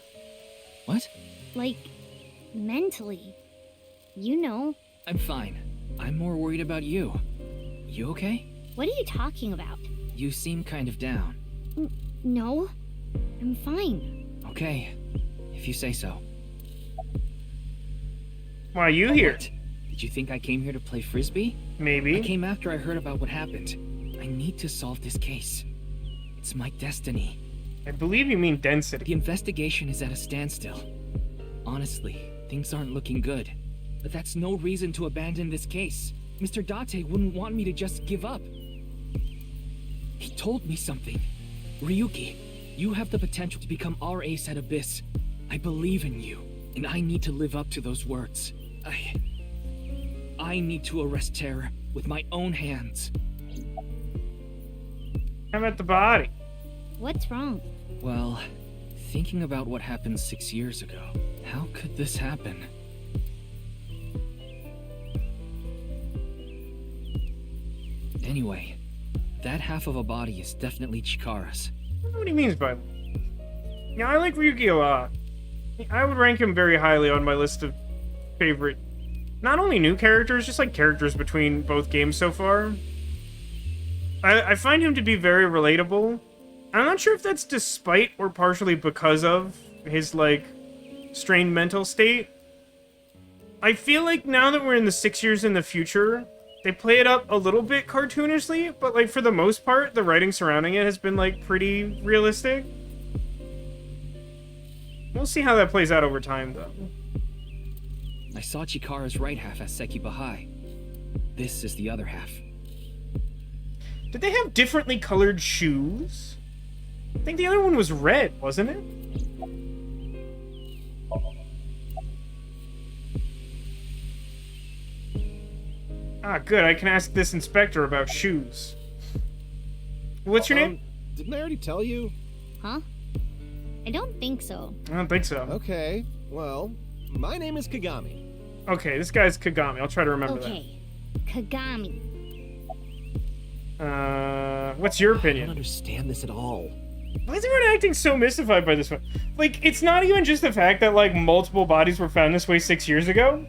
What? Like, mentally. You know. I'm fine. I'm more worried about you. You okay? What are you talking about? You seem kind of down. No. I'm fine. Okay. If you say so. Why are you here? What? Did you think I came here to play Frisbee? Maybe. I came after I heard about what happened. I need to solve this case. It's my destiny. I believe you mean density. The investigation is at a standstill. Honestly, things aren't looking good. But that's no reason to abandon this case. Mr. Date wouldn't want me to just give up. He told me something. Ryuki, you have the potential to become our ace at Abyss. I believe in you, and I need to live up to those words. I need to arrest terror with my own hands. How about the body? What's wrong? Well, thinking about what happened 6 years ago, how could this happen? Anyway, that half of a body is definitely Chikara's. I don't know what he means by that. Yeah, I like Ryuki a lot. I would rank him very highly on my list of favorite, not only new characters, just like characters between both games so far. I find him to be very relatable. I'm not sure if that's despite or partially because of his, like, strained mental state. I feel like now that we're in the 6 years in the future, they play it up a little bit cartoonishly, but, like, for the most part, the writing surrounding it has been, like, pretty realistic. We'll see how that plays out over time, though. I saw Chikara's right half as Sekiba High. This is the other half. Did they have differently colored shoes? I think the other one was red, wasn't it? Ah, good. I can ask this inspector about shoes. What's your name? Didn't I already tell you? Huh? I don't think so. I don't think so. Okay, well, my name is Kagami. Okay, this guy's Kagami. I'll try to remember Okay, Kagami. that. What's your I opinion? don't understand this at all. Why is everyone acting so mystified by this one? Like, it's not even just the fact that, like, multiple bodies were found this way 6 years ago.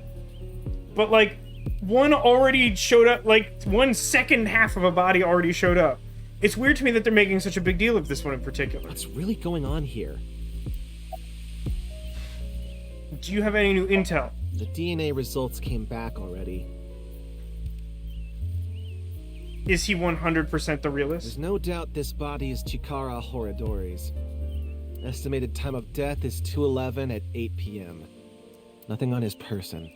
But, like, one already showed up, like, 1 second half of a body already showed up. It's weird to me that they're making such a big deal of this one in particular. What's really going on here? Do you have any new intel? The DNA results came back already. Is he 100% the realist? There's no doubt this body is Chikara Horadori's. Estimated time of death is 2:11 at 8 p.m. Nothing on his person.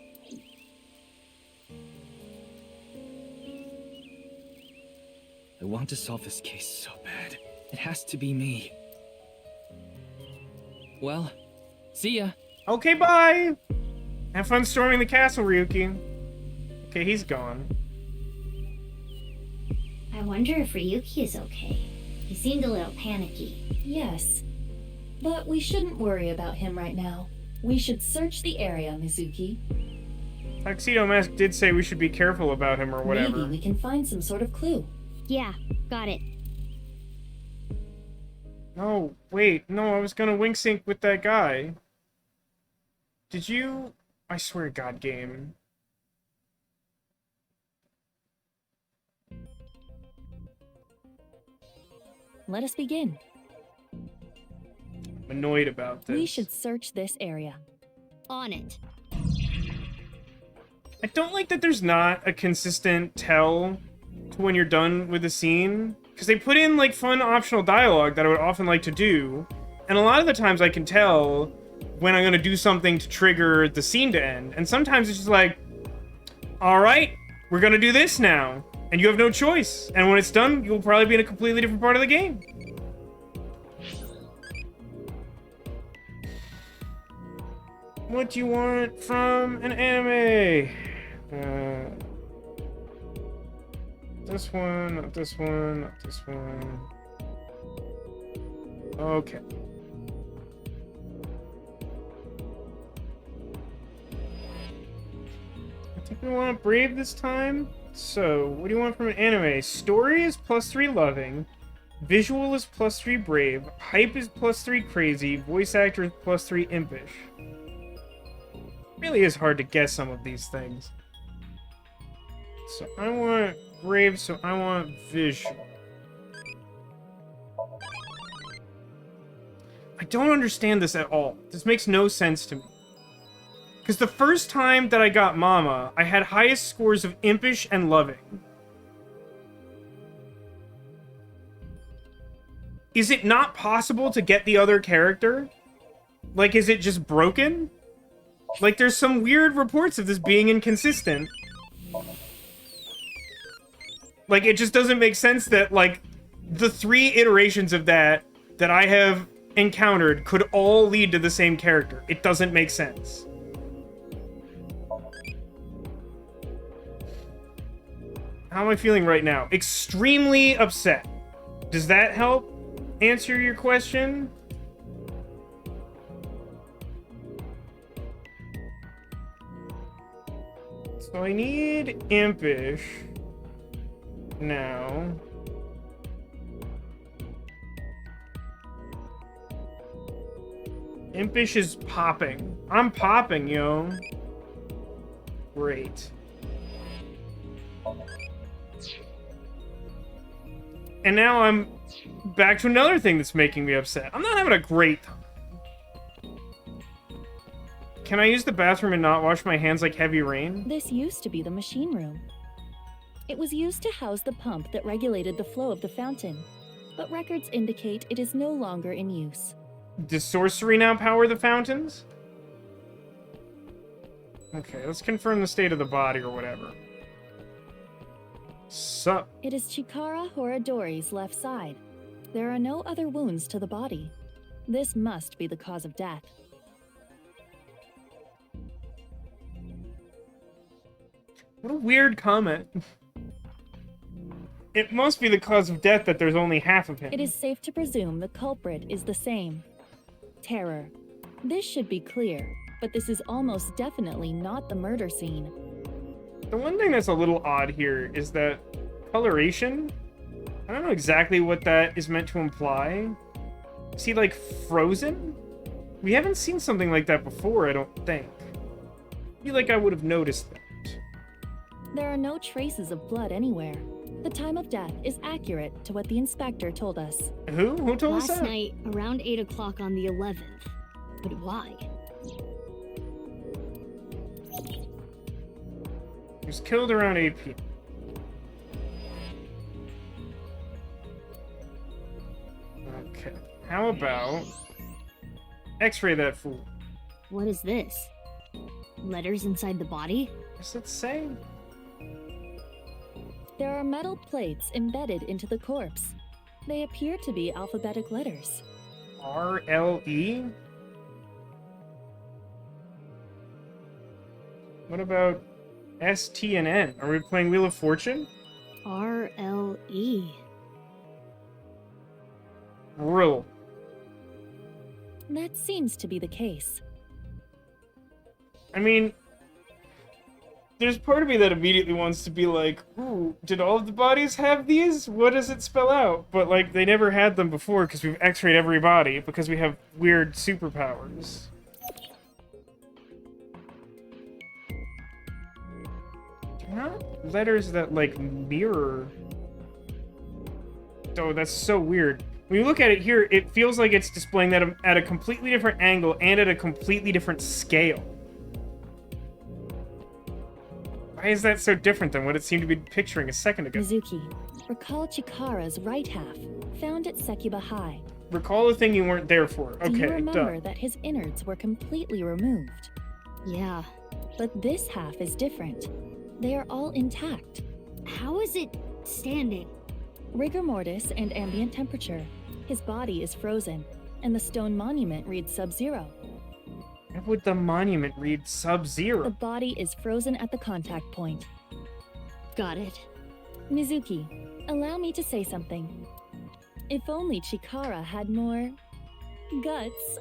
I want to solve this case so bad. It has to be me. Well, see ya. Okay, bye! Have fun storming the castle, Ryuki. Okay, he's gone. I wonder if Ryuki is okay. He seemed a little panicky. Yes. But we shouldn't worry about him right now. We should search the area, Mizuki. Tuxedo Mask did say we should be careful about him or whatever. Maybe we can find some sort of clue. Yeah, got it. No, wait, no, I was gonna wing sync with that guy. Did you? I swear to God, game. Let us begin. I'm annoyed about this. We should search this area. On it. I don't like that there's not a consistent tell to when you're done with a scene. Because they put in, like, fun optional dialogue that I would often like to do. And a lot of the times I can tell when I'm going to do something to trigger the scene to end. And sometimes it's just like, alright, we're going to do this now. And you have no choice. And when it's done, you'll probably be in a completely different part of the game. What do you want from an anime? This one, not this one, not this one. Okay. I think we want Brave this time. So, what do you want from an anime? Story is +3 loving. Visual is +3 brave. Hype is +3 crazy. Voice actor is +3 impish. Really is hard to guess some of these things. So I want brave, so I want visual. I don't understand this at all. This makes no sense to me. Because the first time that I got Mama, I had highest scores of impish and loving. Is it not possible to get the other character? Like, is it just broken? Like, there's some weird reports of this being inconsistent. Like, it just doesn't make sense that, like, the 3 iterations of that I have encountered could all lead to the same character. It doesn't make sense. How am I feeling right now? Extremely upset. Does that help answer your question? So I need impish now. Impish is popping. I'm popping, yo. Great. And now I'm back to another thing that's making me upset. I'm not having a great time. Can I use the bathroom and not wash my hands like heavy rain? This used to be the machine room. It was used to house the pump that regulated the flow of the fountain, but records indicate it is no longer in use. Does sorcery now power the fountains? Okay, let's confirm the state of the body or whatever. Sup? It is Chikara Horadori's left side. There are no other wounds to the body. This must be the cause of death. What a weird comment. It must be the cause of death that there's only half of him. It is safe to presume the culprit is the same. Terror. This should be clear, but this is almost definitely not the murder scene. The one thing that's a little odd here is that coloration. I don't know exactly what that is meant to imply. Is he, like, frozen? We haven't seen something like that before, I don't think. I feel like I would have noticed that. There are no traces of blood anywhere. The time of death is accurate to what the inspector told us. Who? Who told us that? Last night, around 8 o'clock on the 11th. But why? He was killed around 8 p.m. Okay. How about X-ray that fool? What is this? Letters inside the body? What's it say? There are metal plates embedded into the corpse. They appear to be alphabetic letters. R-L-E? What about S, T, and N? Are we playing Wheel of Fortune? R-L-E. Rill. That seems to be the case. I mean, there's part of me that immediately wants to be like, ooh, did all of the bodies have these? What does it spell out? But, like, they never had them before because we've x-rayed every body because we have weird superpowers. They're not letters that, like, mirror. Oh, that's so weird. When you look at it here, it feels like it's displaying that at a completely different angle and at a completely different scale. Why is that so different than what it seemed to be picturing a second ago? Mizuki, recall Chikara's right half, found at Sekiba High. Recall a thing you weren't there for. Okay, Do you remember duh. that his innards were completely removed? Yeah. But this half is different. They are all intact. How is it standing? Rigor mortis and ambient temperature. His body is frozen, and the stone monument reads Sub-Zero. Why would the monument read Sub-Zero? The body is frozen at the contact point. Got it. Mizuki, allow me to say something. If only Chikara had more guts.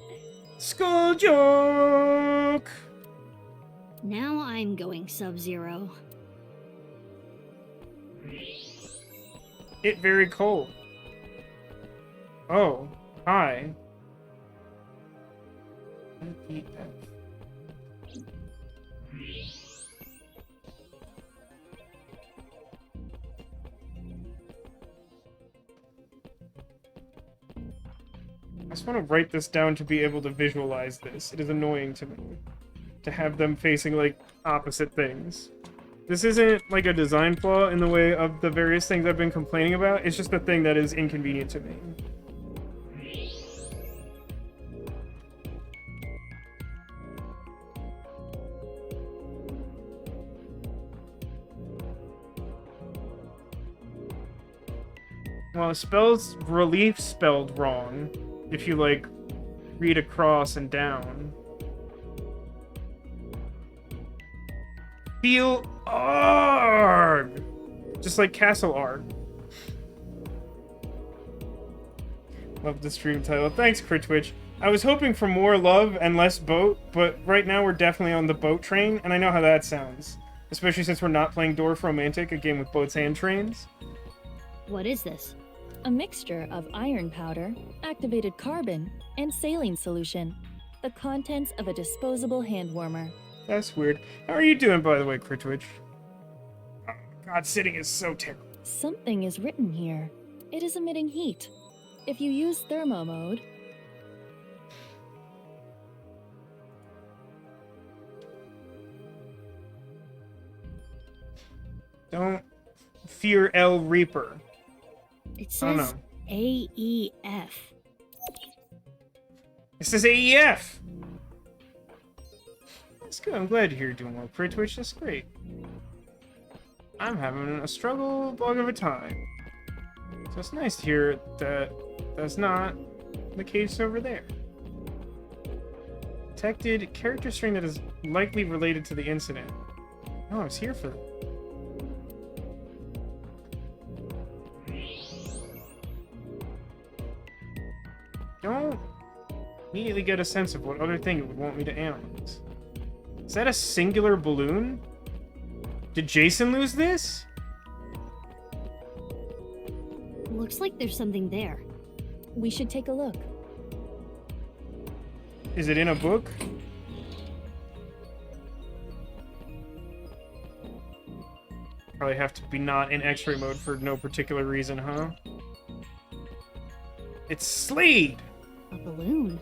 Skull joke! Now I'm going Sub-Zero. It very cold. Oh, hi. Eat that. I just want to write this down to be able to visualize this. It is annoying to me to have them facing, like, opposite things. This isn't, like, a design flaw in the way of the various things I've been complaining about. It's just a thing that is inconvenient to me. Well, spells relief spelled wrong if you, like, read across and down. Feel arg! Just like Castle Arg. Love the stream title. Thanks, Critwitch. I was hoping for more love and less boat, but right now we're definitely on the boat train, and I know how that sounds. Especially since we're not playing Dwarf Romantic, a game with boats and trains. What is this? A mixture of iron powder, activated carbon, and saline solution. The contents of a disposable hand warmer. That's weird. How are you doing, by the way, Critwitch? Oh, God, sitting is so terrible. Something is written here. It is emitting heat. If you use thermo mode... Don't fear El Reaper. It says AEF. It says AEF! That's good. I'm glad to hear you're doing well, Critwitch. That's great. I'm having a struggle bug of a time. So it's nice to hear that that's not the case over there. Detected character string that is likely related to the incident. Oh, I was here for that. Don't immediately get a sense of what other thing it would want me to analyze. Is that a singular balloon? Did Jason lose this? Looks like there's something there. We should take a look. Is it in a book? Probably have to be not in X-ray mode for no particular reason, huh? It's Slade! A balloon.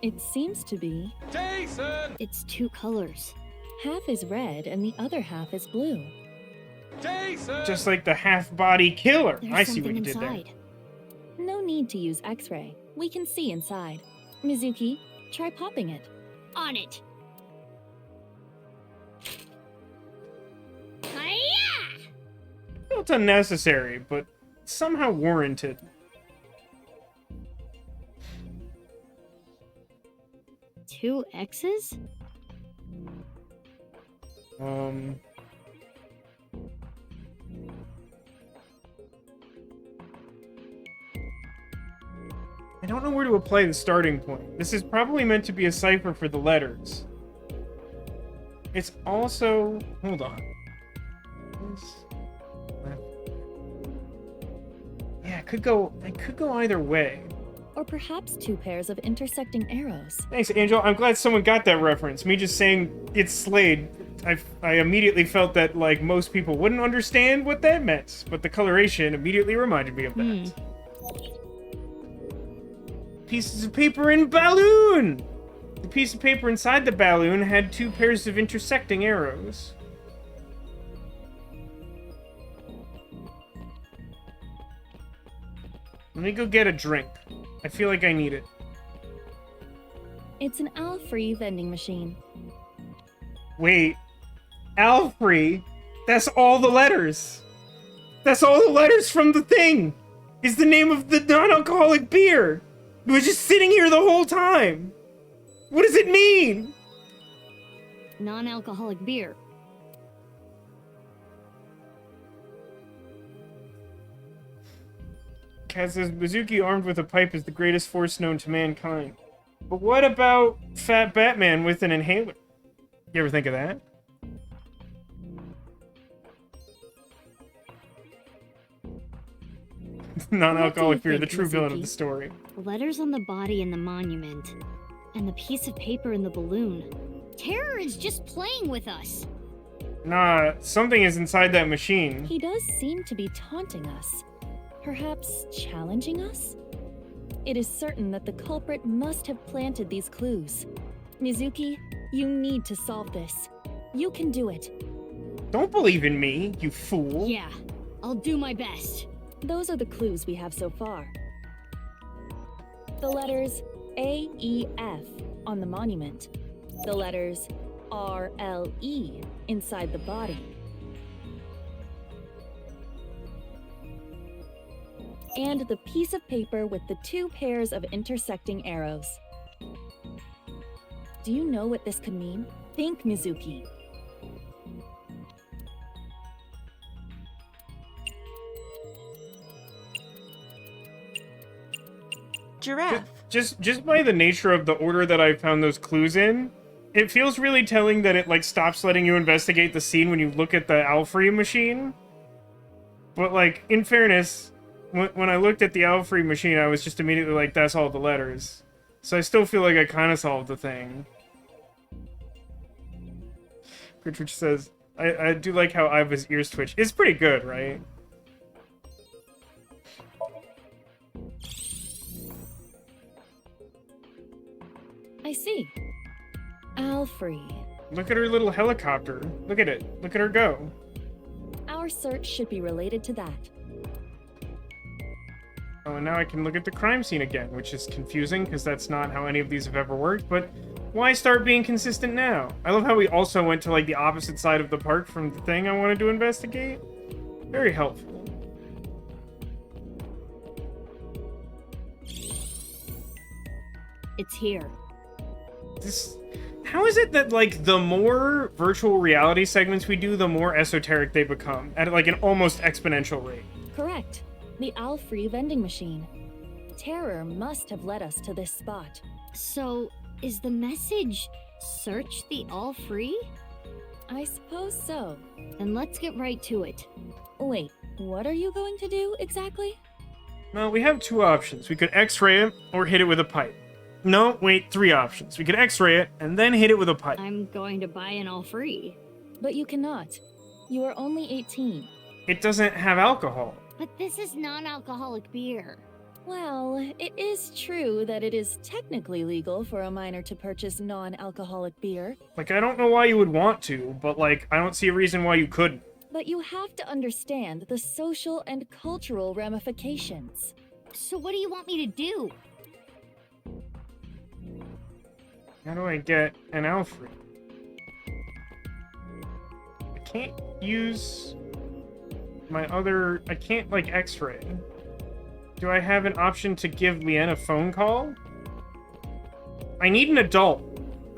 It seems to be. Jason! It's two colors. Half is red and the other half is blue. Jason! Just like the half-body killer. There's I see what you did inside. there. No need to use X-ray. We can see inside. Mizuki, try popping it. On it. Felt unnecessary, but somehow warranted. Two X's? I don't know where to apply the starting point. This is probably meant to be a cipher for the letters. It's also... Hold on. Yeah, it could go either way. Or perhaps 2 pairs of intersecting arrows. Thanks, Angel. I'm glad someone got that reference. Me just saying it's Slade, I immediately felt that, like, most people wouldn't understand what that meant, but the coloration immediately reminded me of that. Pieces of paper in balloon! The piece of paper inside the balloon had 2 pairs of intersecting arrows. Let me go get a drink. I feel like I need it. It's an owl-free vending machine. Wait. Owl-free? That's all the letters. That's all the letters from the thing. Is the name of the non-alcoholic beer. It was just sitting here the whole time. What does it mean? Non-alcoholic beer. Kaz says, Mizuki armed with a pipe is the greatest force known to mankind. But what about Fat Batman with an inhaler? You ever think of that? Non-alcoholic beer, the true villain of the story. Letters on the body in the monument, and the piece of paper in the balloon. Terror is just playing with us. Nah, something is inside that machine. He does seem to be taunting us. Perhaps challenging us? It is certain that the culprit must have planted these clues. Mizuki, you need to solve this. You can do it. Don't believe in me, you fool. Yeah, I'll do my best. Those are the clues we have so far. The letters A, E, F on the monument. The letters R, L, E inside the body. And the piece of paper with the 2 pairs of intersecting arrows. Do you know what this could mean? Think, Mizuki. Giraffe. Just by the nature of the order that I found those clues in, it feels really telling that it, like, stops letting you investigate the scene when you look at the Alfrey machine. But, like, in fairness, when I looked at the Alfrey machine, I was just immediately like, that's all the letters. So I still feel like I kind of solved the thing. Richard says, I do like how Iva's ears twitch. It's pretty good, right? I see. Alfrey. Look at her little helicopter. Look at it. Look at her go. Our search should be related to that. Oh, and now I can look at the crime scene again, which is confusing because that's not how any of these have ever worked, but why start being consistent now? I love how we also went to, like, the opposite side of the park from the thing I wanted to investigate. Very helpful. It's here. How is it that, like, the more virtual reality segments we do, the more esoteric they become, at, like, an almost exponential rate? Correct. The Alfrey vending machine. Terror must have led us to this spot. So, is the message, search the all-free? I suppose so. Then let's get right to it. Wait, what are you going to do exactly? Well, we have 2 options. We could X-ray it, or hit it with a pipe. No, wait, 3 options. We could X-ray it, and then hit it with a pipe. I'm going to buy an all-free. But you cannot. You are only 18. It doesn't have alcohol. But this is non-alcoholic beer. Well, it is true that it is technically legal for a minor to purchase non-alcoholic beer. Like, I don't know why you would want to, but, like, I don't see a reason why you couldn't. But you have to understand the social and cultural ramifications. So what do you want me to do? How do I get an Alfred? I can't use my other... I can't, like, X-ray. Do I have an option to give Leanne a phone call? I need an adult.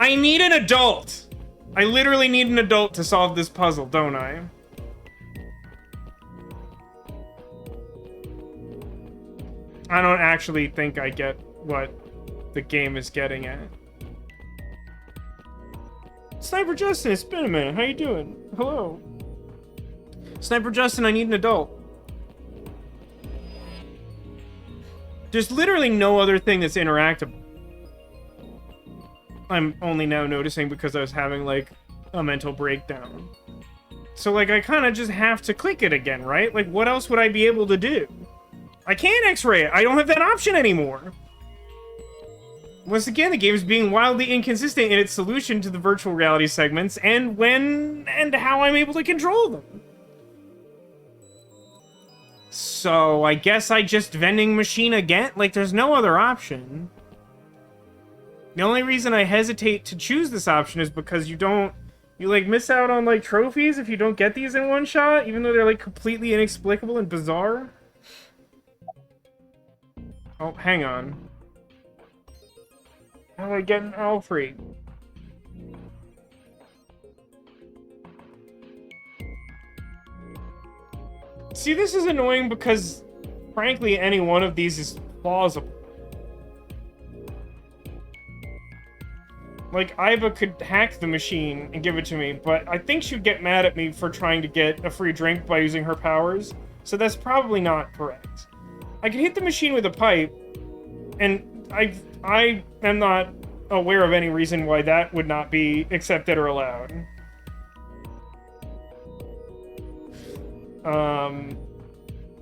I need an adult! I literally need an adult to solve this puzzle, don't I? I don't actually think I get what the game is getting at. Sniper Justin, it's been a minute. How you doing? Hello. Sniper Justin, I need an adult. There's literally no other thing that's interactable. I'm only now noticing because I was having, like, a mental breakdown. So, like, I kind of just have to click it again, right? Like, what else would I be able to do? I can't X-ray it. I don't have that option anymore. Once again, the game is being wildly inconsistent in its solution to the virtual reality segments and when and how I'm able to control them. So, I guess I just vending machine again? Like, there's no other option. The only reason I hesitate to choose this option is because you, like, miss out on, like, trophies if you don't get these in one shot, even though they're, like, completely inexplicable and bizarre. Oh, hang on. How do I get an Alfred? See, this is annoying because, frankly, any one of these is plausible. Like, Iba could hack the machine and give it to me, but I think she'd get mad at me for trying to get a free drink by using her powers, so that's probably not correct. I could hit the machine with a pipe, and I am not aware of any reason why that would not be accepted or allowed.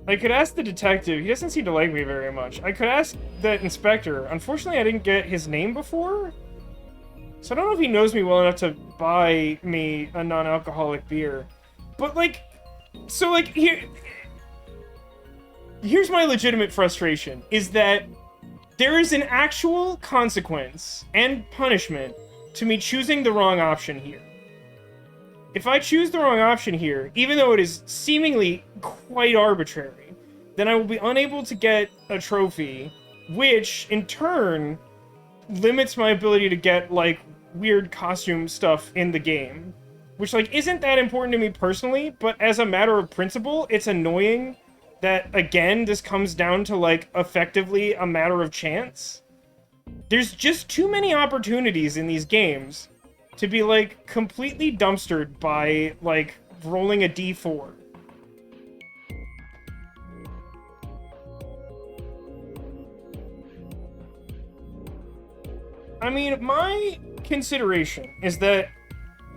I could ask the detective. He doesn't seem to like me very much. I could ask the inspector. Unfortunately, I didn't get his name before, so I don't know if he knows me well enough to buy me a non-alcoholic beer. But, like, so, like, here's my legitimate frustration, is that there is an actual consequence and punishment to me choosing the wrong option here. If I choose the wrong option here, even though it is seemingly quite arbitrary, then I will be unable to get a trophy, which, in turn, limits my ability to get, like, weird costume stuff in the game. Which, like, isn't that important to me personally, but as a matter of principle, it's annoying that, again, this comes down to, like, effectively a matter of chance. There's just too many opportunities in these games to be, like, completely dumpstered by, like, rolling a d4. I mean, my consideration is that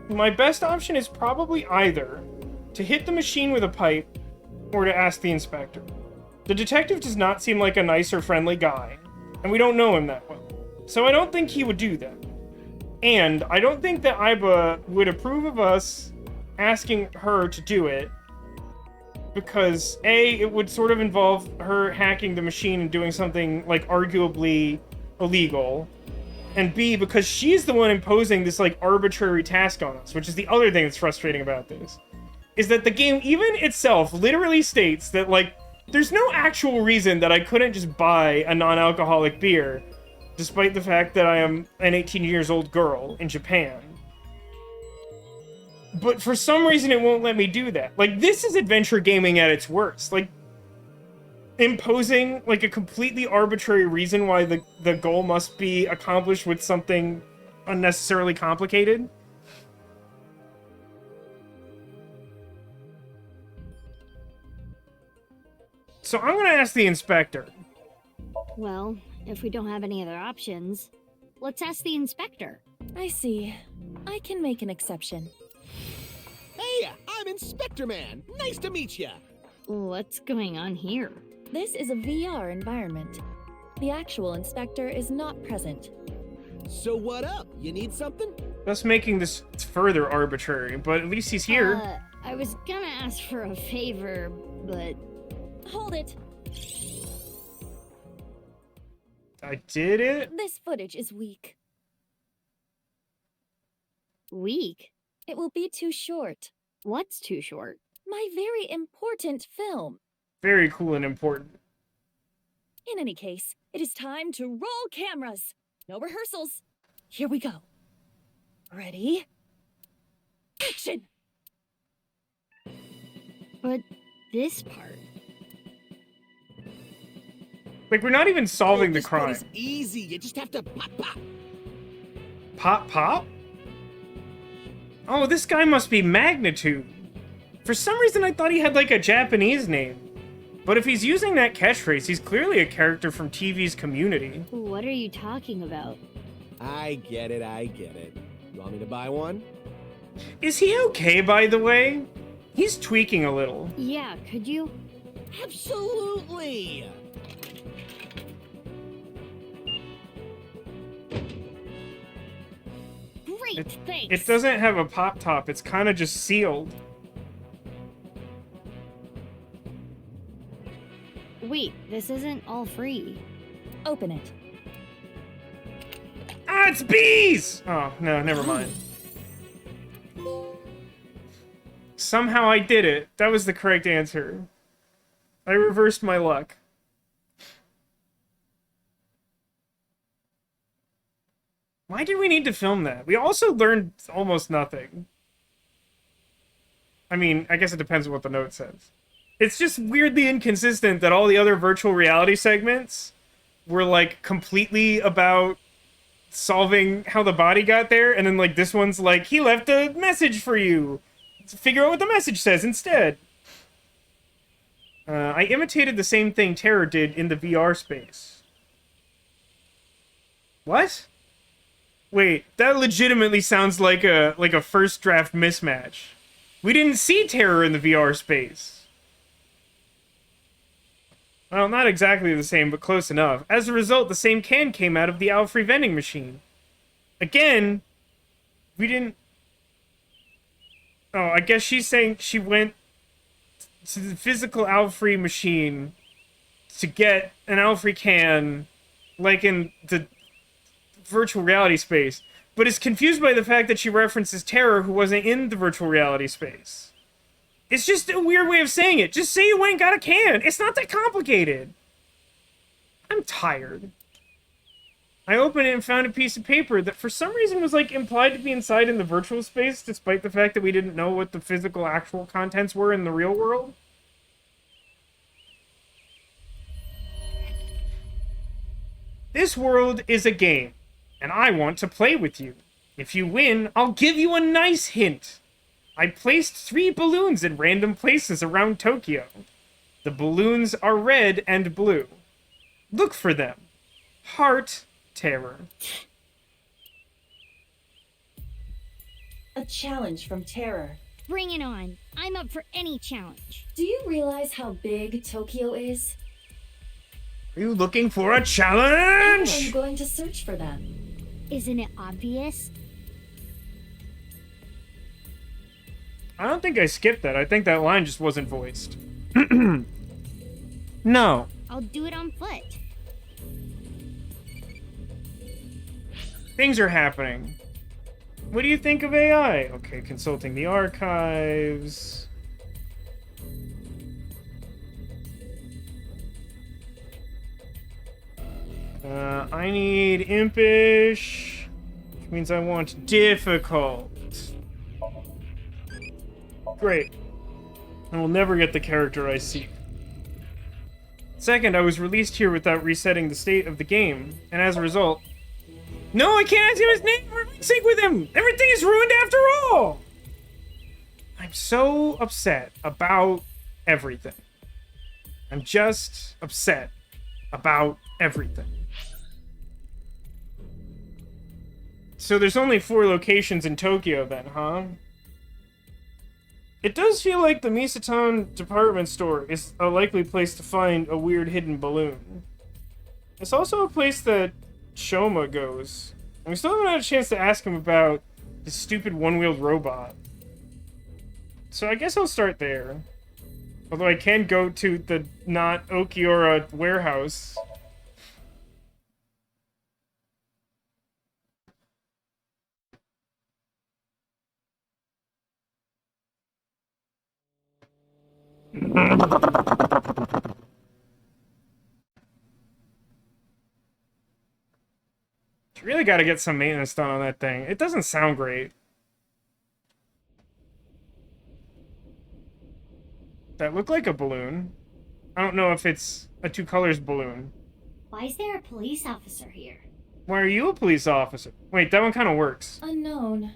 my best option is probably either to hit the machine with a pipe or to ask the inspector. The detective does not seem like a nice or friendly guy, and we don't know him that well, so I don't think he would do that. And I don't think that Iba would approve of us asking her to do it, because A, it would sort of involve her hacking the machine and doing something, like, arguably illegal, and B, because she's the one imposing this, like, arbitrary task on us, which is the other thing that's frustrating about this, is that the game even itself literally states that, like, there's no actual reason that I couldn't just buy a non-alcoholic beer, despite the fact that I am an 18-years-old girl in Japan. But for some reason it won't let me do that. Like, this is adventure gaming at its worst. Like, imposing, like, a completely arbitrary reason why the goal must be accomplished with something unnecessarily complicated. So I'm gonna ask the inspector. Well, if we don't have any other options, let's ask the inspector. I see. I can make an exception. Hey, I'm Inspector Man. Nice to meet ya. What's going on here? This is a VR environment. The actual inspector is not present. So what up? You need something? That's making this further arbitrary, but at least he's here. I was gonna ask for a favor, but... Hold it! I did it? This footage is weak. Weak? It will be too short. What's too short? My very important film. Very cool and important. In any case, it is time to roll cameras. No rehearsals. Here we go. Ready? Action! But this part... Like, we're not even solving the crime. This part is easy. You just have to pop, pop. Pop, pop? Oh, this guy must be Magnitude. For some reason, I thought he had like a Japanese name. But if he's using that catchphrase, he's clearly a character from TV's Community. What are you talking about? I get it, I get it. You want me to buy one? Is he okay, by the way? He's tweaking a little. Yeah, could you? Absolutely! Great, thanks! It doesn't have a pop top, it's kind of just sealed. Wait, this isn't all free. Open it. Ah, it's bees! Oh, no, never mind. Somehow I did it. That was the correct answer. I reversed my luck. Why did we need to film that? We also learned almost nothing. I mean, I guess it depends on what the note says. It's just weirdly inconsistent that all the other virtual reality segments were, like, completely about solving how the body got there, and then, like, this one's like, he left a message for you. Figure out what the message says instead. I imitated the same thing Terror did in the VR space. What? Wait, that legitimately sounds like a first draft mismatch. We didn't see Terror in the VR space. Well, not exactly the same, but close enough. As a result, the same can came out of the Alfrey vending machine. Again, we didn't... Oh, I guess she's saying she went to the physical Alfrey machine to get an Alfrey can, like in the virtual reality space, but is confused by the fact that she references Terror, who wasn't in the virtual reality space. It's just a weird way of saying it. Just say you went and got a can. It's not that complicated. I'm tired. I opened it and found a piece of paper that for some reason was like implied to be inside in the virtual space, despite the fact that we didn't know what the physical actual contents were in the real world. This world is a game, and I want to play with you. If you win, I'll give you a nice hint. I placed 3 balloons in random places around Tokyo. The balloons are red and blue. Look for them. Heart, Terror. A challenge from Terror. Bring it on. I'm up for any challenge. Do you realize how big Tokyo is? Are you looking for a How are challenge? you going to search for them? Isn't it obvious? I don't think I skipped that. I think that line just wasn't voiced. No. I'll do it on foot. Things are happening. What do you think of AI? Okay, consulting the archives. I need impish, which means I want difficult. Great. I will never get the character I seek. Second, I was released here without resetting the state of the game, and as a result... No, I can't ask him his name! We're in sync with him! Everything is ruined after all! I'm so upset about everything. I'm just upset about everything. So there's only 4 locations in Tokyo then, huh? It does feel like the Misatan department store is a likely place to find a weird hidden balloon. It's also a place that Shoma goes. And we still haven't had a chance to ask him about his stupid one-wheeled robot. So I guess I'll start there. Although I can go to the not Okiura warehouse. You really gotta get some maintenance done on that thing. It doesn't sound great. That looked like a balloon. I don't know if it's a 2 colors balloon. Why is there a police officer here? Why are you a police officer? Wait, that one kind of works. Unknown.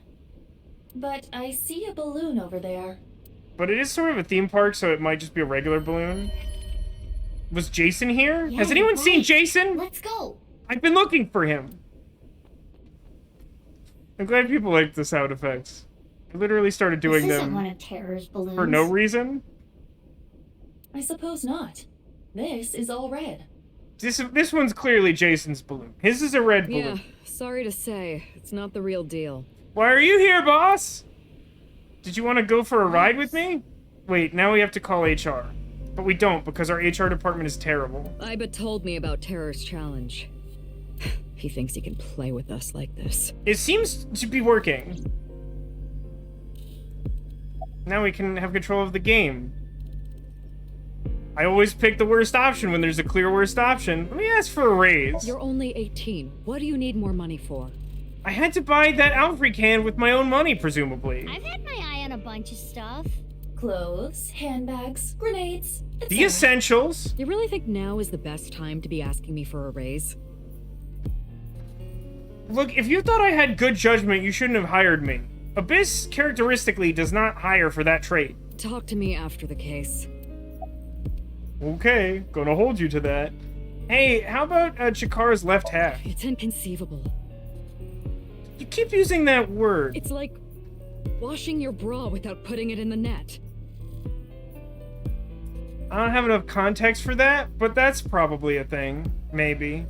But I see a balloon over there. But it is sort of a theme park, so it might just be a regular balloon. Was Jason here? Yeah, Has anyone seen right. Jason? Let's go. I've been looking for him. I'm glad people like the sound effects. I literally started doing This isn't them one of Terror's balloons. for no reason. I suppose not. This is all red. This one's clearly Jason's balloon. His is a red balloon. Yeah, sorry to say, it's not the real deal. Why are you here, boss? Did you want to go for a ride with me? Wait, now we have to call HR. But we don't, because our HR department is terrible. Iba told me about Terror's challenge. He thinks he can play with us like this. It seems to be working. Now we can have control of the game. I always pick the worst option when there's a clear worst option. Let me ask for a raise. You're only 18. What do you need more money for? I had to buy that Alfred can with my own money, presumably. I've had my eye on a bunch of stuff. Clothes, handbags, grenades, The etc. essentials. You really think now is the best time to be asking me for a raise? Look, if you thought I had good judgment, you shouldn't have hired me. Abyss characteristically does not hire for that trait. Talk to me after the case. Okay, gonna hold you to that. Hey, how about Chikara's left half? It's inconceivable. You keep using that word. It's like washing your bra without putting it in the net. I don't have enough context for that, but that's probably a thing. Maybe.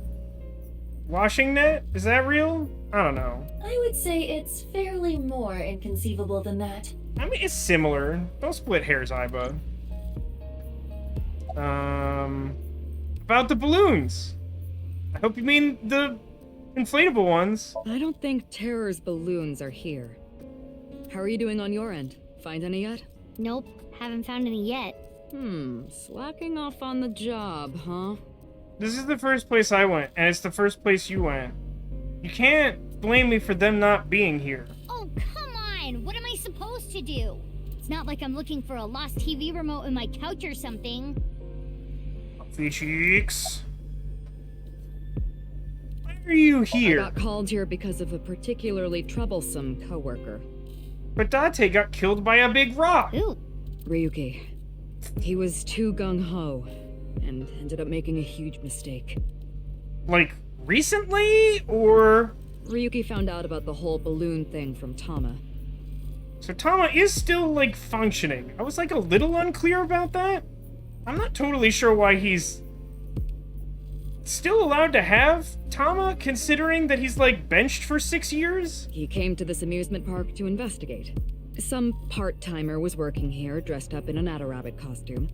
Washing net? Is that real? I don't know. I would say it's fairly more inconceivable than that. I mean, it's similar. Don't split hairs, Iba. About the balloons. I hope you mean the inflatable ones. I don't think Terror's balloons are here. How are you doing on your end? Find any yet? Nope, haven't found any yet. Slacking off on the job, huh? This is the first place I went, and it's the first place you went. You can't blame me for them not being here. Oh, come on! What am I supposed to do? It's not like I'm looking for a lost TV remote in my couch or something. Coffee cheeks. Why are you here? I got called here because of a particularly troublesome coworker. But Date got killed by a big rock. Ooh. Ryuki. He was too gung-ho, and ended up making a huge mistake. Like, recently, or...? Ryuki found out about the whole balloon thing from Tama. So Tama is still, like, functioning. I was, like, a little unclear about that. I'm not totally sure why he's still allowed to have Tama, considering that he's, like, benched for 6 years? He came to this amusement park to investigate. Some part-timer was working here, dressed up in an adder rabbit costume.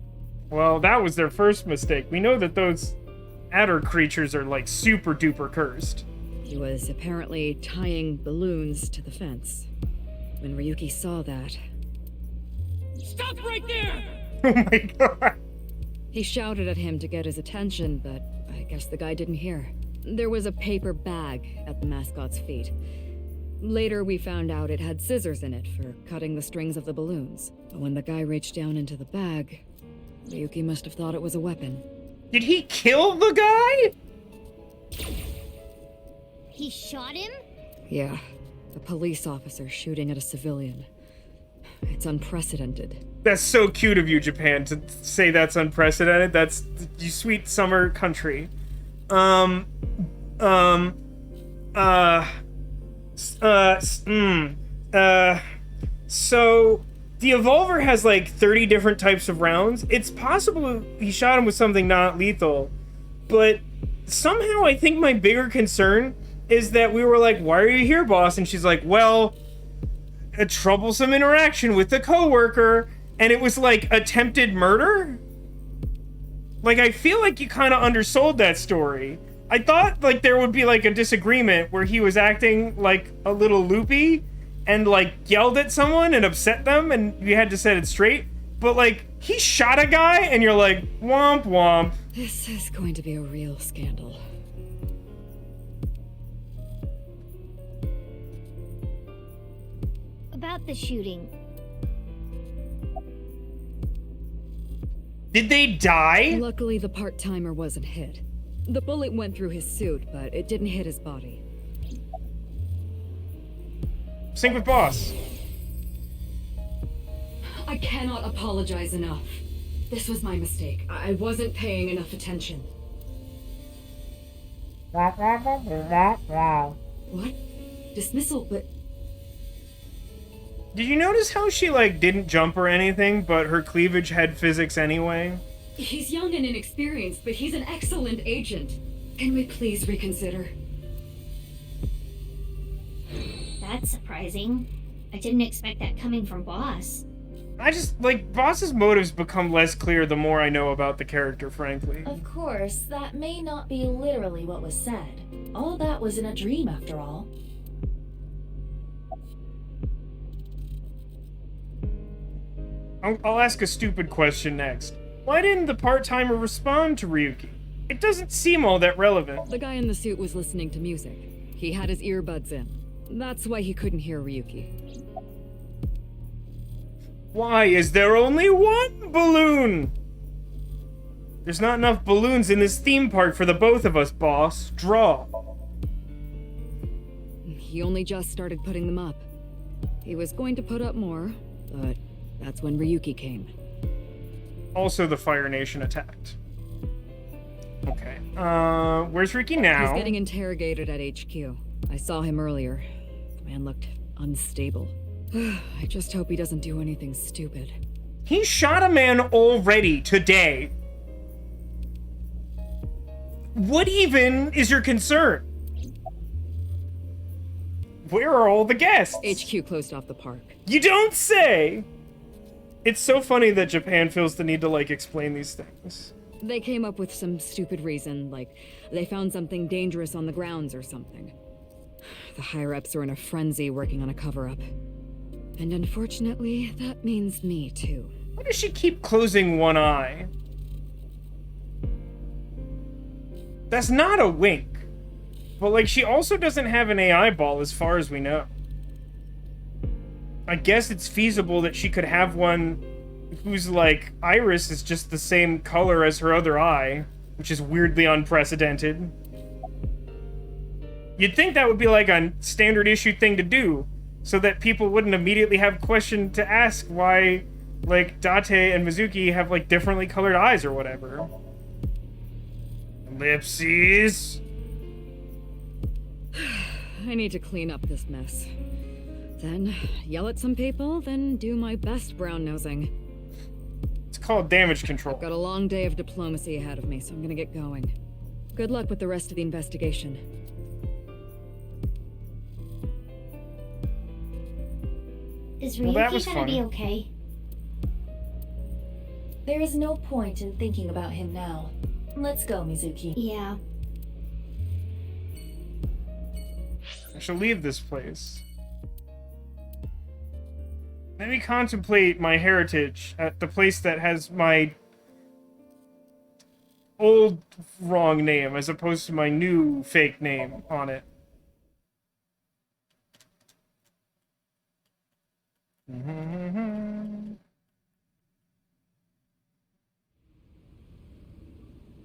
Well, that was their first mistake. We know that those adder creatures are, like, super-duper cursed. He was apparently tying balloons to the fence. When Ryuki saw that... Stop right there! Oh my god! He shouted at him to get his attention, but I guess the guy didn't hear. There was a paper bag at the mascot's feet. Later, we found out it had scissors in it for cutting the strings of the balloons. But when the guy reached down into the bag, Ryuki must have thought it was a weapon. Did he kill the guy? He shot him? Yeah, a police officer shooting at a civilian. It's unprecedented. That's so cute of you, Japan, to say that's unprecedented. That's you sweet summer country. So the Evolver has like 30 different types of rounds. It's possible he shot him with something not lethal, but somehow I think my bigger concern is that we were like, why are you here, boss? And she's like, well, a troublesome interaction with a coworker, and it was like attempted murder? Like, I feel like you kind of undersold that story. I thought like there would be like a disagreement where he was acting like a little loopy and like yelled at someone and upset them and you had to set it straight. But like, he shot a guy and you're like, womp womp. This is going to be a real scandal. About the shooting. Did they die? Luckily, the part-timer wasn't hit. The bullet went through his suit, but it didn't hit his body. Sync with boss. I cannot apologize enough. This was my mistake. I wasn't paying enough attention. What? Dismissal, but... Did you notice how she, like, didn't jump or anything, but her cleavage had physics anyway? He's young and inexperienced, but he's an excellent agent. Can we please reconsider? That's surprising. I didn't expect that coming from Boss. I just, like, Boss's motives become less clear the more I know about the character, frankly. Of course, that may not be literally what was said. All that was in a dream, after all. I'll ask a stupid question next. Why didn't the part-timer respond to Ryuki? It doesn't seem all that relevant. The guy in the suit was listening to music. He had his earbuds in. That's why he couldn't hear Ryuki. Why is there only one balloon? There's not enough balloons in this theme park for the both of us, boss. Draw. He only just started putting them up. He was going to put up more, but that's when Ryuki came. Also, the Fire Nation attacked. Okay. Where's Ryuki now? He's getting interrogated at HQ. I saw him earlier. The man looked unstable. I just hope he doesn't do anything stupid. He shot a man already today. What even is your concern? Where are all the guests? HQ closed off the park. You don't say! It's so funny that Japan feels the need to, like, explain these things. They came up with some stupid reason, like they found something dangerous on the grounds or something. The higher-ups are in a frenzy working on a cover-up. And unfortunately, that means me, too. Why does she keep closing one eye? That's not a wink. But, like, she also doesn't have an AI ball as far as we know. I guess it's feasible that she could have one whose, like, iris is just the same color as her other eye, which is weirdly unprecedented. You'd think that would be, like, a standard issue thing to do, so that people wouldn't immediately have question to ask why, like, Date and Mizuki have, like, differently colored eyes or whatever. Ellipses. I need to clean up this mess. Then yell at some people, then do my best brown-nosing. It's called damage control. I've got a long day of diplomacy ahead of me, so I'm gonna get going. Good luck with the rest of the investigation. Is Well, that Ryuki was gonna fun. be okay? There is no point in thinking about him now. Let's go, Mizuki. Yeah. I shall leave this place. Let me contemplate my heritage at the place that has my old wrong name as opposed to my new fake name on it.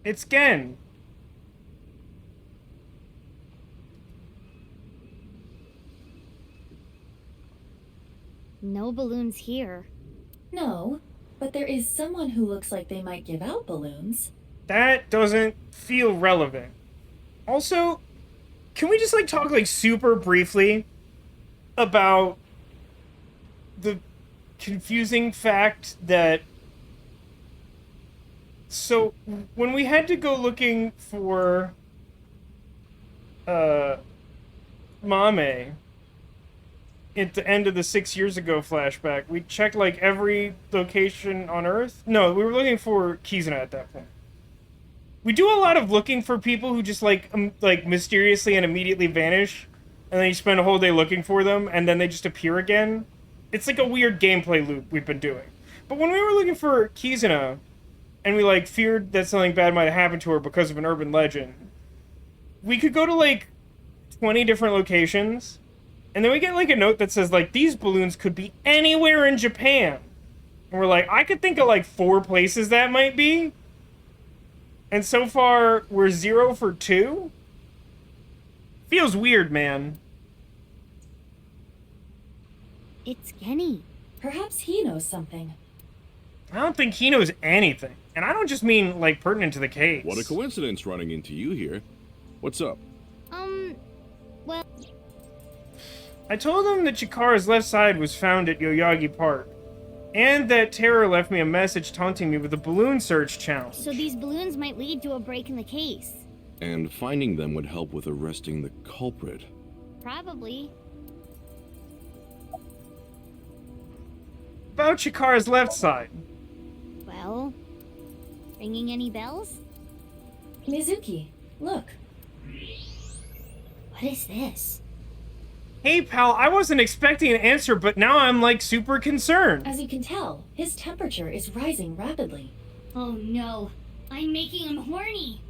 It's Gen. No balloons here. No, but there is someone who looks like they might give out balloons. That doesn't feel relevant. Also, can we just, like, talk, like, super briefly about the confusing fact that... So, when we had to go looking for, Mame, at the end of the 6 years ago flashback, we checked, like, every location on Earth. No, we were looking for Kizuna at that point. We do a lot of looking for people who just, like, mysteriously and immediately vanish, and then you spend a whole day looking for them, and then they just appear again. It's like a weird gameplay loop we've been doing. But when we were looking for Kizuna, and we, like, feared that something bad might have happened to her because of an urban legend, we could go to, like, 20 different locations, and then we get, like, a note that says, like, these balloons could be anywhere in Japan. And we're like, I could think of, like, 4 places that might be. And so far, we're 0 for 2? Feels weird, man. It's Kenny. Perhaps he knows something. I don't think he knows anything. And I don't just mean, like, pertinent to the case. What a coincidence running into you here. What's up? Well... I told him that Chikara's left side was found at Yoyagi Park. And that Terror left me a message taunting me with a balloon search challenge. So these balloons might lead to a break in the case. And finding them would help with arresting the culprit. Probably. About Chikara's left side. Well, ringing any bells? Mizuki, look. What is this? Hey pal, I wasn't expecting an answer, but now I'm like super concerned. As you can tell, his temperature is rising rapidly. Oh no, I'm making him horny.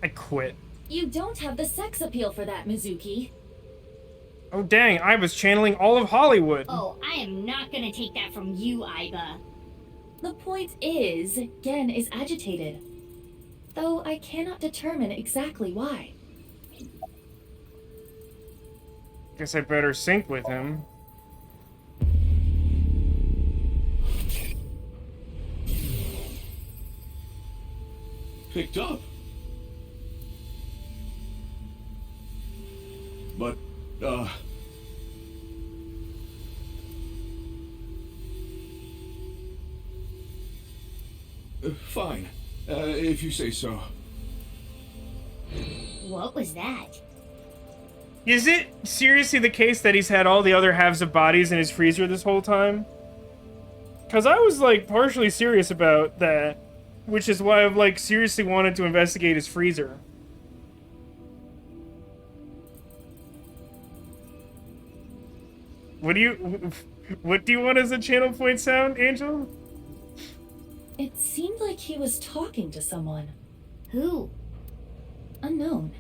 I quit. You don't have the sex appeal for that, Mizuki. Oh dang, I was channeling all of Hollywood. Oh, I am not gonna take that from you, Aiba. The point is, Gen is agitated. Though I cannot determine exactly why. Guess I better sync with him. Picked up. But, fine. If you say so. What was that? Is it seriously the case that he's had all the other halves of bodies in his freezer this whole time? Because I was, like, partially serious about that. Which is why I've, like, seriously wanted to investigate his freezer. What do you want as a channel point sound, Angel? It seemed like he was talking to someone. Who? Unknown.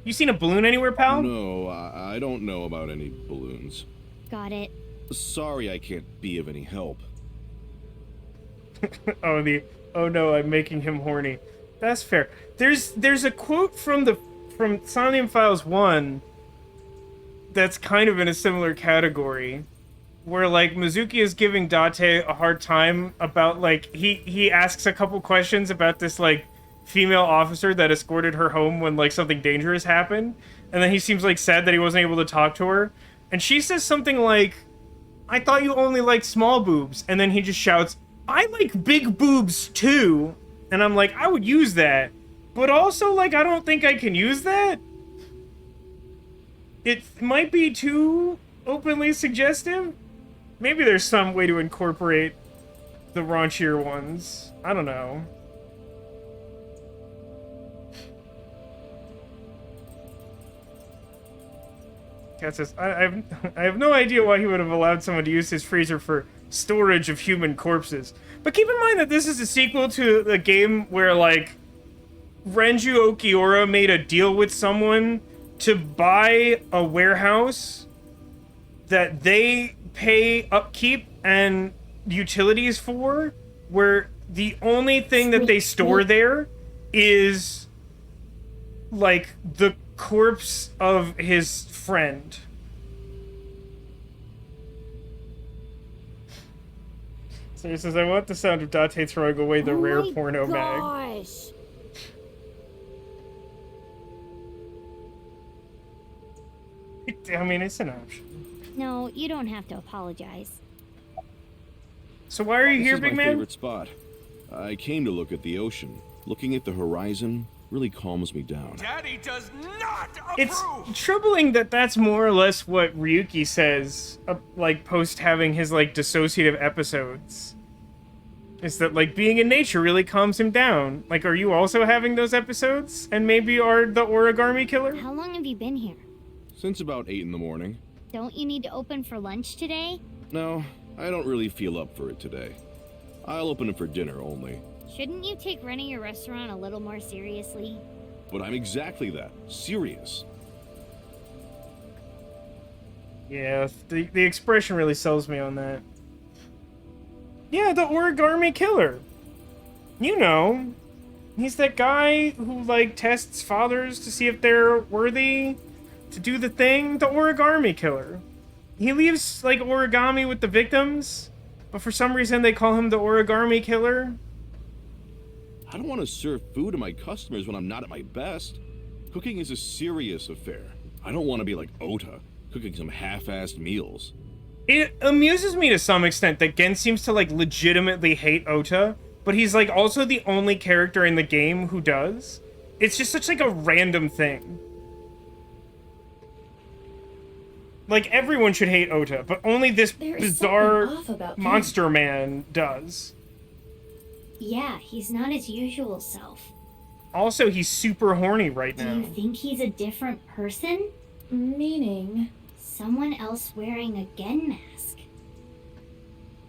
You seen a balloon anywhere, pal? No, I don't know about any balloons. Got it. Sorry I can't be of any help. Oh no, I'm making him horny. That's fair. There's a quote from Somnium Files 1 that's kind of in a similar category, where like Mizuki is giving Date a hard time about like he asks a couple questions about this like female officer that escorted her home when like something dangerous happened, and then he seems like sad that he wasn't able to talk to her, and she says something like, "I thought you only liked small boobs," and then he just shouts, "I like big boobs too," and I'm like, I would use that, but also like I don't think I can use that. It might be too openly suggestive. Maybe there's some way to incorporate the raunchier ones. I don't know. Cat says, I have no idea why he would have allowed someone to use his freezer for storage of human corpses. But keep in mind that this is a sequel to the game where, like, Renju Okiura made a deal with someone to buy a warehouse that they pay upkeep and utilities for, where the only thing that they store there is, like, the corpse of his friend. So he says, I want the sound of Date throwing away the rare porno mag. I mean, it's an option. No, you don't have to apologize. So why are you here, big man? This is my favorite spot. I came to look at the ocean. Looking at the horizon really calms me down. Daddy does not approve! It's troubling that that's more or less what Ryuki says, like, post having his, like, dissociative episodes. Is that, like, being in nature really calms him down. Like, are you also having those episodes? And maybe are the origami killer? How long have you been here? Since about 8 in the morning. Don't you need to open for lunch today? No, I don't really feel up for it today. I'll open it for dinner only. Shouldn't you take running your restaurant a little more seriously? But I'm exactly that. Serious. Yeah, the expression really sells me on that. Yeah, the origami killer. You know. He's that guy who, like, tests fathers to see if they're worthy to do the thing. The origami killer. He leaves, like, origami with the victims, but for some reason they call him the origami killer. I don't want to serve food to my customers when I'm not at my best. Cooking is a serious affair. I don't want to be like Ota, cooking some half-assed meals. It amuses me to some extent that Gen seems to, like, legitimately hate Ota, but he's, like, also the only character in the game who does. It's just such, like, a random thing. Like, everyone should hate Ota, but only this bizarre monster man does. Yeah, he's not his usual self. Also, he's super horny right now. Do you think he's a different person? Meaning? Someone else wearing a Gen mask.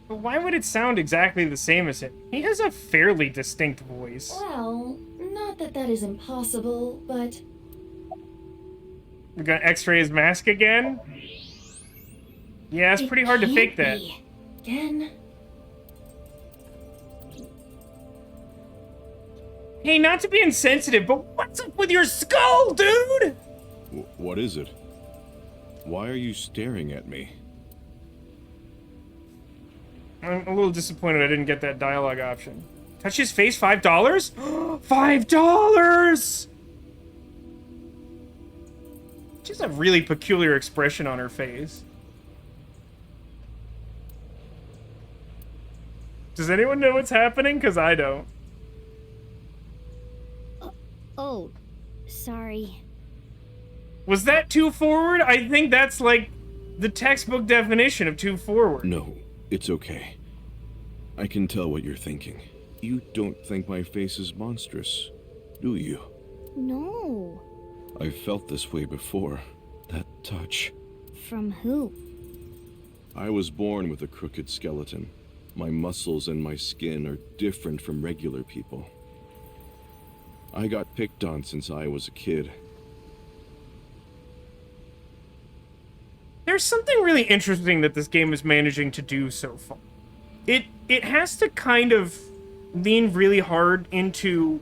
But why would it sound exactly the same as him? He has a fairly distinct voice. Well, not that that is impossible, but... We're gonna x-ray his mask again? Yeah, it's pretty hard to fake that. Gen? Hey, not to be insensitive, but what's up with your skull, dude? What is it? Why are you staring at me? I'm a little disappointed I didn't get that dialogue option. Touch his face, $5? $5! She has a really peculiar expression on her face. Does anyone know what's happening? Because I don't. Oh, sorry. Was that too forward? I think that's like the textbook definition of too forward. No, it's okay. I can tell what you're thinking. You don't think my face is monstrous, do you? No. I've felt this way before. That touch. From who? I was born with a crooked skeleton. My muscles and my skin are different from regular people. I got picked on since I was a kid. There's something really interesting that this game is managing to do so far. It has to kind of lean really hard into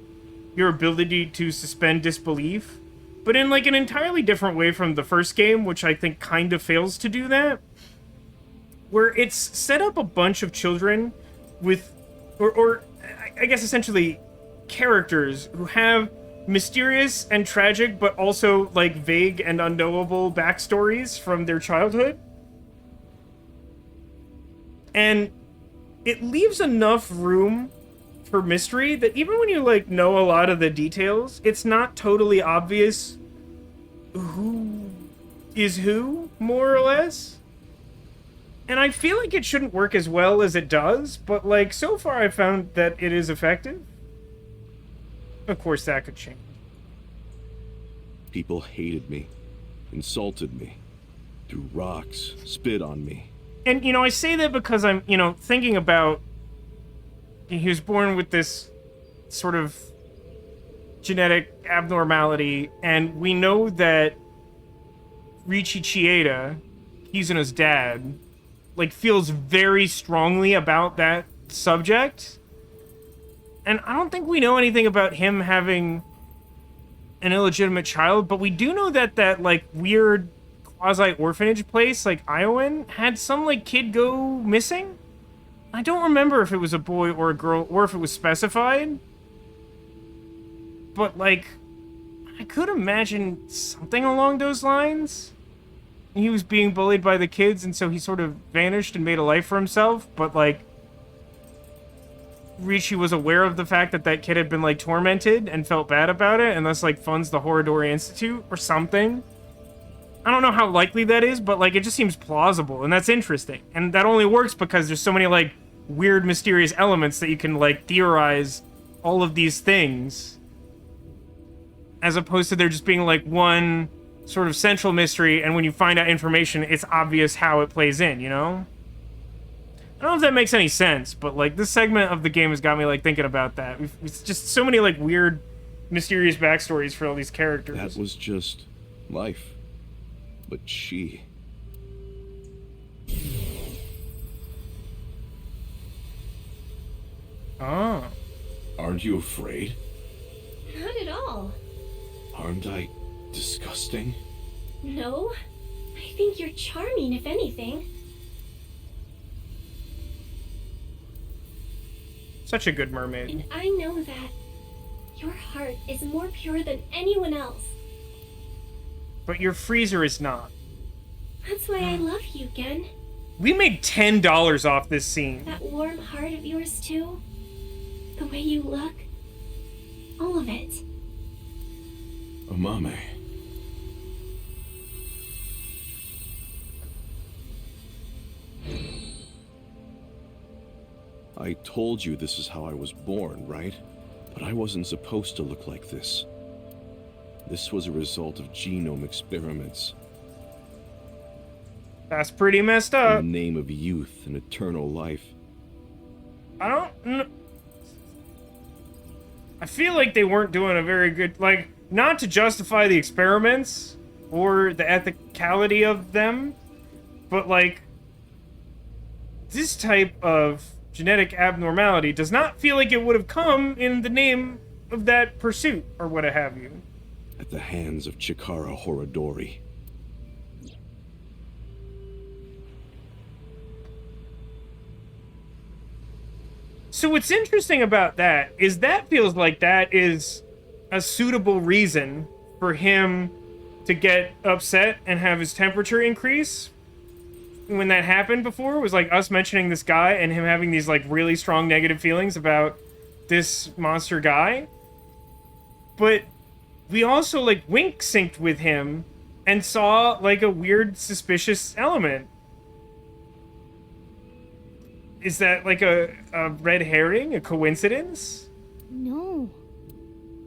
your ability to suspend disbelief, but in like an entirely different way from the first game, which I think kind of fails to do that. Where it's set up a bunch of children with, or I guess essentially characters who have mysterious and tragic, but also like vague and unknowable backstories from their childhood. And it leaves enough room for mystery that even when you like know a lot of the details, it's not totally obvious who is who, more or less. And I feel like it shouldn't work as well as it does, but like so far I found that it is effective. Of course that could change. People hated me, insulted me, threw rocks, spit on me. And, you know, I say that because I'm, you know, thinking about... He was born with this sort of genetic abnormality, and we know that Ryuki Chieda, Kizuna's dad, like, feels very strongly about that subject. And I don't think we know anything about him having an illegitimate child, but we do know that that, like, weird quasi-orphanage place, like Iowan, had some, like, kid go missing? I don't remember if it was a boy or a girl, or if it was specified. But, like, I could imagine something along those lines. He was being bullied by the kids, and so he sort of vanished and made a life for himself, but, like, Ryuki was aware of the fact that that kid had been, like, tormented and felt bad about it, and thus, like, funds the Horodori Institute or something. I don't know how likely that is, but, like, it just seems plausible, and that's interesting. And that only works because there's so many, like, weird, mysterious elements that you can, like, theorize all of these things. As opposed to there just being, like, one sort of central mystery, and when you find out information, it's obvious how it plays in, you know? I don't know if that makes any sense, but, like, this segment of the game has got me, like, thinking about that. It's just so many, like, weird, mysterious backstories for all these characters. That was just life. But she... Oh. Aren't you afraid? Aren't I disgusting? No, I think you're charming, if anything. Such a good mermaid. And I know that your heart is more pure than anyone else. But your freezer is not. That's why I love you, Gen. We made $10 off this scene. That warm heart of yours, too. The way you look. All of it. Amame. I told you this is how I was born, right? But I wasn't supposed to look like this. This was a result of genome experiments. That's pretty messed up. In the name of youth and eternal life. I feel like they weren't doing a very good, like, not to justify the experiments or the ethicality of them, but like, this type of genetic abnormality does not feel like it would have come in the name of that pursuit or what have you. At the hands of Chikara Horodori. So what's interesting about that is that feels like that is a suitable reason for him to get upset and have his temperature increase. When that happened before, was like us mentioning this guy and him having these like really strong negative feelings about this monster guy. But we also like wink synced with him and saw like a weird suspicious element. Is that like a red herring, a coincidence? No.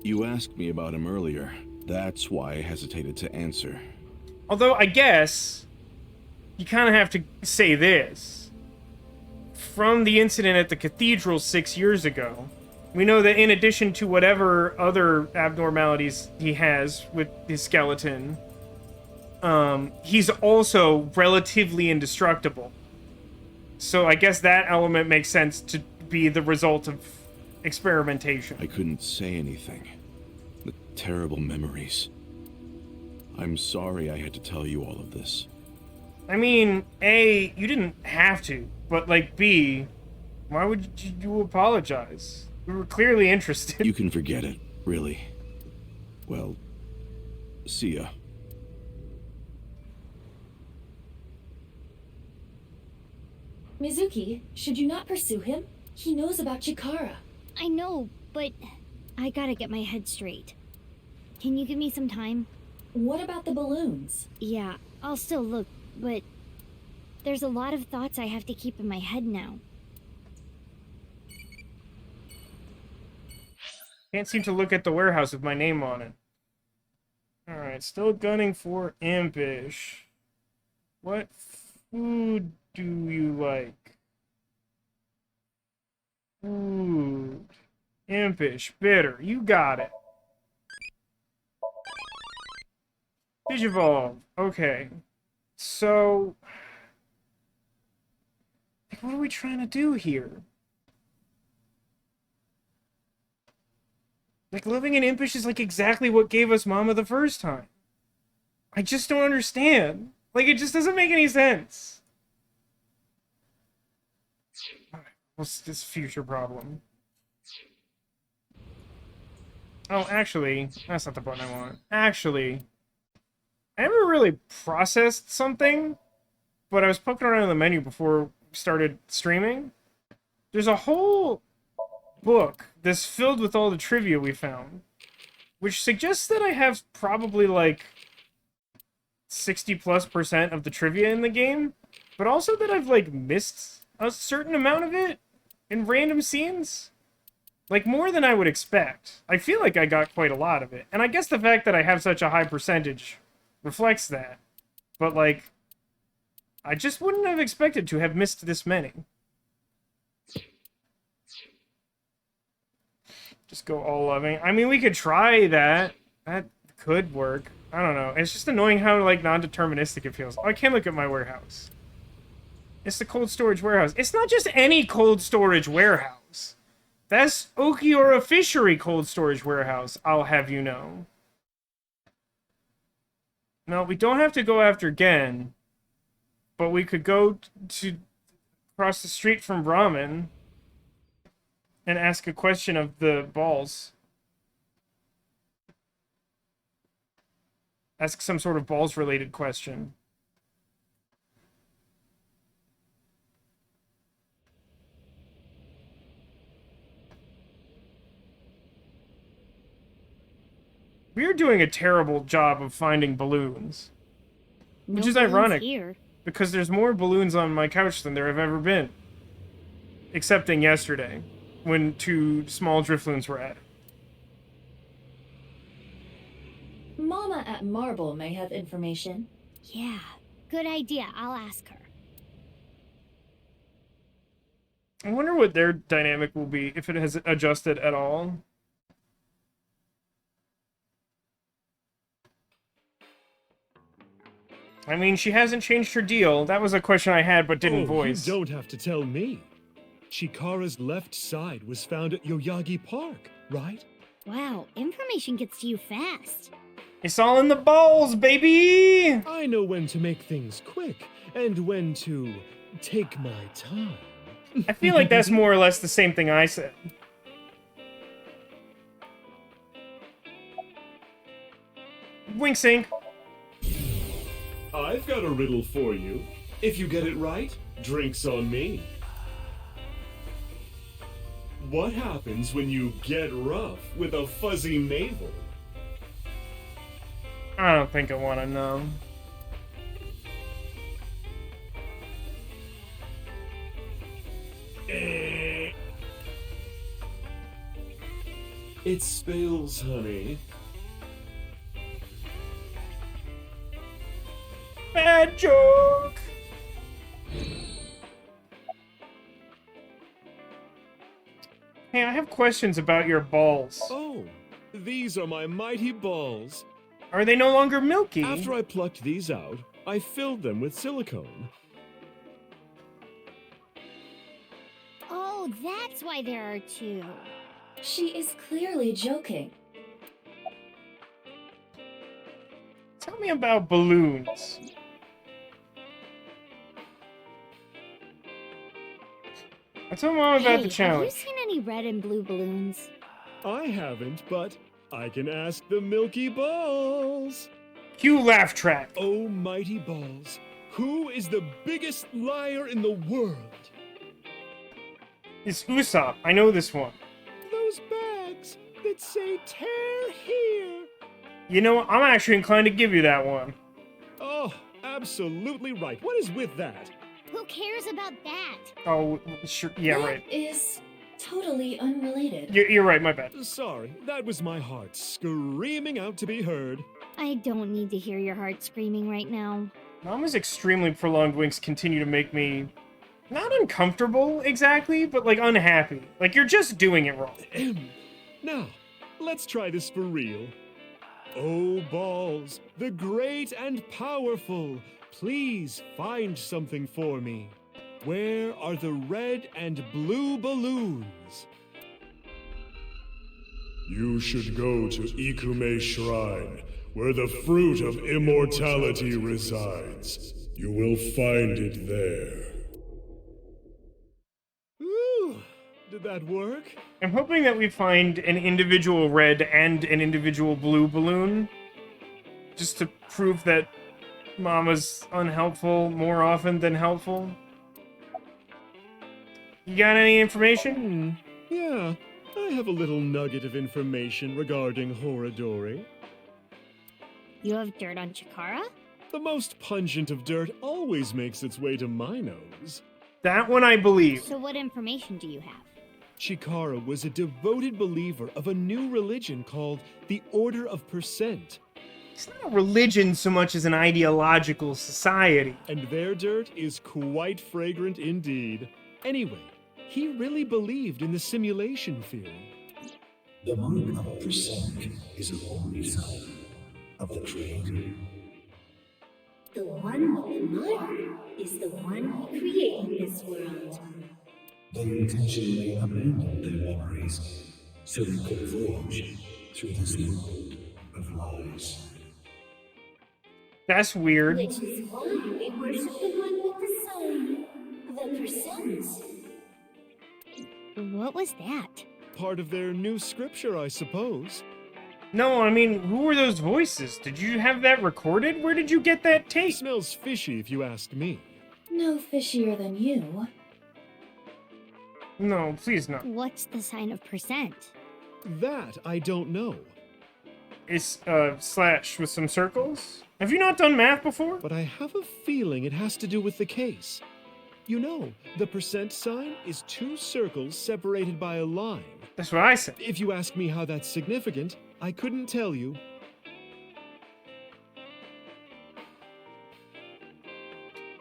You asked me about him earlier. That's why I hesitated to answer. Although I guess you kind of have to say this. From the incident at the cathedral 6 years ago, we know that in addition to whatever other abnormalities he has with his skeleton, he's also relatively indestructible. So I guess that element makes sense to be the result of experimentation. I couldn't say anything. The terrible memories. I'm sorry I had to tell you all of this. I mean, A, you didn't have to, but like B, why would you apologize? We were clearly interested. You can forget it, really. Well, see ya. Mizuki, should you not pursue him? He knows about Chikara. I know, but I gotta get my head straight. Can you give me some time? What about the balloons? Yeah, I'll still look, but there's a lot of thoughts I have to keep in my head now. Can't seem to look at the warehouse with my name on it. Alright, still gunning for Impish. What food do you like? Food. Impish. Bitter. You got it. Digivolve. Okay. So... like, what are we trying to do here? Like, living in Impish is like exactly what gave us Mama the first time. I just don't understand. Like, it just doesn't make any sense. What's this future problem? Oh, actually, that's not the button I want. Actually, I never really processed something, but I was poking around in the menu before we started streaming. There's a whole book that's filled with all the trivia we found, which suggests that I have probably like 60+% of the trivia in the game, but also that I've like missed a certain amount of it in random scenes. Like, more than I would expect. I feel like I got quite a lot of it. And I guess the fact that I have such a high percentage reflects that. But, like, I just wouldn't have expected to have missed this many. Just go all loving. I mean, we could try that. That could work. I don't know. It's just annoying how, like, non-deterministic it feels. Oh, I can't look at my warehouse. It's the cold storage warehouse. It's not just any cold storage warehouse. That's Okiura Fishery cold storage warehouse, I'll have you know. No, we don't have to go after Gen, but we could go to across the street from Ramen and ask a question of the balls. Ask some sort of balls-related question. We are doing a terrible job of finding balloons. Which is ironic, here. because there's more balloons on my couch than there have ever been. Excepting yesterday, when 2 small Drifloons were added. Mama at Marble may have information. Yeah, good idea. I'll ask her. I wonder what their dynamic will be, if it has adjusted at all. I mean, she hasn't changed her deal. That was a question I had but didn't voice. You don't have to tell me. Chikara's left side was found at Yoyagi Park, right? Wow, information gets to you fast. It's all in the balls, baby! I know when to make things quick and when to take my time. I feel like that's more or less the same thing I said. Wink sync. I've got a riddle for you. If you get it right, drinks on me. What happens when you get rough with a fuzzy navel? I don't think I want to know. It spills, honey. Bad joke! Hey, I have questions about your balls. Oh, these are my mighty balls. Are they no longer milky? After I plucked these out, I filled them with silicone. Oh, that's why there are 2. She is clearly joking. Tell me about balloons. I told Mom about the challenge. Have you seen any red and blue balloons? I haven't, but I can ask the Milky Balls. Cue laugh track. Oh, mighty balls, who is the biggest liar in the world? It's Usopp. I know this one. Those bags that say tear here. You know what? I'm actually inclined to give you that one. Oh, absolutely right. What is with that? Who cares about that? Oh, sure. Yeah, right. That is totally unrelated. You're right, my bad. Sorry, that was my heart screaming out to be heard. I don't need to hear your heart screaming right now. Mama's extremely prolonged winks continue to make me not uncomfortable exactly, but like unhappy. Like you're just doing it wrong. Now, let's try this for real. Oh, balls, the great and powerful, please find something for me. Where are the red and blue balloons? You should go to Ikume Shrine, where the fruit of immortality resides. You will find it there. Ooh, did that work? I'm hoping that we find an individual red and an individual blue balloon, just to prove that Mama's unhelpful more often than helpful. You got any information? Yeah, I have a little nugget of information regarding Horadori. You have dirt on Chikara? The most pungent of dirt always makes its way to my nose. That one I believe. So what information do you have? Chikara was a devoted believer of a new religion called the Order of Percent. It's not a religion so much as an ideological society. And their dirt is quite fragrant indeed. Anyway, he really believed in the simulation theory. The mark of percent is a holy sign of the Creator. The one with the mark is the one who created this world. They intentionally abandoned their memories so they could voyage through this world of lies. That's weird. Which is why we worship the one with the sign, the percents. What was that? Part of their new scripture, I suppose. No, I mean, who were those voices? Did you have that recorded? Where did you get that tape? Smells fishy if you ask me. No fishier than you. No, please no. What's the sign of percent? That I don't know. It's slash with some circles. Have you not done math before? But I have a feeling it has to do with the case. You know, the percent sign is 2 circles separated by a line. That's what I said. If you ask me how that's significant, I couldn't tell you.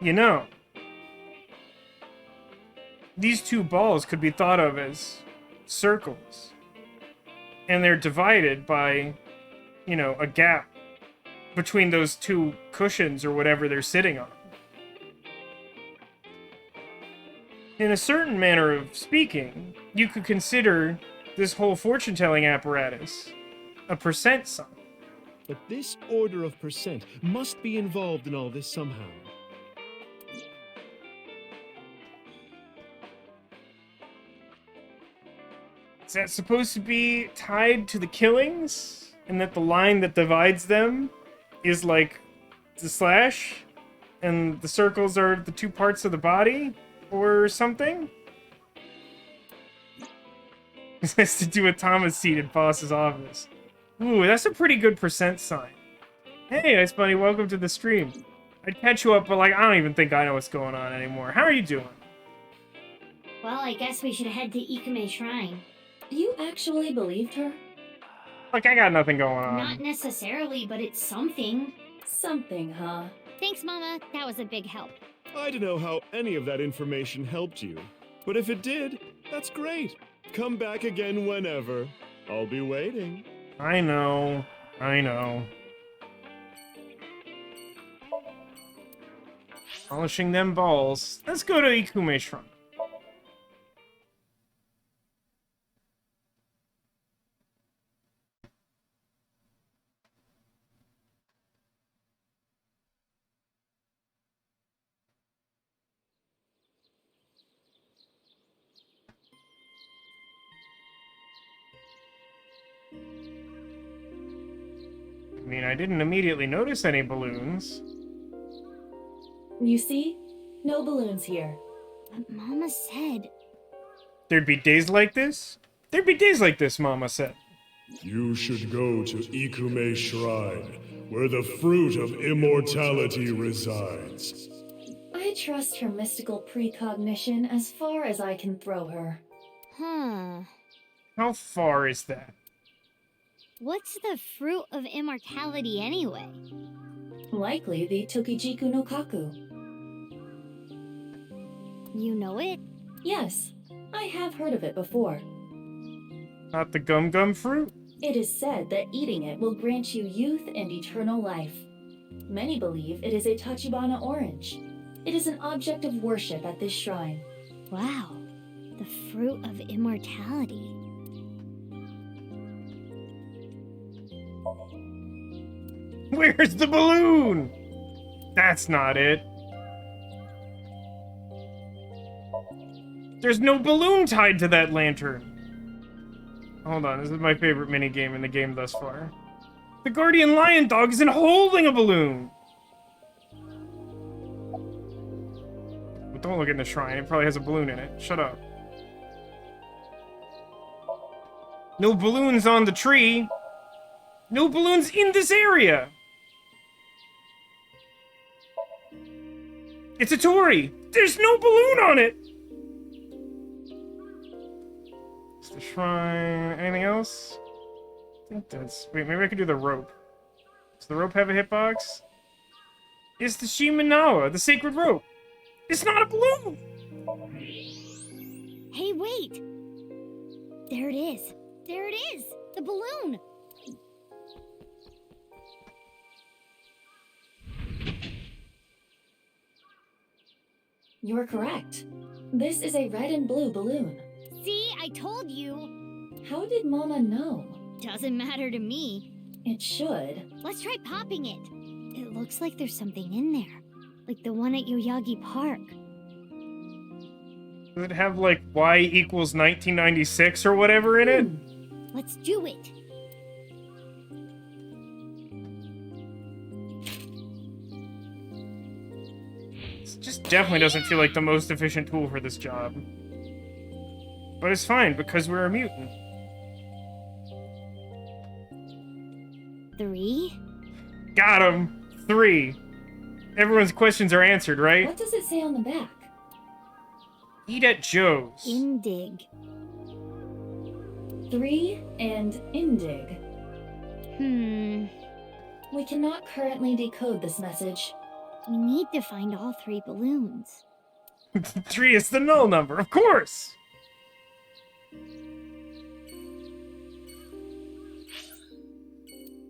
You know, these 2 balls could be thought of as circles. And they're divided by, you know, a gap between those 2 cushions or whatever they're sitting on. In a certain manner of speaking, you could consider this whole fortune-telling apparatus a percent sign. But this order of percent must be involved in all this somehow. Is that supposed to be tied to the killings? And that the line that divides them is like the slash? And the circles are the 2 parts of the body? Or something? This has to do with Thomas' seat in boss's office. Ooh, that's a pretty good percent sign. Hey, Ice Bunny, welcome to the stream. I'd catch you up, but like, I don't even think I know what's going on anymore. How are you doing? Well, I guess we should head to Ikume Shrine. You actually believed her? Like, I got nothing going on. Not necessarily, but it's something. Something, huh? Thanks, Mama. That was a big help. I don't know how any of that information helped you, but if it did, that's great. Come back again whenever. I'll be waiting. I know. I know. Polishing them balls. Let's go to Ikume Shrine. I mean, I didn't immediately notice any balloons. You see? No balloons here. But Mama said... There'd be days like this? There'd be days like this, Mama said. You should go to Ikume Shrine, where the fruit of immortality resides. I trust her mystical precognition as far as I can throw her. Huh. How far is that? What's the fruit of immortality anyway? Likely the Tokijiku no Kaku. You know it? Yes, I have heard of it before. Not the gum gum fruit? It is said that eating it will grant you youth and eternal life. Many believe it is a Tachibana orange. It is an object of worship at this shrine. Wow, the fruit of immortality. Where's the balloon? That's not it. There's no balloon tied to that lantern. Hold on, this is my favorite minigame in the game thus far. The Guardian Lion Dog isn't holding a balloon! But don't look in the shrine, it probably has a balloon in it. Shut up. No balloons on the tree! No balloons in this area! It's a Tori! There's no balloon on it! It's the shrine. Anything else? I think that's... Wait, maybe I could do the rope. Does the rope have a hitbox? It's the Shimenawa, the sacred rope! It's not a balloon! Hey, wait! There it is! There it is! The balloon! You're correct. This is a red and blue balloon. See, I told you! How did Mama know? Doesn't matter to me. It should. Let's try popping it. It looks like there's something in there. Like the one at Yoyagi Park. Does it have, like, y equals 1996 or whatever in it? Let's do it. It just definitely doesn't feel like the most efficient tool for this job. But it's fine, because we're a mutant. 3? Got him! 3. Everyone's questions are answered, right? What does it say on the back? Eat at Joe's. Indig. 3 and Indig. We cannot currently decode this message. We need to find all 3 balloons. 3 is the null number, of course!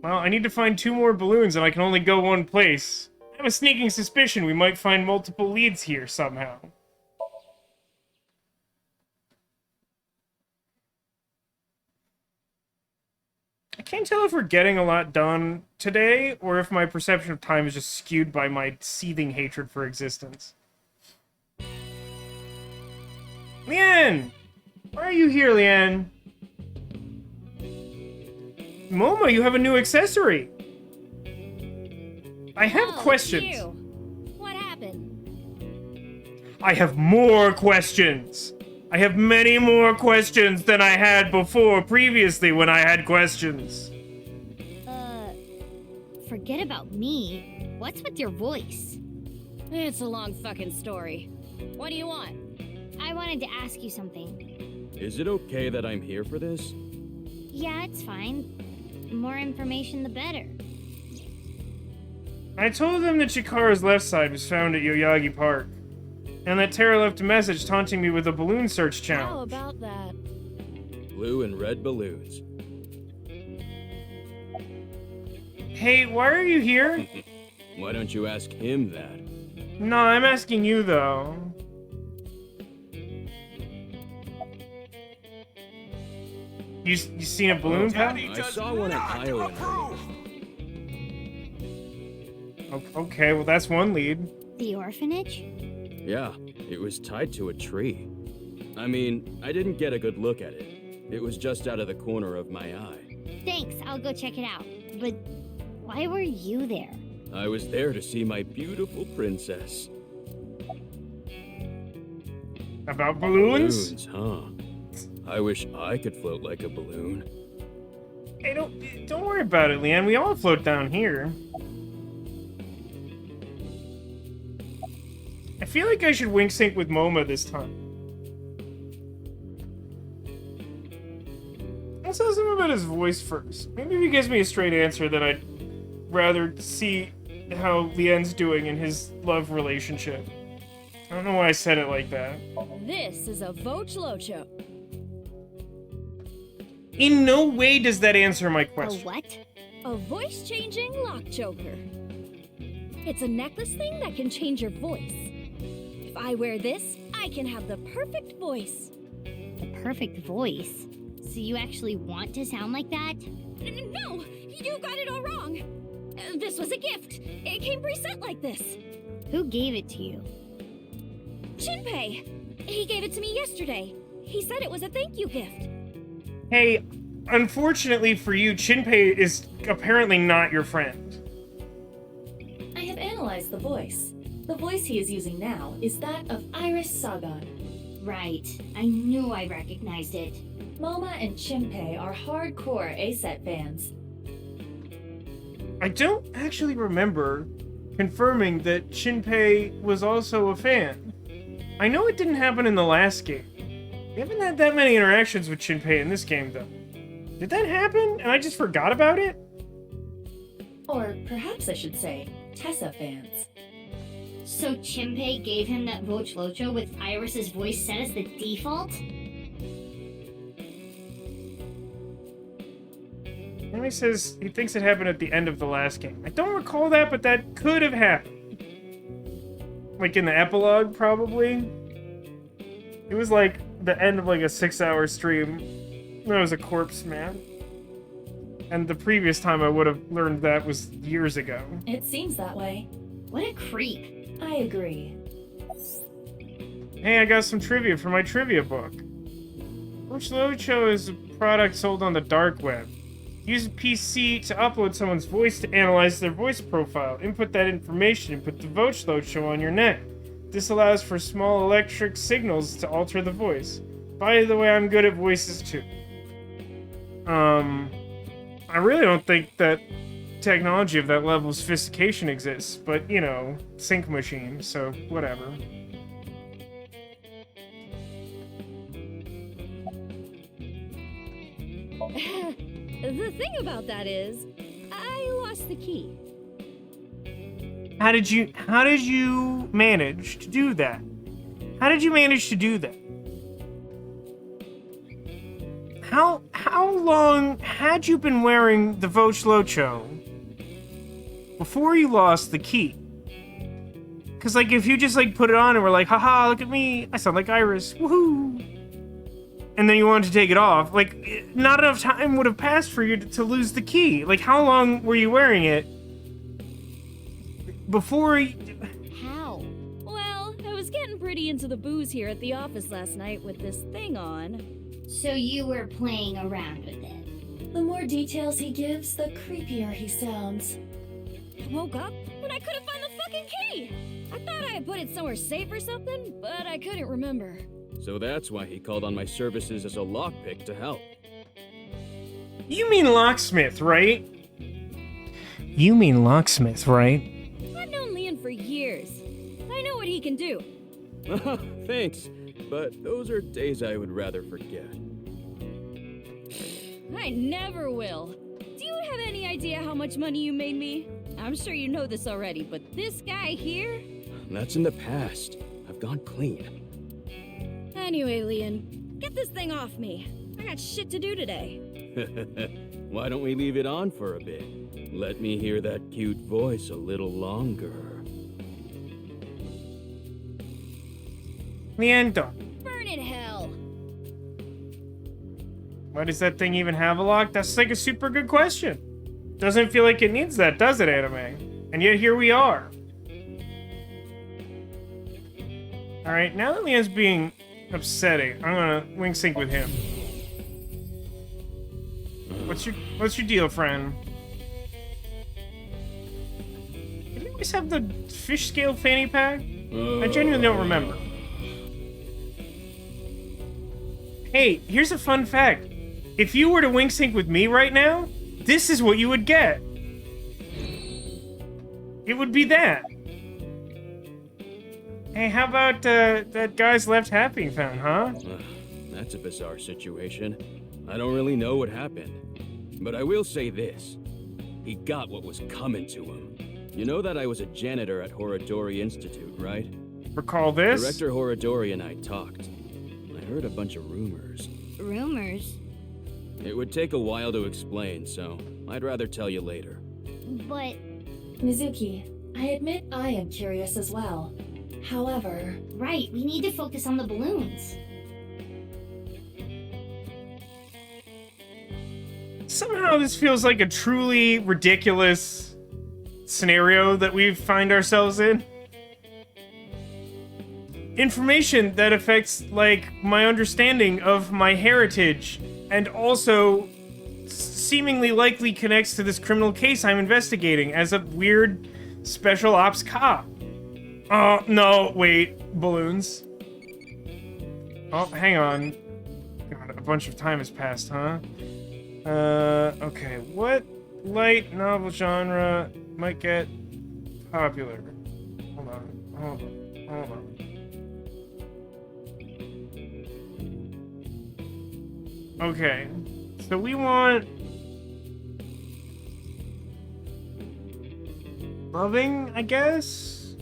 Well, I need to find 2 more balloons and I can only go one place. I have a sneaking suspicion we might find multiple leads here somehow. I can't tell if we're getting a lot done today, or if my perception of time is just skewed by my seething hatred for existence. Leanne! Why are you here, Leanne? Moma, you have a new accessory! I have questions. You. What happened? I have more questions! I have many more questions than I had before, previously, when I had questions. Forget about me. What's with your voice? It's a long fucking story. What do you want? I wanted to ask you something. Is it okay that I'm here for this? Yeah, it's fine. More information, the better. I told them that Chikara's left side was found at Yoyagi Park, and that Tara left a message taunting me with a balloon search challenge. How about that? Blue and red balloons. Hey, why are you here? Why don't you ask him that? No, I'm asking you, though. You seen a balloon, pal? I saw one at Iowa. Okay, well that's one lead. The orphanage? Yeah, it was tied to a tree. I mean, I didn't get a good look at it. It was just out of the corner of my eye. Thanks, I'll go check it out. But why were you there? I was there to see my beautiful princess. About balloons? Balloons, huh? I wish I could float like a balloon. Hey, don't worry about it, Leanne. We all float down here. I feel like I should wink sync with Moma this time. Let's ask him about his voice first. Maybe if he gives me a straight answer, then I'd rather see how Leanne's doing in his love relationship. I don't know why I said it like that. This is a Vochlocho. In no way does that answer my question. A what? A voice-changing lock choker. It's a necklace thing that can change your voice. If I wear this, I can have the perfect voice. The perfect voice? So you actually want to sound like that? No, you got it all wrong. This was a gift. It came preset like this. Who gave it to you? Shinpei. He gave it to me yesterday. He said it was a thank you gift. Hey, unfortunately for you, Shinpei is apparently not your friend. I have analyzed the voice. The voice he is using now is that of Iris Sagan. Right. I knew I recognized it. Moma and Shinpei are hardcore ASET fans. I don't actually remember confirming that Shinpei was also a fan. I know it didn't happen in the last game. We haven't had that many interactions with Shinpei in this game, though. Did that happen and I just forgot about it? Or perhaps I should say, Tessa fans. So Shinpei gave him that Vochlocho with Iris's voice set as the default? He says he thinks it happened at the end of the last game. I don't recall that, but that could have happened. Like in the epilogue, probably. It was like the end of like a 6-hour stream. There was a corpse man. And the previous time I would have learned that was years ago. It seems that way. What a creep. I agree. Hey, I got some trivia for my trivia book. Locho is a product sold on the dark web. Use a PC to upload someone's voice to analyze their voice profile. Input that information and put the Locho on your neck. This allows for small electric signals to alter the voice. By the way, I'm good at voices too. I really don't think that technology of that level of sophistication exists, but, you know, sync machine, so whatever. The thing about that is, I lost the key. How did you manage to do that? How did you manage to do that? How long had you been wearing the Locho before you lost the key? Cause like if you just like put it on and were like, haha, look at me, I sound like Iris, woohoo! And then you wanted to take it off, like not enough time would have passed for you to lose the key. Like how long were you wearing it before How? Well, I was getting pretty into the booze here at the office last night with this thing on. So you were playing around with it. The more details he gives, the creepier he sounds. I woke up and I couldn't find the fucking key! I thought I had put it somewhere safe or something, but I couldn't remember. So that's why he called on my services as a lockpick to help. You mean locksmith, right? You mean locksmith, right? I've known Leon for years. I know what he can do. Thanks, but those are days I would rather forget. I never will. Do you have any idea how much money you made me? I'm sure you know this already, but this guy here? That's in the past. I've gone clean. Anyway, Leon, get this thing off me. I got shit to do today. Why don't we leave it on for a bit? Let me hear that cute voice a little longer. Miento. Burn in hell. Why does that thing even have a lock? That's like a super good question. Doesn't feel like it needs that, does it, anime? And yet here we are. Alright, now that Leon's being upsetting, I'm gonna wing sync with him. What's your deal, friend? Did you always have the fish scale fanny pack? I genuinely don't remember. Hey, here's a fun fact. If you were to wing sync with me right now, this is what you would get. It would be that. Hey, how about that guy's left hat being found, huh? That's a bizarre situation. I don't really know what happened. But I will say this. He got what was coming to him. You know that I was a janitor at Horodori Institute, right? Recall this? Director Horodori and I talked. I heard a bunch of rumors. Rumors? It would take a while to explain, so I'd rather tell you later. But... Mizuki, I admit I am curious as well. However... Right, we need to focus on the balloons. Somehow this feels like a truly ridiculous scenario that we find ourselves in. Information that affects, like, my understanding of my heritage and also seemingly likely connects to this criminal case I'm investigating as a weird special ops cop. Oh, no, wait, balloons. Oh, hang on. God, a bunch of time has passed, huh? Okay, what light novel genre might get popular? Hold on. Okay, so we want... loving, I guess?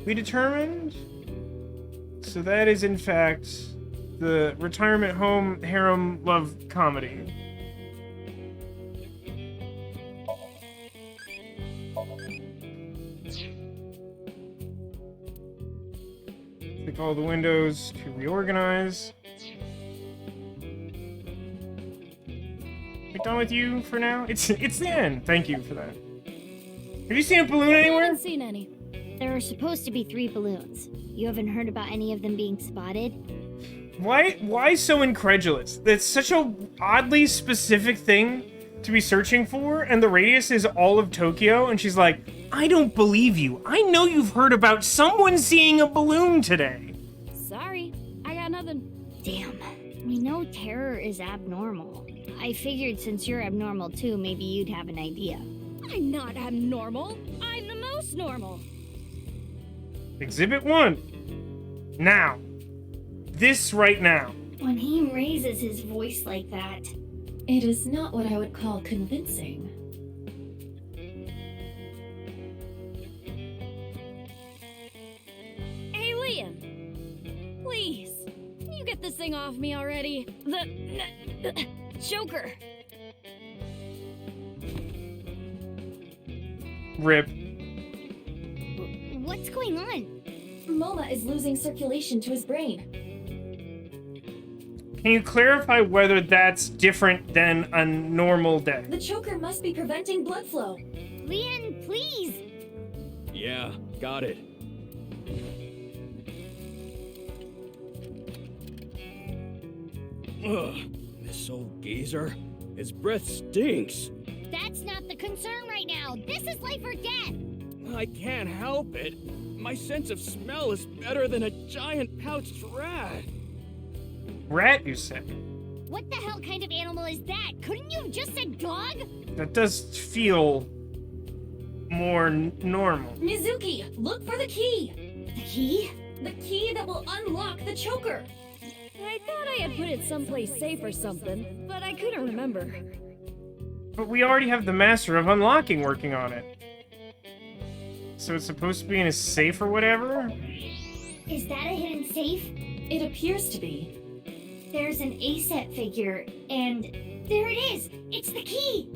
We determined? So that is, in fact, the retirement home harem love comedy. Click all the windows to reorganize. We done with you for now? It's the end. Thank you for that. Have you seen a balloon I anywhere? haven't seen any. There are supposed to be 3 balloons. You haven't heard about any of them being spotted? Why so incredulous? That's such a oddly specific thing to be searching for, and the radius is all of Tokyo, and she's like, I don't believe you. I know you've heard about someone seeing a balloon today. Sorry, I got nothing. Damn. We know terror is abnormal. I figured since you're abnormal too, maybe you'd have an idea. I'm not abnormal. I'm the most normal. Exhibit 1. Now. This right now. When he raises his voice like that, it is not what I would call convincing. Alien! Please, can you get this thing off me already? The Joker! Rip. What's going on? Moma is losing circulation to his brain. Can you clarify whether that's different than a normal day? The choker must be preventing blood flow. Leon, please! Yeah, got it. Ugh, this old geezer. His breath stinks. That's not the concern right now. This is life or death. I can't help it. My sense of smell is better than a giant pouched rat. Rat, you said? What the hell kind of animal is that? Couldn't you have just said dog? That does feel more normal. Mizuki, look for the key. The key? The key that will unlock the choker. I thought I had put it someplace safe or something, but I couldn't remember. But we already have the Master of Unlocking working on it. So it's supposed to be in a safe or whatever? Is that a hidden safe? It appears to be. There's an A-set figure, and there it is! It's the key!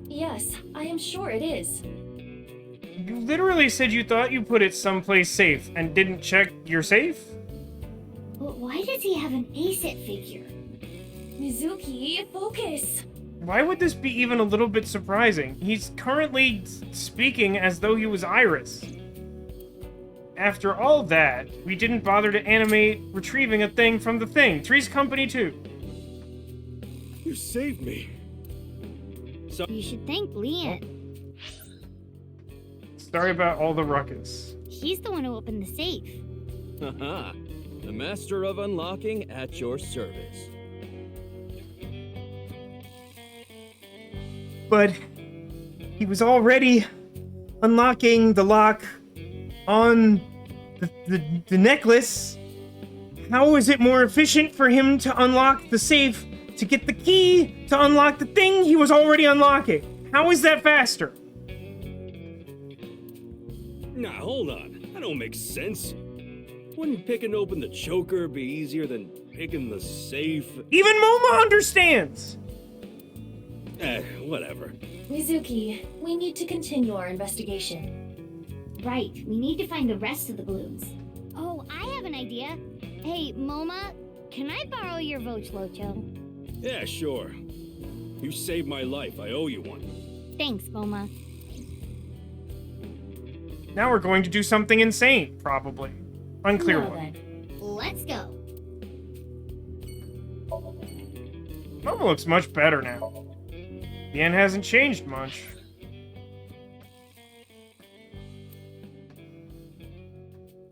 Yes, I am sure it is. You literally said you thought you put it someplace safe and didn't check your safe? But why does he have an A-set figure? Mizuki, focus! Why would this be even a little bit surprising? He's currently speaking as though he was Iris. After all that, we didn't bother to animate retrieving a thing from the thing. Three's Company 2. You saved me. So you should thank Leon. Sorry about all the ruckus. He's the one who opened the safe. Haha. The Master of Unlocking at your service. But he was already unlocking the lock on the necklace. How is it more efficient for him to unlock the safe to get the key to unlock the thing he was already unlocking? How is that faster? Nah, hold on. That don't make sense. Wouldn't picking open the choker be easier than picking the safe? Even Moma understands! Whatever. Mizuki, we need to continue our investigation. Right, we need to find the rest of the balloons. Oh, I have an idea. Hey, Moma, can I borrow your Vochlocho? Yeah, sure. You saved my life. I owe you one. Thanks, Moma. Now we're going to do something insane, probably. Unclear Well, one. then. Let's go. Moma looks much better now. The end hasn't changed much.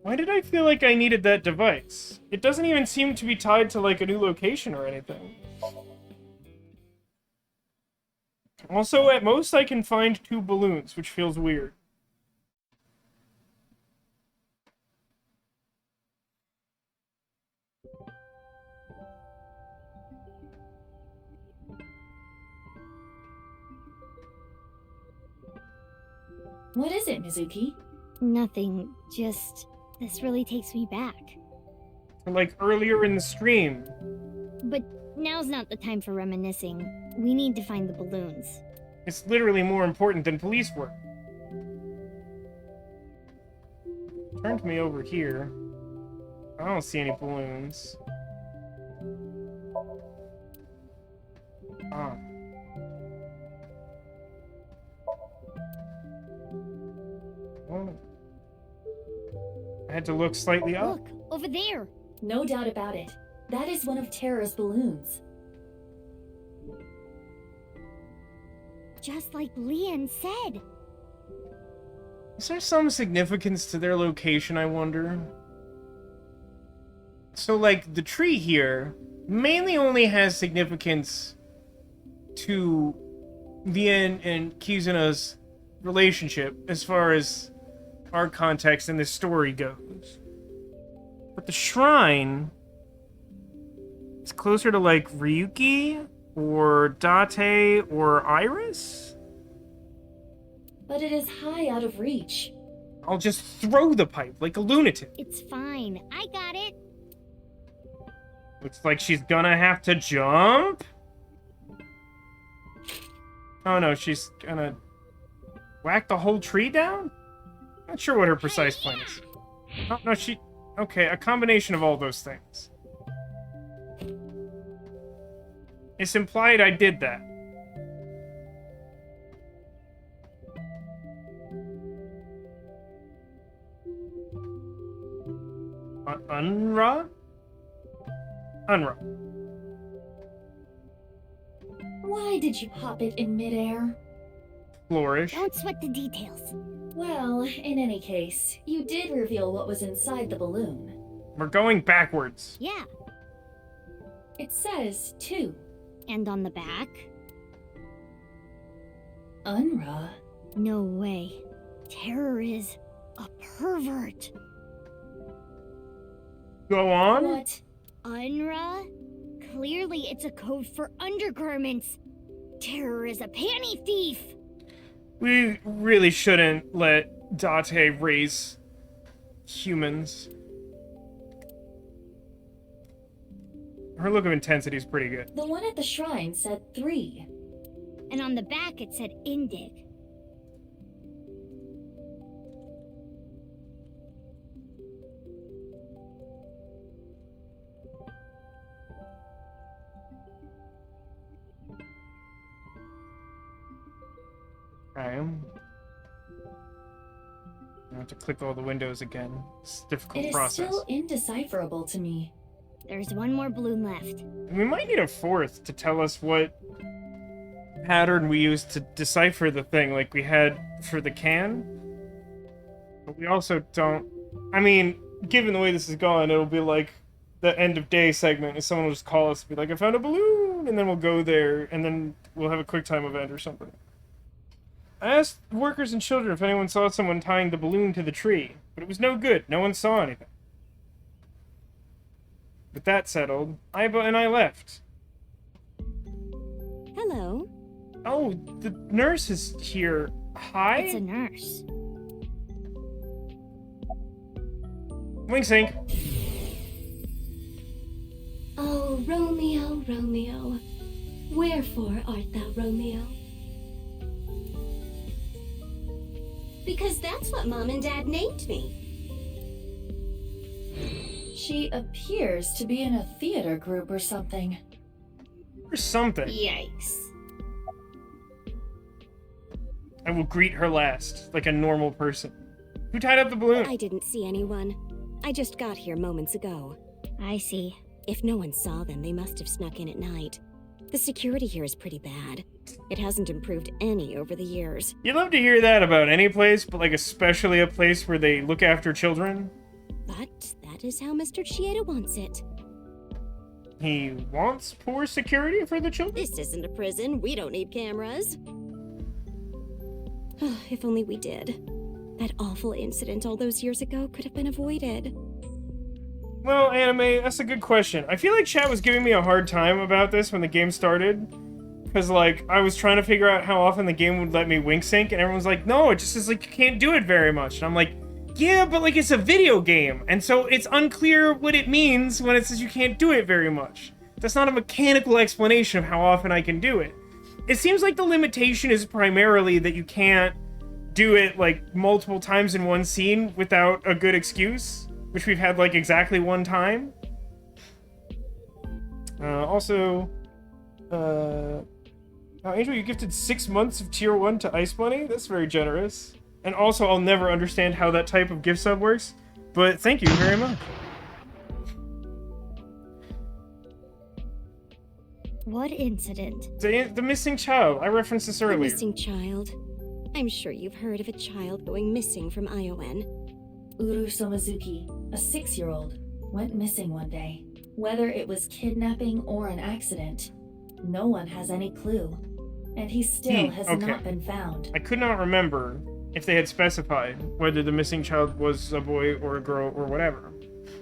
Why did I feel like I needed that device? It doesn't even seem to be tied to, like, a new location or anything. Also, at most, I can find 2 balloons, which feels weird. What is it, Mizuki? Nothing, just... this really takes me back. Like, earlier in the stream. But now's not the time for reminiscing. We need to find the balloons. It's literally more important than police work. Turned me over here. I don't see any balloons. Ah. had to look slightly up. Look, over there. No doubt about it. That is one of Terror's balloons. Just like Leon said. Is there some significance to their location, I wonder? So, like, the tree here mainly only has significance to Leon and Kizuna's relationship as far as our context in this story goes. But the shrine is closer to, like, Ryuki or Date or Iris? But it is high out of reach. I'll just throw the pipe like a lunatic. It's fine. I got it. Looks like she's gonna have to jump. Oh no, she's gonna whack the whole tree down? Not sure what her precise plan is. Oh no, okay, a combination of all those things. It's implied I did that. Unra? Unra. Why did you pop it in midair? Flourish. Don't sweat the details. Well, in any case, you did reveal what was inside the balloon. We're going backwards. Yeah. It says 2. And on the back? Unra? No way. Terror is a pervert. Go on. What? Unra? Clearly it's a code for undergarments. Terror is a panty thief. We really shouldn't let Date raise humans. Her look of intensity is pretty good. The one at the shrine said 3. And on the back it said Indig. Okay. I have to click all the windows again. It's a difficult It is process. still indecipherable to me. There's one more balloon left. We might need a fourth to tell us what pattern we used to decipher the thing, like we had for the can. But we also don't... I mean, given the way this is going, it'll be like the end of day segment, and someone will just call us and be like, I found a balloon! And then we'll go there, and then we'll have a quick time event or something. I asked workers and children if anyone saw someone tying the balloon to the tree, but it was no good. No one saw anything. With that settled, Aiba and I left. Hello. Oh, the nurse is here. Hi? It's a nurse. Wing sync. Oh, Romeo, Romeo, wherefore art thou Romeo? Because that's what Mom and Dad named me. She appears to be in a theater group or something. Or something. Yikes. I will greet her last, like a normal person. Who tied up the balloon? I didn't see anyone. I just got here moments ago. I see. If no one saw them, they must have snuck in at night. The security here is pretty bad. It hasn't improved any over the years. You'd love to hear that about any place, but like especially a place where they look after children. But that is how Mr. Chieda wants it. He wants poor security for the children? This isn't a prison. We don't need cameras. If only we did. That awful incident all those years ago could have been avoided. Well, Anime, that's a good question. I feel like chat was giving me a hard time about this when the game started. Because, like, I was trying to figure out how often the game would let me wink sync, and everyone's like, no, it just says, like, you can't do it very much. And I'm like, yeah, but, like, it's a video game. And so it's unclear what it means when it says you can't do it very much. That's not a mechanical explanation of how often I can do it. It seems like the limitation is primarily that you can't do it, like, multiple times in one scene without a good excuse. Which we've had, like, exactly one time. Also, Angel, you gifted 6 months of Tier 1 to Ice Bunny? That's very generous. And also, I'll never understand how that type of gift sub works. but thank you very much. What incident? The missing child. I referenced this earlier. A missing child. I'm sure you've heard of a child going missing from Iowen. Uruso Mizuki, a 6-year-old, went missing one day. Whether it was kidnapping or an accident, no one has any clue. And he still has not been found. I could not remember if they had specified whether the missing child was a boy or a girl or whatever.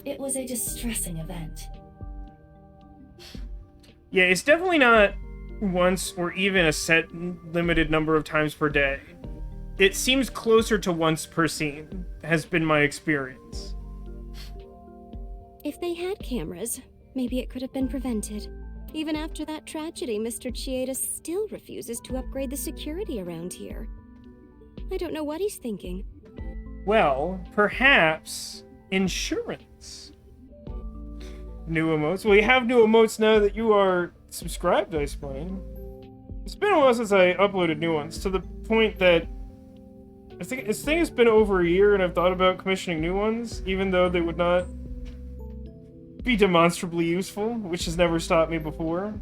It was a distressing event. Yeah, it's definitely not once or even a set limited number of times per day. It seems closer to once per scene, has been my experience. If they had cameras, maybe it could have been prevented. Even after that tragedy, Mr. Chieda still refuses to upgrade the security around here. I don't know what he's thinking. Well, perhaps insurance. New emotes. Well, you have new emotes now that you are subscribed, I explain. It's been a while since I uploaded new ones, to the point that I think it's been over a year and I've thought about commissioning new ones, even though they would not be demonstrably useful, which has never stopped me before.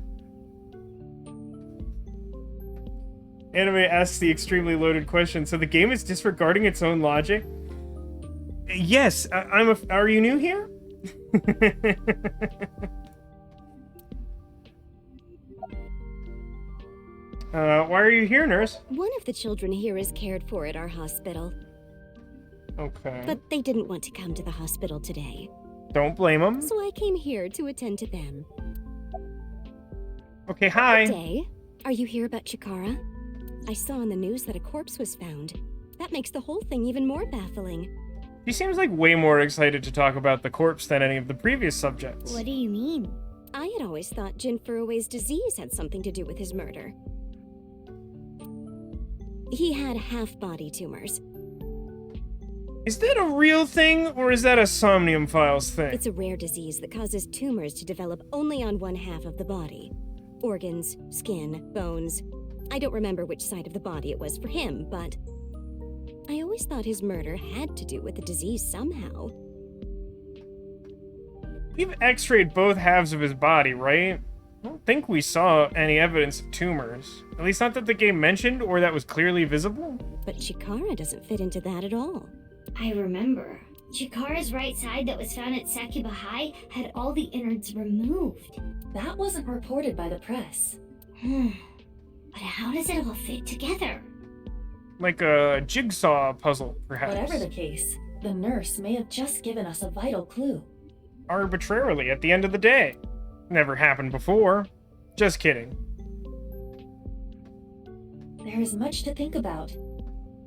Anime asks the extremely loaded question, so the game is disregarding its own logic? Yes, are you new here? Why are you here, nurse? One of the children here is cared for at our hospital. Okay. But they didn't want to come to the hospital today. Don't blame them. So I came here to attend to them. Okay, hi. Good day. Are you here about Chikara? I saw on the news that a corpse was found. That makes the whole thing even more baffling. She seems like way more excited to talk about the corpse than any of the previous subjects. What do you mean? I had always thought Jin Furue's disease had something to do with his murder. He had half-body tumors. Is that a real thing, or is that a Somnium Files thing? It's a rare disease that causes tumors to develop only on one half of the body. Organs, skin, bones. I don't remember which side of the body it was for him, but I always thought his murder had to do with the disease somehow. We've x-rayed both halves of his body, right? I don't think we saw any evidence of tumors. At least not that the game mentioned, or that was clearly visible. But Chikara doesn't fit into that at all. I remember. Chikara's right side that was found at Sakuba High had all the innards removed. That wasn't reported by the press. But how does it all fit together? Like a jigsaw puzzle, perhaps. Whatever the case, the nurse may have just given us a vital clue. Arbitrarily, at the end of the day. Never happened before. Just kidding. There is much to think about.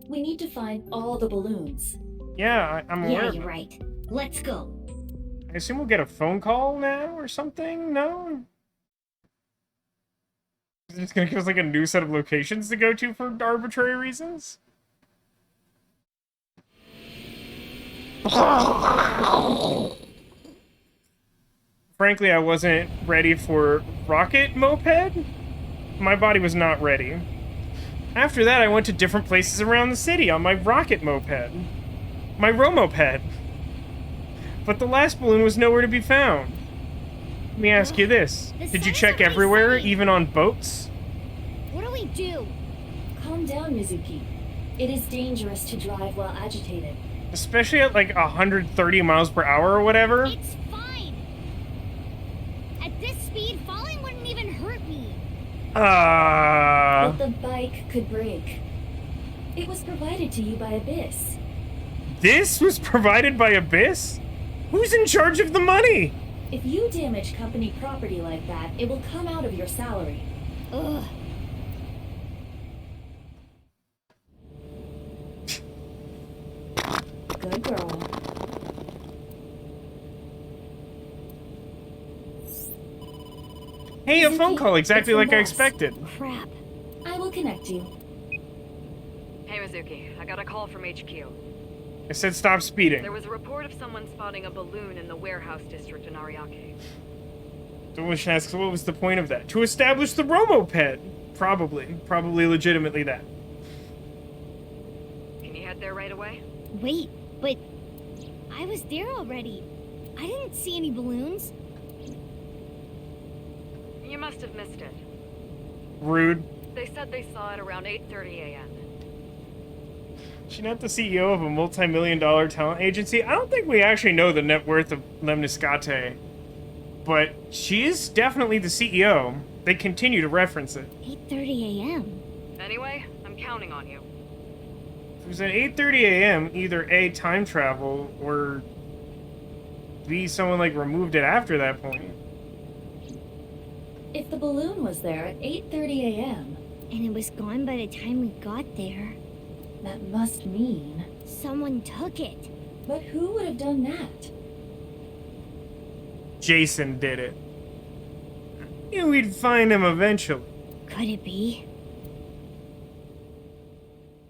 We need to find all the balloons. Yeah, I'm aware. Yeah, you're right. Let's go. I assume we'll get a phone call now or something? No? Is it just gonna give us like a new set of locations to go to for arbitrary reasons? Frankly, I wasn't ready for rocket moped. My body was not ready. After that, I went to different places around the city on my rocket moped. My romoped. But the last balloon was nowhere to be found. Let me ask you this. Did you check everywhere, even on boats? What do we do? Calm down, Mizuki. It is dangerous to drive while agitated. Especially at like 130 miles per hour or whatever? It's fine. At this speed, falling wouldn't even hurt me. But the bike could break. It was provided to you by Abyss. This was provided by Abyss? Who's in charge of the money? If you damage company property like that, it will come out of your salary. Ugh. Good girl. Hey, a phone call, exactly like I expected. Crap. I will connect you. Hey, Mizuki. I got a call from HQ. I said stop speeding. There was a report of someone spotting a balloon in the warehouse district in Ariake. Dolish asks, what was the point of that? To establish the romoped. Probably legitimately that. Can you head there right away? Wait, but I I was there already. I didn't see any balloons. You must have missed it. Rude. They said they saw it around 8:30 a.m. She's not the CEO of a multi-million-dollar talent agency. I don't think we actually know the net worth of Lemniscate, but she is definitely the CEO. They continue to reference it. 8:30 a.m. Anyway, I'm counting on you. If it was at 8:30 a.m., either A, time travel, or B, someone, like, removed it after that point. If the balloon was there at 8:30 a.m. and it was gone by the time we got there, that must mean someone took it. But who would have done that? Jason did it. You know, we'd find him eventually. Could it be?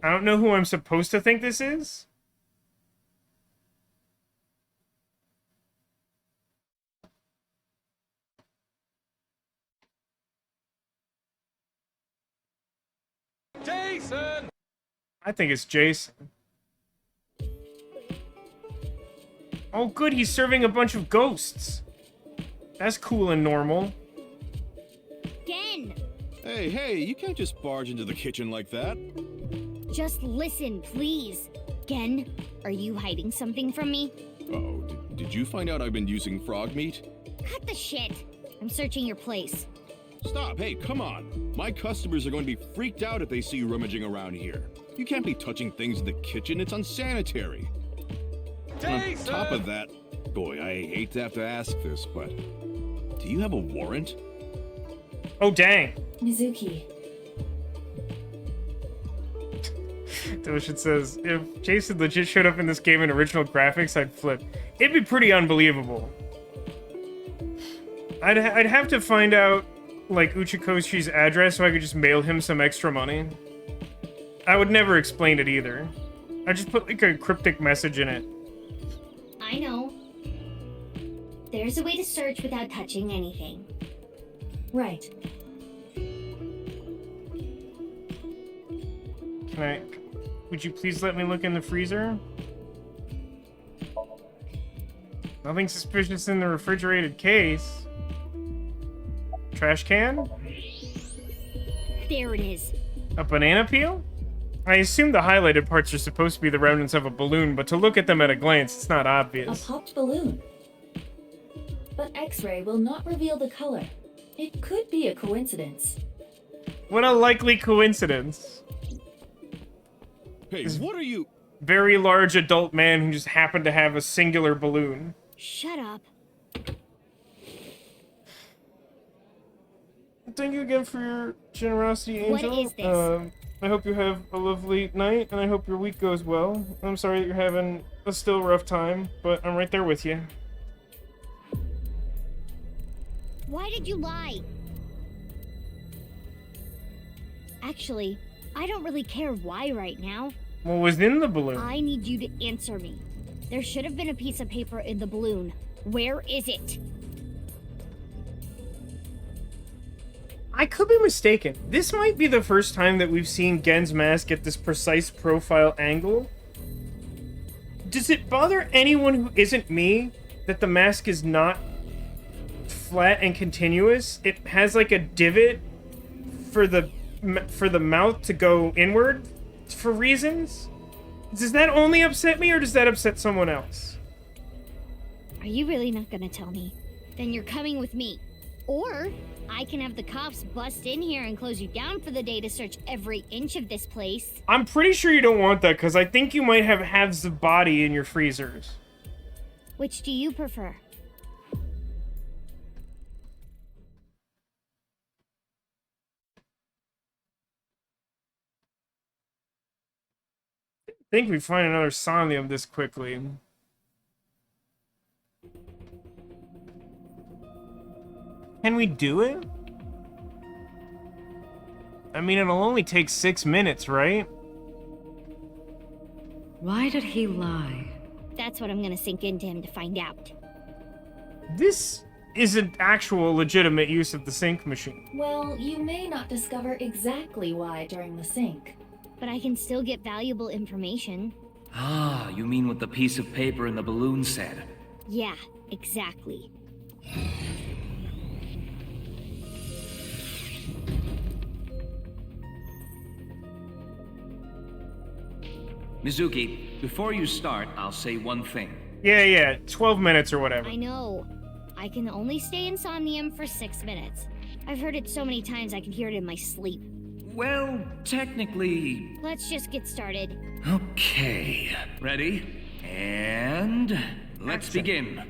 I don't know who I'm supposed to think this is. Jason! I think it's Jason. Oh good, he's serving a bunch of ghosts. That's cool and normal. Gen! Hey, you can't just barge into the kitchen like that. Just listen, please. Gen, are you hiding something from me? Oh, did you find out I've been using frog meat? Cut the shit. I'm searching your place. Stop, hey, come on. My customers are going to be freaked out if they see you rummaging around here. You can't be touching things in the kitchen, it's unsanitary. On top of that, boy, I hate to have to ask this, but do you have a warrant? Oh, dang. Mizuki. Delicient says, if Jason legit showed up in this game in original graphics, I'd flip. It'd be pretty unbelievable. I'd have to find out, like, Uchikoshi's address so I could just mail him some extra money. I would never explain it either. I'd just put, like, a cryptic message in it. I know. There's a way to search without touching anything. Right. Would you please let me look in the freezer? Nothing suspicious in the refrigerated case. Trash can? There it is. A banana peel? I assume the highlighted parts are supposed to be the remnants of a balloon, but to look at them at a glance, it's not A obvious. popped balloon. But X-ray will not reveal the color. It could be a coincidence. What a likely coincidence. Hey, what are you... Very large adult man who just happened to have a singular balloon. Shut up. Thank you again for your generosity, Angel. What is this? I hope you have a lovely night, and I hope your week goes well. I'm sorry that you're having a still rough time, but I'm right there with you. Why did you lie? Actually, I don't really care why right now. What was in the balloon? I need you to answer me. There should have been a piece of paper in the balloon. Where is it? I could be mistaken. This might be the first time that we've seen Gen's mask get this precise profile angle. Does it bother anyone who isn't me that the mask is not flat and continuous? It has like a divot for the mouth to go inward for reasons? Does that only upset me, or does that upset someone else? Are you really not gonna tell me? Then you're coming with me. Or I can have the cops bust in here and close you down for the day to search every inch of this place. I'm pretty sure you don't want that, because I think you might have halves of body in your freezers. Which do you prefer? I think we find another Somnium this quickly. Can we do it? I mean, it'll only take 6 minutes, right? Why did he lie? That's what I'm gonna sink into him to find out. This is an actual legitimate use of the sync machine. Well, you may not discover exactly why during the sync. But I can still get valuable information. Ah, you mean what the piece of paper in the balloon said? Yeah, exactly. Mizuki, before you start, I'll say one thing. Yeah, 12 minutes or whatever. I know. I can only stay in Somnium for 6 minutes. I've heard it so many times I can hear it in my sleep. Well, technically... Let's just get started. Okay. Ready? And... let's begin.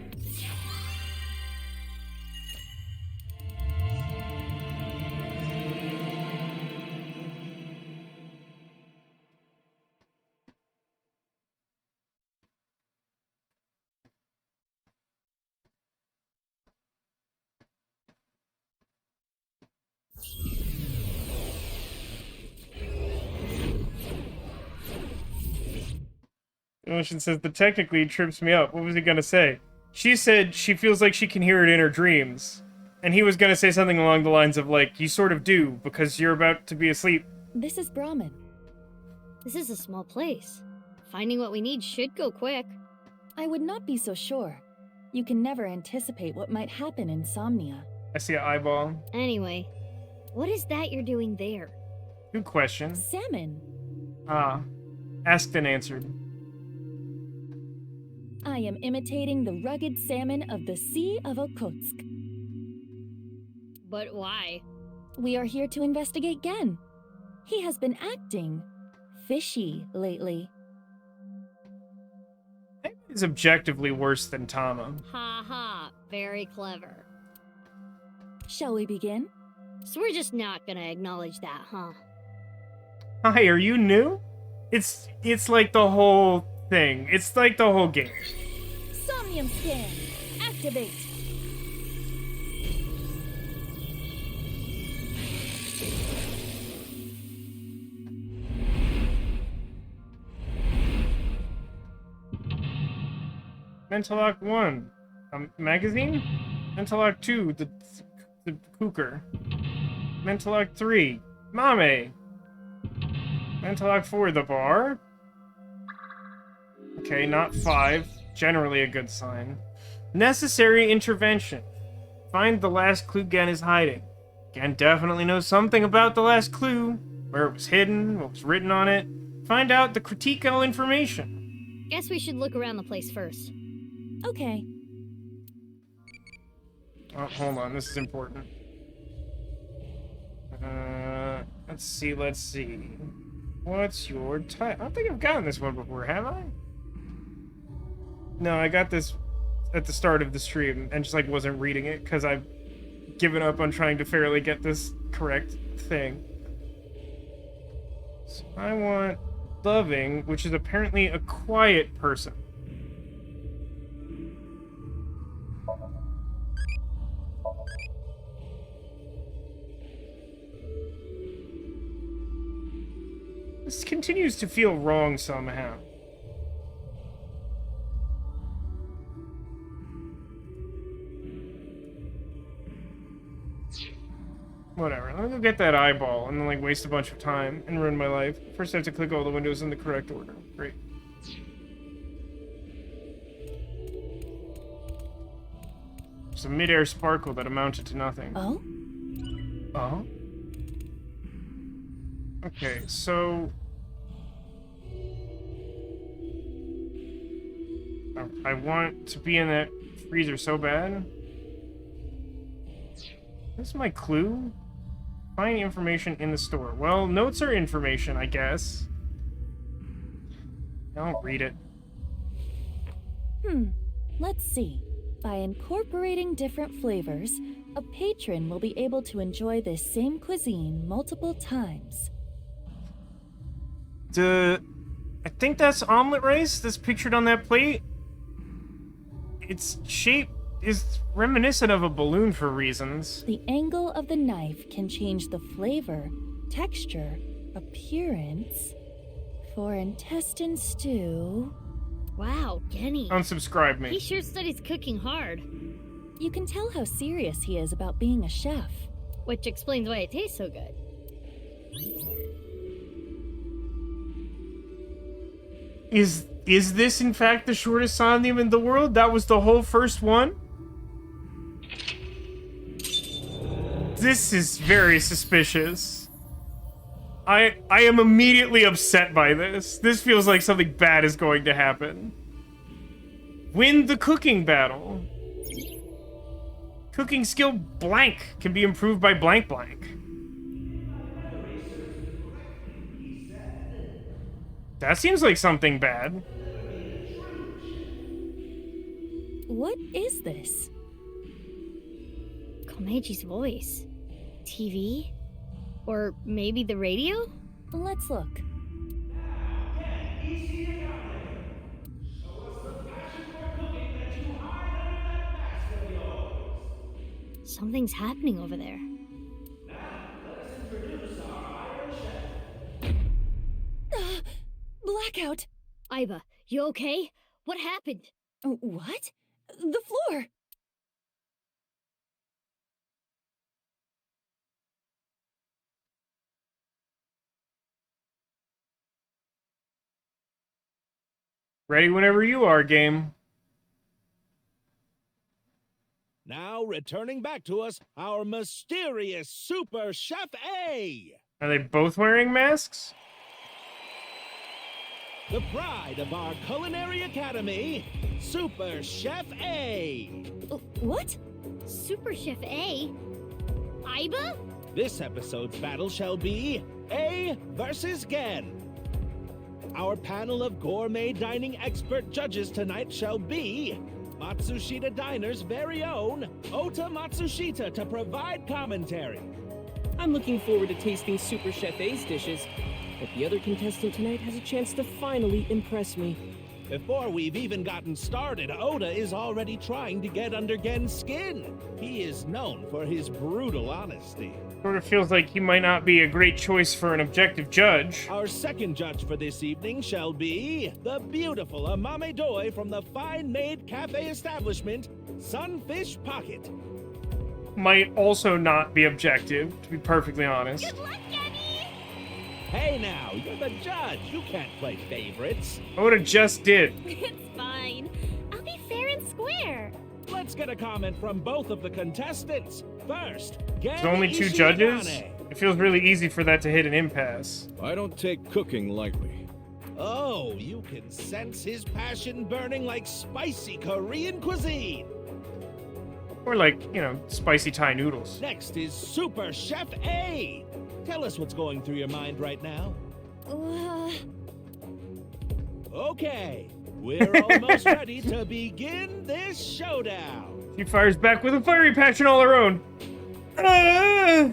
Ocean says the technically trips me up. What was he gonna say? She said she feels like she can hear it in her dreams. And he was gonna say something along the lines of like, you sort of do, because you're about to be asleep. This is Brahmin. This is a small place. Finding what we need should go quick. I would not be so sure. You can never anticipate what might happen in Somnia. I see an eyeball. Anyway, what is that you're doing there? Good question. Salmon. Ah. Asked and answered. I am imitating the rugged salmon of the Sea of Okhotsk. But why? We are here to investigate Gen. He has been acting fishy lately. He's objectively worse than Tama. Ha ha, very clever. Shall we begin? So we're just not gonna acknowledge that, huh? Hi, are you new? It's like the whole thing. It's like the whole game. Somnium scan. Activate. Mentalock 1. Magazine? Mentalock 2. The Cooker. Mentalock 3. Mame. Mentalock 4. The bar. Okay, not 5. Generally a good sign. Necessary intervention. Find the last clue Gen is hiding. Gen definitely knows something about the last clue. Where it was hidden, what was written on it. Find out the critical information. Guess we should look around the place first. Okay. Oh, hold on, this is important. Let's see. What's your type? I don't think I've gotten this one before, have I? No, I got this at the start of the stream and just like wasn't reading it because I've given up on trying to fairly get this correct thing. So I want loving, which is apparently a quiet person. This continues to feel wrong somehow. Whatever, let me go get that eyeball and then like waste a bunch of time and ruin my life. First I have to click all the windows in the correct order. Great. There's a mid-air sparkle that amounted to nothing. Oh? Oh? Okay, so... I want to be in that freezer so bad. What's my clue? Find information in the store. Well, notes are information, I guess. I'll read it. Let's see. By incorporating different flavors, a patron will be able to enjoy this same cuisine multiple times. I think that's omelet rice that's pictured on that plate. Its shape is reminiscent of a balloon for reasons. The angle of the knife can change the flavor, texture, appearance. For intestine stew... Wow, Genny. Unsubscribe me. He sure studies cooking hard. You can tell how serious he is about being a chef. Which explains why it tastes so good. Is Is this, in fact, the shortest Somnium in the world? That was the whole first one? This is very suspicious. I am immediately upset by this. This feels like something bad is going to happen. Win the cooking battle. Cooking skill blank can be improved by blank blank. That seems like something bad. What is this? Komeji's voice. TV? Or maybe the radio? Let's look. Something's happening over there. Blackout! Aiba, you okay? What happened? What? The floor! Ready whenever you are, game. Now returning back to us, our mysterious Super Chef A! Are they both wearing masks? The pride of our culinary academy, Super Chef A! What? Super Chef A? Aiba? This episode's battle shall be A versus Gen. Our panel of gourmet dining expert judges tonight shall be Matsushita Diner's very own Ota Matsushita to provide commentary. I'm looking forward to tasting Super Chef A's dishes, but the other contestant tonight has a chance to finally impress me. Before we've even gotten started, Oda is already trying to get under Gen's skin. He is known for his brutal honesty. Sort of feels like he might not be a great choice for an objective judge. Our second judge for this evening shall be the beautiful Amame Doi from the fine-made cafe establishment, Sunfish Pocket. Might also not be objective, to be perfectly honest. Good luck, Gabby! Hey now, you're the judge. You can't play favorites. Oda just did. It's fine. I'll be fair and square. Let's get a comment from both of the contestants. First, Gen There's only two judges? It feels really easy for that to hit an impasse. I don't take cooking lightly. Oh, you can sense his passion burning like spicy Korean cuisine. Or like, you know, spicy Thai noodles. Next is Super Chef A. Tell us what's going through your mind right now. Okay, we're almost ready to begin this showdown. She fires back with a fiery passion all her own. Ah!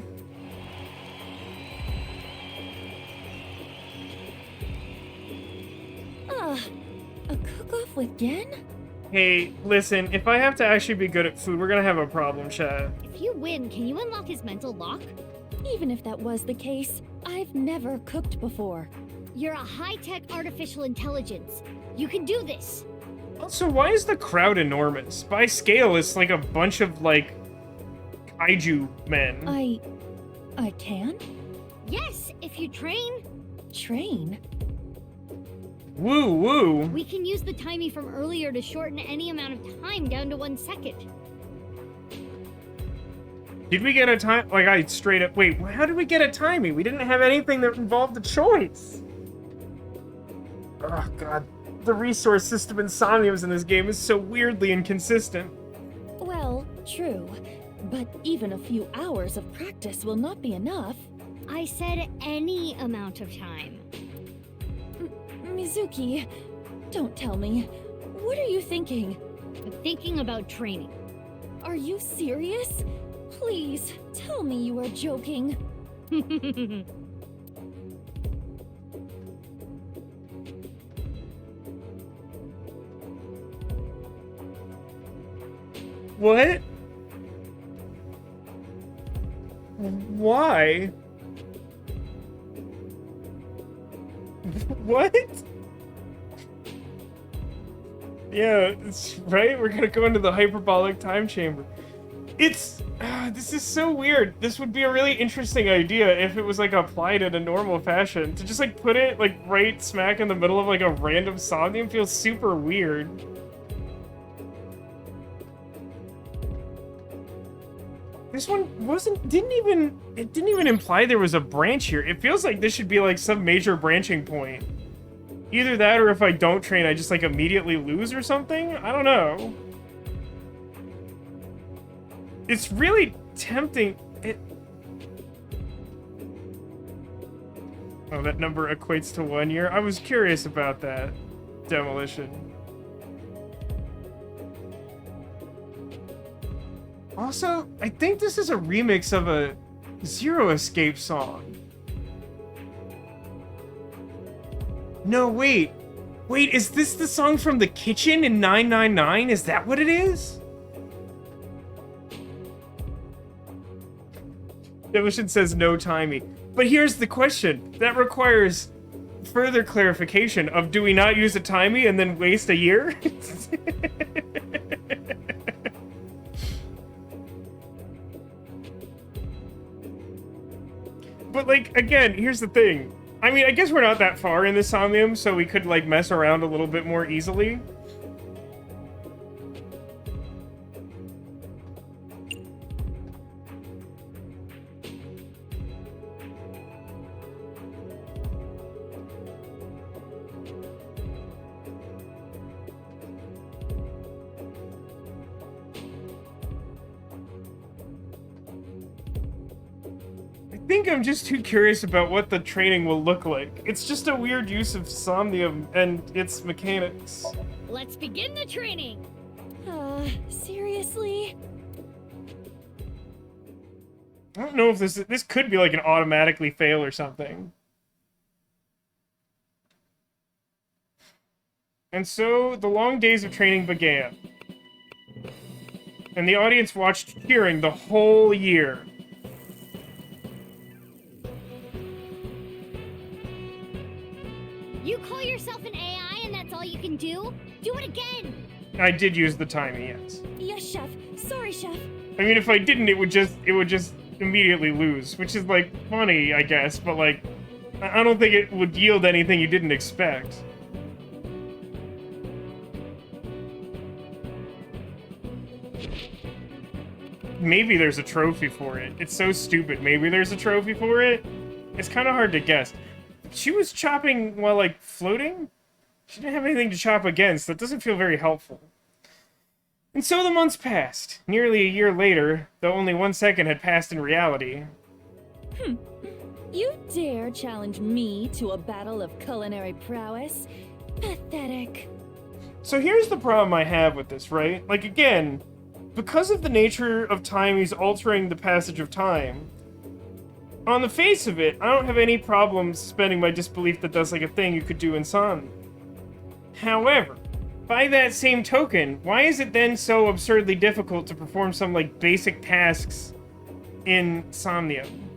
A cook-off with Gen? Hey, listen, if I have to actually be good at food, we're gonna have a problem, chat. If you win, can you unlock his mental lock? Even if that was the case, I've never cooked before. You're a high-tech artificial intelligence. You can do this. Also, why is the crowd enormous? By scale, it's like a bunch of, like, kaiju men. I can? Yes, if you train. Train? Woo woo. We can use the timey from earlier to shorten any amount of time down to 1 second. Did we get a time? Like, I straight up. Wait, how did we get a timey? We didn't have anything that involved a choice. Oh, God. The resource system in Somniums in this game is so weirdly inconsistent. Well, true. But even a few hours of practice will not be enough. I said any amount of time. Mizuki, don't tell me. What are you thinking? I'm thinking about training. Are you serious? Please, tell me you are joking. What? Why? What? Yeah, it's right. We're gonna go into the hyperbolic time chamber. It's... this is so weird. This would be a really interesting idea if it was, like, applied in a normal fashion. To just, like, put it, like, right smack in the middle of, like, a random Somnium feels super weird. This one didn't even imply there was a branch here. It feels like this should be, like, some major branching point. Either that, or if I don't train, I just, like, immediately lose or something? I don't know. It's really tempting. Oh, that number equates to 1 year? I was curious about that. Demolition. Also, I think this is a remix of a Zero Escape song. No, wait. Wait, is this the song from the kitchen in 999? Is that what it is? Demolition says no timey. But here's the question. That requires further clarification of, do we not use a timey and then waste a year? But, like, again, here's the thing. I mean, I guess we're not that far in the Somnium, so we could, like, mess around a little bit more easily. I think I'm just too curious about what the training will look like. It's just a weird use of Somnium and its mechanics. Let's begin the training! Seriously? I don't know if this could be like an automatically fail or something. And so, the long days of training began. And the audience watched cheering the whole year. You call yourself an AI and that's all you can do? Do it again! I did use the timing, yes. Yes, Chef. Sorry, Chef. I mean, if I didn't, it would just immediately lose, which is, like, funny, I guess, but, like, I don't think it would yield anything you didn't expect. Maybe there's a trophy for it. It's so stupid. Maybe there's a trophy for it? It's kind of hard to guess. She was chopping while, like, floating? She didn't have anything to chop against. That doesn't feel very helpful. And so the months passed. Nearly a year later, though only 1 second had passed in reality. You dare challenge me to a battle of culinary prowess? Pathetic. So here's the problem I have with this, right? Like, again, because of the nature of timies altering the passage of time, on the face of it, I don't have any problem suspending my disbelief that that's like a thing you could do in Somnium. However, by that same token, why is it then so absurdly difficult to perform some, like, basic tasks in Somnium?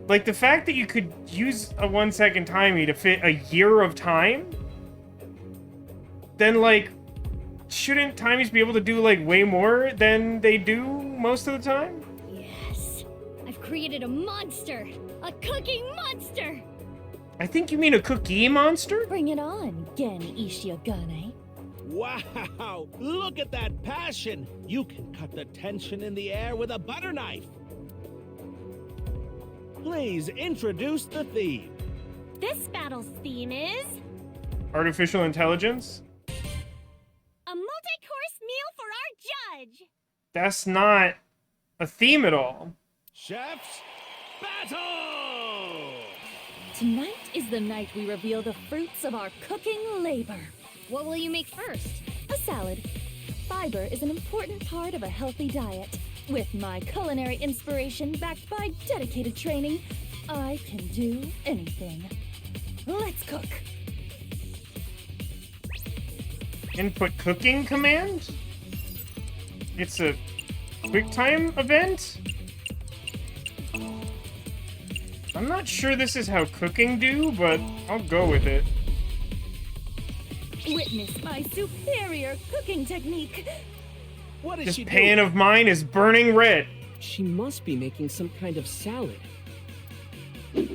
Like, the fact that you could use a 1 second timey to fit a year of time? Then, like, shouldn't timies be able to do, like, way more than they do most of the time? Yes. I've created a monster! A cooking monster! I think you mean a cookie monster? Bring it on, Gen Ishiogane. Wow! Look at that passion! You can cut the tension in the air with a butter knife! Please introduce the theme. This battle's theme is... Artificial intelligence? a multi-course meal for our judge! That's not a theme at all. Chef's battle! Tonight is the night we reveal the fruits of our cooking labor. What will you make first? A salad. Fiber is an important part of a healthy diet. With my culinary inspiration backed by dedicated training, I can do anything. Let's cook. Input cooking command? It's a QuickTime event? I'm not sure this is how cooking do, but I'll go with it. Witness my superior cooking technique. What is This she pan doing? of mine is burning red. She must be making some kind of salad.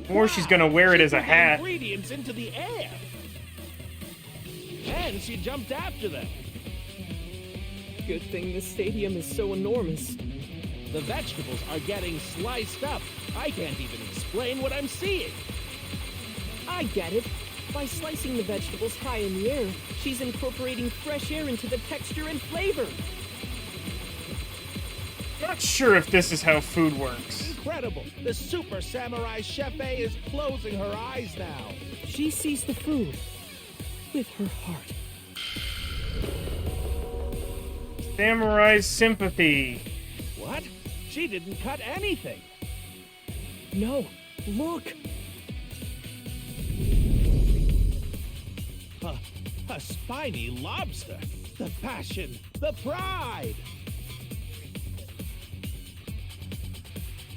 Or she's gonna wear it She as a put the hat. ingredients into the air. And she jumped after them. Good thing this stadium is so enormous. The vegetables are getting sliced up. I can't even explain what I'm seeing. I get it. By slicing the vegetables high in the air, she's incorporating fresh air into the texture and flavor. Not sure if this is how food works. Incredible! The super samurai chef is closing her eyes now. She sees the food with her heart. Samurai sympathy. What? She didn't cut anything. No, look. A spiny lobster. The passion, the pride.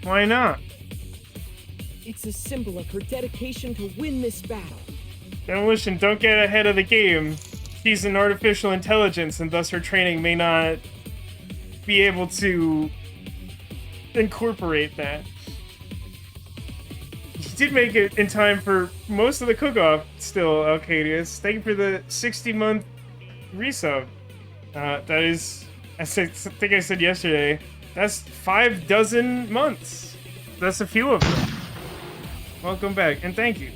Why not? It's a symbol of her dedication to win this battle. Demolition, don't get ahead of the game. She's an artificial intelligence, and thus her training may not be able to incorporate that. You did make it in time for most of the cook-off still, Alcadius. Thank you for the 60-month resub. That is, I think I said yesterday, that's 6 months. That's a few of them. Welcome back, and thank you.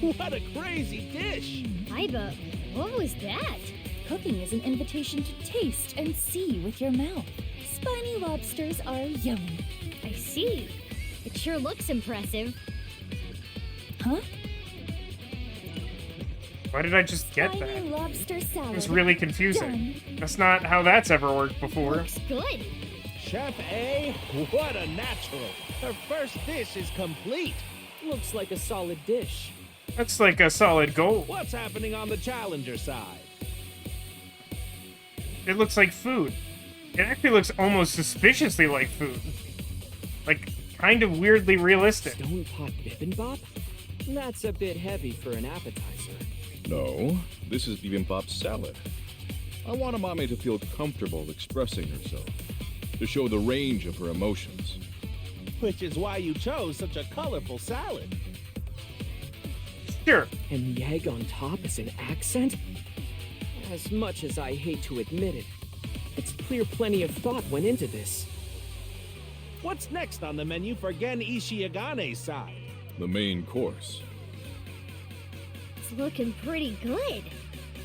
What a crazy dish! Iba, what was that? Cooking is an invitation to taste and see with your mouth. Spiny lobsters are yummy. I see. It sure looks impressive. Huh? Why did I just get Spiny that? lobster salad. It's really confusing. Done. That's not how that's ever worked before. Looks good. Chef A, what a natural. Her first dish is complete. Looks like a solid dish. That's like a solid goal. What's happening on the challenger side? It looks like food. It actually looks almost suspiciously like food. Like, kind of weirdly realistic. Stone pot bibimbap? That's a bit heavy for an appetizer. No, this is bibimbap salad. I want Amame to feel comfortable expressing herself, to show the range of her emotions. Which is why you chose such a colorful salad. Sure. And the egg on top is an accent? As much as I hate to admit it, it's clear plenty of thought went into this. What's next on the menu for Gen Ishiagane's side? The main course. It's looking pretty good.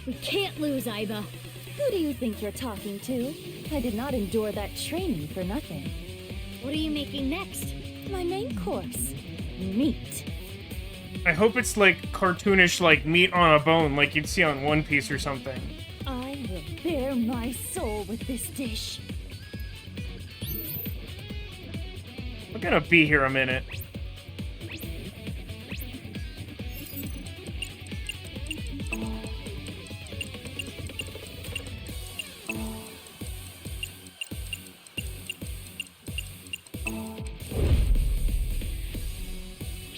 We can't lose, Iba. Who do you think you're talking to? I did not endure that training for nothing. What are you making next? My main course. Meat. I hope it's like cartoonish, like meat on a bone, like you'd see on One Piece or something. I will bare my soul with this dish. We're gonna be here a minute.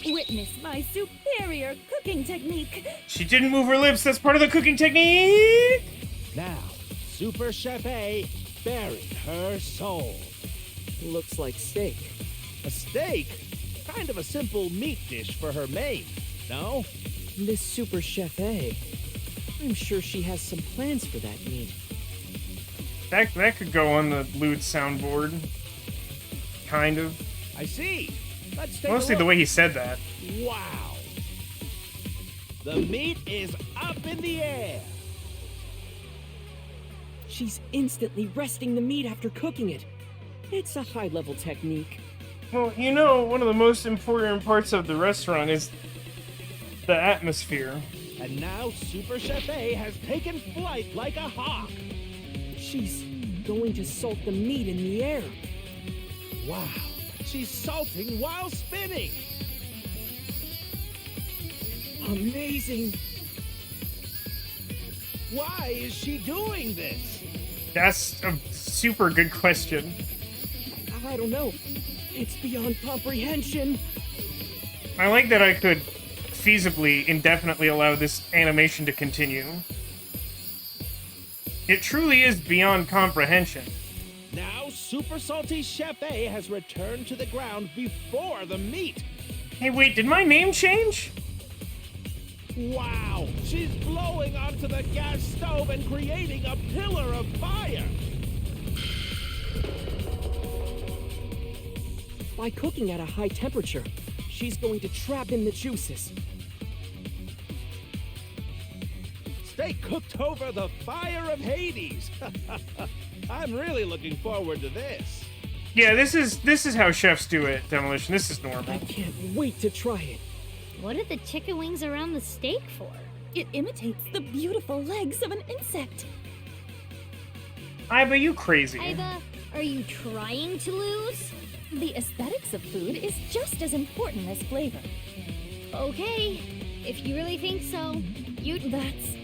Witness my superior cooking technique. She didn't move her lips, that's part of the cooking technique! Now, Super Chef A buried her soul. Looks like steak. A steak? Kind of a simple meat dish for her maid, no? This Super Chef A, I'm sure she has some plans for that meat. That could go on the lewd soundboard. Kind of. I see. Let's take Mostly a the look. way he said that. Wow. The meat is up in the air. She's instantly resting the meat after cooking it. It's a high-level technique. Well, you know, one of the most important parts of the restaurant is the atmosphere. And now Super Chef A has taken flight like a hawk. She's going to salt the meat in the air. Wow. She's salting while spinning. Amazing. Why is she doing this? That's a super good question. I don't know. It's beyond comprehension. I like that I could feasibly, indefinitely allow this animation to continue. It truly is beyond comprehension. Now, Super Salty Chef A has returned to the ground before the meat. Hey, wait, did my name change? Wow, she's blowing onto the gas stove and creating a pillar of fire. By cooking at a high temperature, she's going to trap in the juices. Stay cooked over the fire of Hades. I'm really looking forward to this. Yeah, this is how chefs do it, Demolition. This is normal. I can't wait to try it. What are the chicken wings around the steak for? It imitates the beautiful legs of an insect. Iba, you crazy. Iba, are you trying to lose? The aesthetics of food is just as important as flavor. Okay, if you really think so, that's...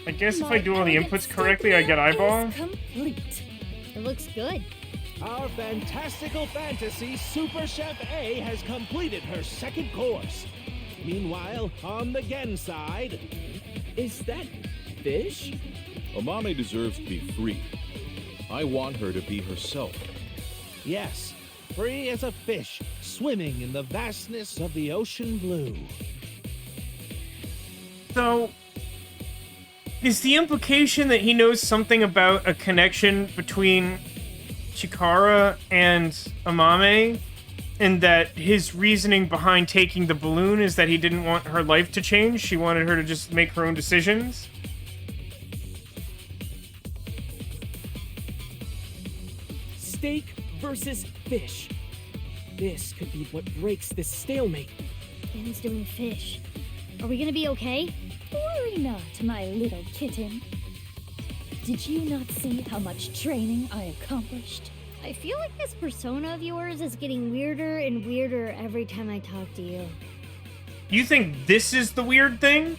I guess if I do all the inputs correctly, I get eyeball. Complete. It looks good. Our fantastical fantasy Super Chef A has completed her second course. Meanwhile, on the Gen side... Is that fish? Amame deserves to be free. I want her to be herself. Yes, free as a fish, swimming in the vastness of the ocean blue. So, is the implication that he knows something about a connection between Chikara and Amame, and that his reasoning behind taking the balloon is that he didn't want her life to change? She wanted her to just make her own decisions? Steak versus fish. This could be what breaks this stalemate. Ben's doing fish. Are we gonna be okay? Worry not, my little kitten. Did you not see how much training I accomplished? I feel like this persona of yours is getting weirder and weirder every time I talk to you. You think this is the weird thing?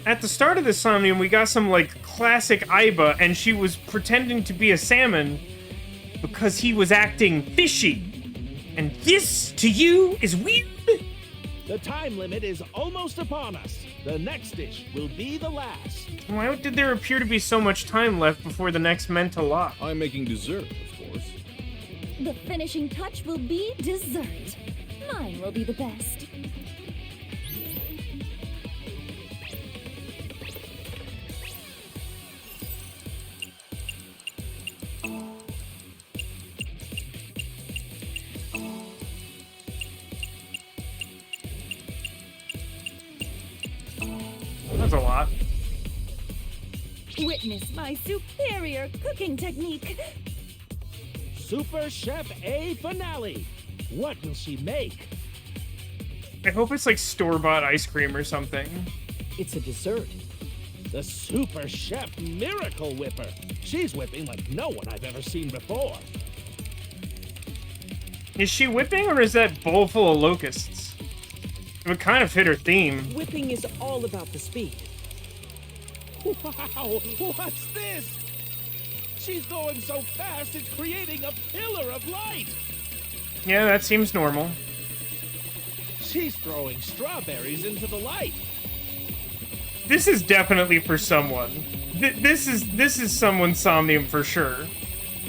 At the start of the Somnium, we got some, like, classic Iba, and she was pretending to be a salmon because he was acting fishy. And this, to you, is weird? The time limit is almost upon us. The next dish will be the last. Why did there appear to be so much time left before the next mental lock? I'm making dessert, of course. The finishing touch will be dessert. Mine will be the best. That's a lot. Witness my superior cooking technique. Super Chef A finale. What will she make? I hope it's like store-bought ice cream or something. It's a dessert. The Super Chef Miracle Whipper. She's whipping like no one I've ever seen before. Is she whipping, or is that bowl full of locusts? It would kind of fit her theme. Whipping is all about the speed. Wow, what's this? She's going so fast it's creating a pillar of light. Yeah, that seems normal. She's throwing strawberries into the light. This is definitely for someone. This is someone's Somnium for sure.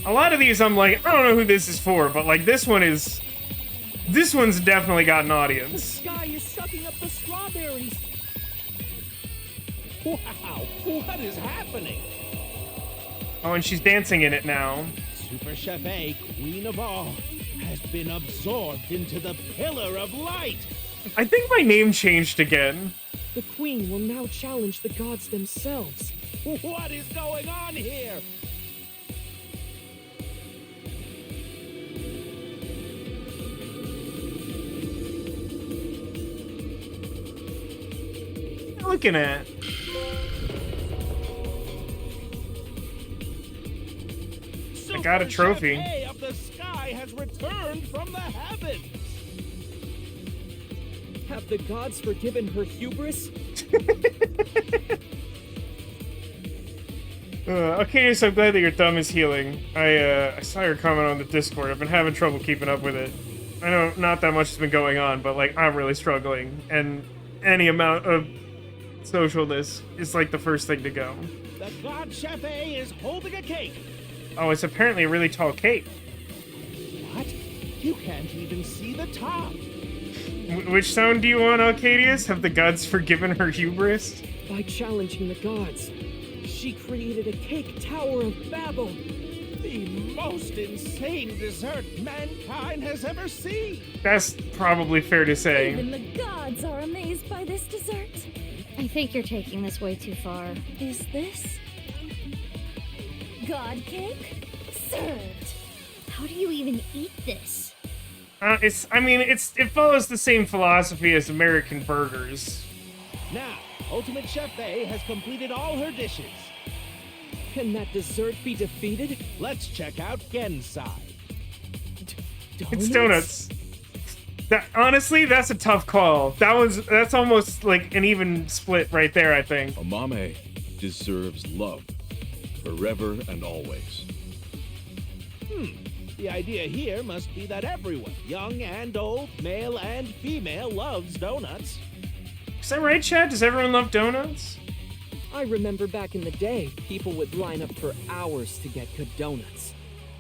A lot of these I'm like, I don't know who this is for, but like this one's definitely got an audience. The sky is sucking up the strawberries. Wow, what is happening? Oh, and she's dancing in it now. Super Chef A, queen of all, has been absorbed into the pillar of light. I think my name changed again. The queen will now challenge the gods themselves. What is going on here? Looking at. I got a trophy. Super Chef A of the sky has returned from the heavens. Have the gods forgiven her hubris? Okay, so I'm glad that your thumb is healing. I saw your comment on the Discord. I've been having trouble keeping up with it. I know not that much has been going on, but like I'm really struggling, and any amount of socialness is like the first thing to go. The God Chef A is holding a cake. Oh, it's apparently a really tall cake. What? You can't even see the top. Which sound do you want, Alcadius? Have the gods forgiven her hubris? By challenging the gods, she created a cake tower of Babel. The most insane dessert mankind has ever seen. That's probably fair to say. Even the gods are amazed by this dessert. I think you're taking this way too far. Is this god cake? Served. How do you even eat this? It follows the same philosophy as American burgers. Now, Ultimate Chef A has completed all her dishes. Can that dessert be defeated? Let's check out Gen's side. It's donuts. Honestly, that's a tough call. That's almost like an even split right there, I think. Amame deserves love. Forever and always. The idea here must be that everyone, young and old, male and female, loves donuts. Is that right, Chad? Does everyone love donuts? I remember back in the day, people would line up for hours to get good donuts.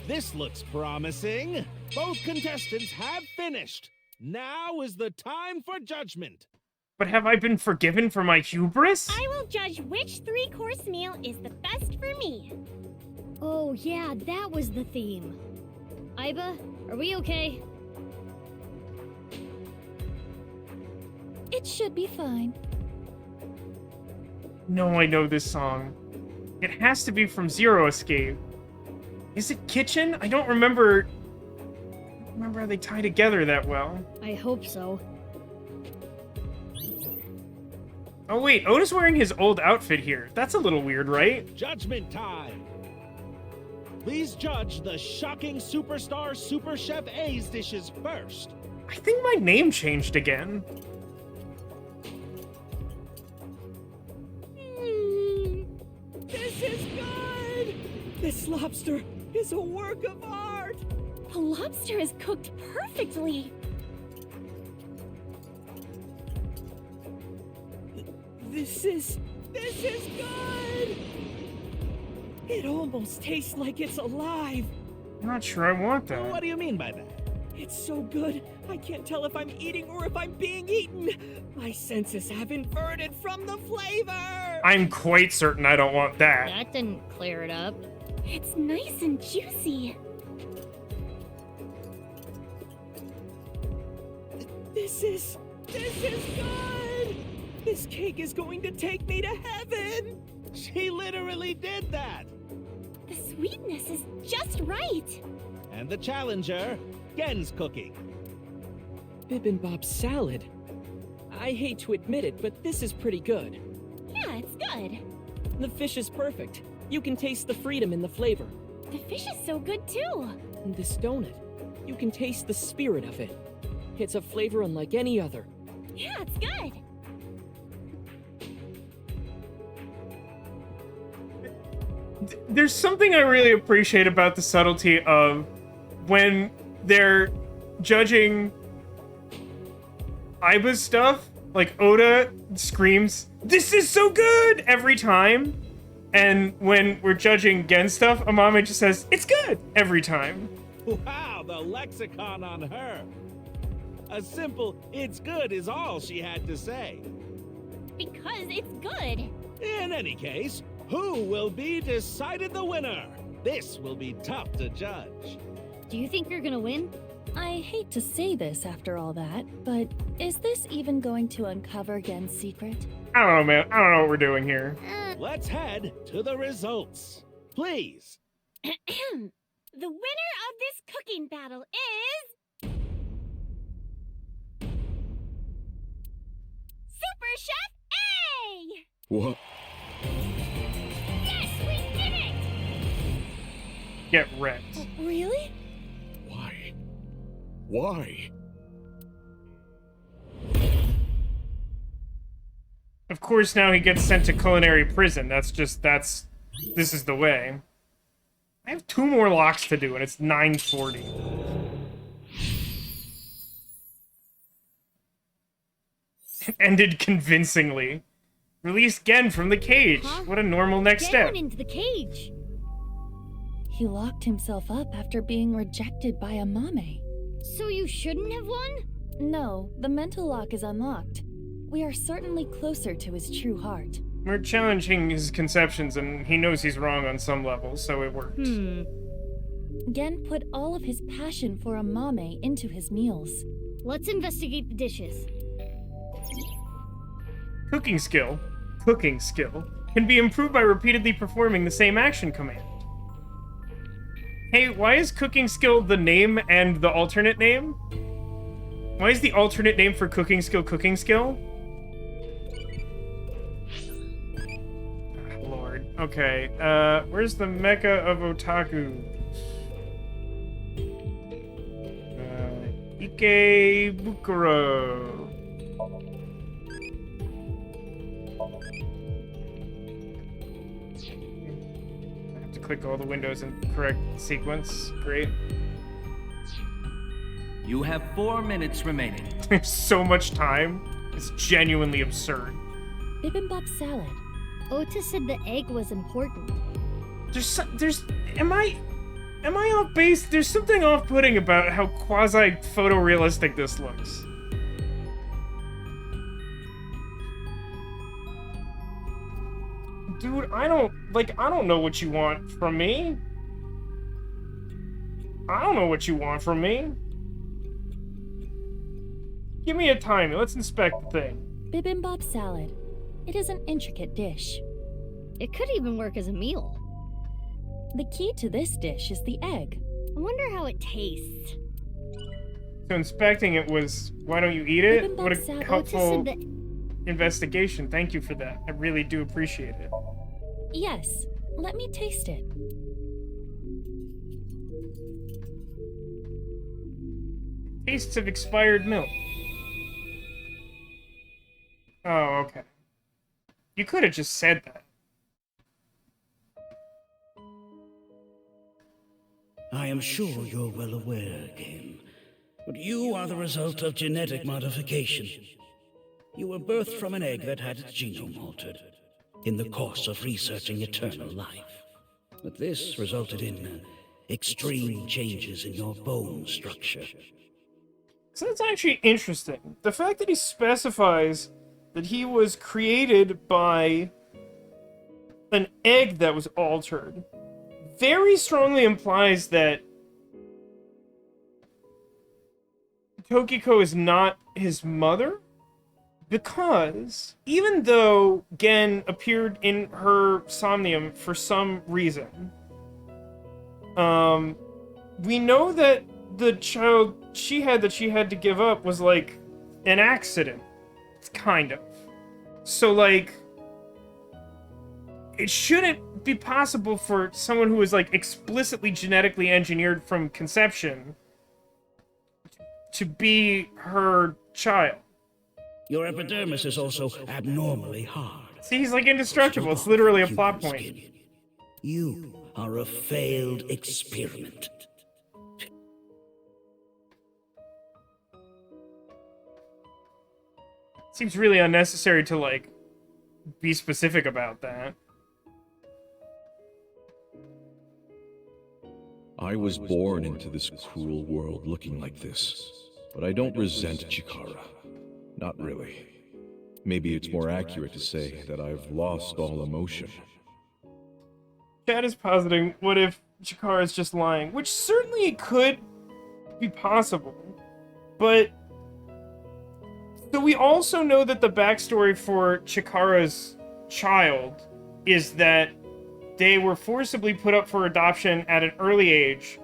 This looks promising. Both contestants have finished. Now is the time for judgment. But have I been forgiven for my hubris? I will judge which 3-course meal is the best for me. Oh yeah, that was the theme. Iba, are we okay? It should be fine. No, I know this song. It has to be from Zero Escape. Is it Kitchen? I don't remember how they tie together that well. I hope so. Oh wait, Oda's wearing his old outfit here. That's a little weird, right? Judgment time. Please judge the shocking superstar Super Chef A's dishes first. I think my name changed again. This is good! This lobster is a work of art! The lobster is cooked perfectly. This is good! It almost tastes like it's alive. I'm not sure I want that. What do you mean by that? It's so good, I can't tell if I'm eating or if I'm being eaten. My senses have inverted from the flavor. I'm quite certain I don't want that. That didn't clear it up. It's nice and juicy. This is good! This cake is going to take me to heaven! She literally did that! The sweetness is just right. And the challenger, Gen's cooking. Bibimbap salad. I hate to admit it, but this is pretty good. Yeah, it's good. The fish is perfect. You can taste the freedom in the flavor. The fish is so good too. And this donut, you can taste the spirit of it. It's a flavor unlike any other. Yeah, it's good. There's something I really appreciate about the subtlety of when they're judging Iba's stuff, like Oda screams, "This is so good!" every time. And when we're judging Gen stuff, Amame just says, "It's good!" every time. Wow, the lexicon on her. A simple, "it's good" is all she had to say. Because it's good. In any case, who will be decided the winner? This will be tough to judge. Do you think you're gonna win? I hate to say this after all that, but is this even going to uncover Gen's secret? I don't know, man. I don't know what we're doing here. Let's head to the results. Please. The winner of this cooking battle is... Super Chef A! What? Yes, we did it! Get wrecked. Really? Why? Of course, now he gets sent to culinary prison. This is the way. I have 2 more locks to do, and it's 9:40. Ended convincingly. Release Gen from the cage. Huh? What a normal next Gen step. went into the cage. He locked himself up after being rejected by a mame. So you shouldn't have won? No, the mental lock is unlocked. We are certainly closer to his true heart. We're challenging his conceptions, and he knows he's wrong on some levels, so it worked. Gen put all of his passion for a mame into his meals. Let's investigate the dishes. Cooking skill can be improved by repeatedly performing the same action command. Hey, why is cooking skill the name and the alternate name? Why is the alternate name for cooking skill? Lord. Okay, where's the Mecca of Otaku? Ikebukuro. I have to click all the windows in correct sequence. Great. You have 4 minutes remaining. There's so much time. It's genuinely absurd. Bibimbap salad. Otis said the egg was important. Am I off base? There's something off-putting about how quasi-photorealistic this looks. Dude, I don't know what you want from me. I don't know what you want from me. Give me a timer. Let's inspect the thing. Bibimbap salad. It is an intricate dish. It could even work as a meal. The key to this dish is the egg. I wonder how it tastes. So inspecting it was, why don't you eat it? Bibimbap What a salad. helpful investigation. Thank you for that. I really do appreciate it. Yes, let me taste it. Tastes of expired milk. Oh, okay. You could have just said that. I am sure you're well aware, Game, but you are the result of genetic modification. You were birthed from an egg that had its genome altered in the course of researching eternal life. But this resulted in extreme changes in your bone structure. So that's actually interesting. The fact that he specifies that he was created by an egg that was altered very strongly implies that Tokiko is not his mother, because even though Gen appeared in her Somnium for some reason, we know that the child she had to give up was like an accident, kind of. So like, it shouldn't be possible for someone who is like explicitly genetically engineered from conception to be her child. Your epidermis is also abnormally hard. See, he's like indestructible. It's literally a plot point. You are a failed experiment. Seems really unnecessary to like be specific about that. I was born into this cruel world looking like this, but I don't resent Chikara. Not really. Maybe it's more accurate to say that I've lost all emotion. Chad is positing, what if Chikara is just lying? Which certainly could be possible, but... So we also know that the backstory for Chikara's child is that they were forcibly put up for adoption at an early age,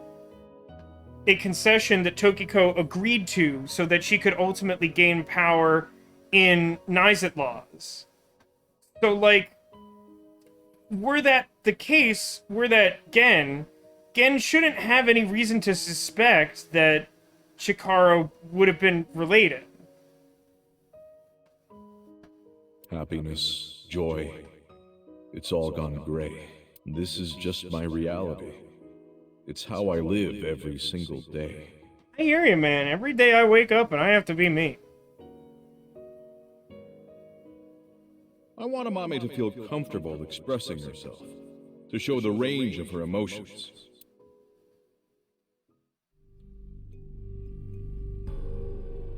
a concession that Tokiko agreed to so that she could ultimately gain power in Nizet laws. So, like, were that the case, were that Gen shouldn't have any reason to suspect that Chikara would have been related. Happiness, joy, it's all gone gray. This is just my reality. It's how I live every single day. I hear you, man. Every day I wake up and I have to be me. I want Amame to feel comfortable expressing herself, to show the range of her emotions.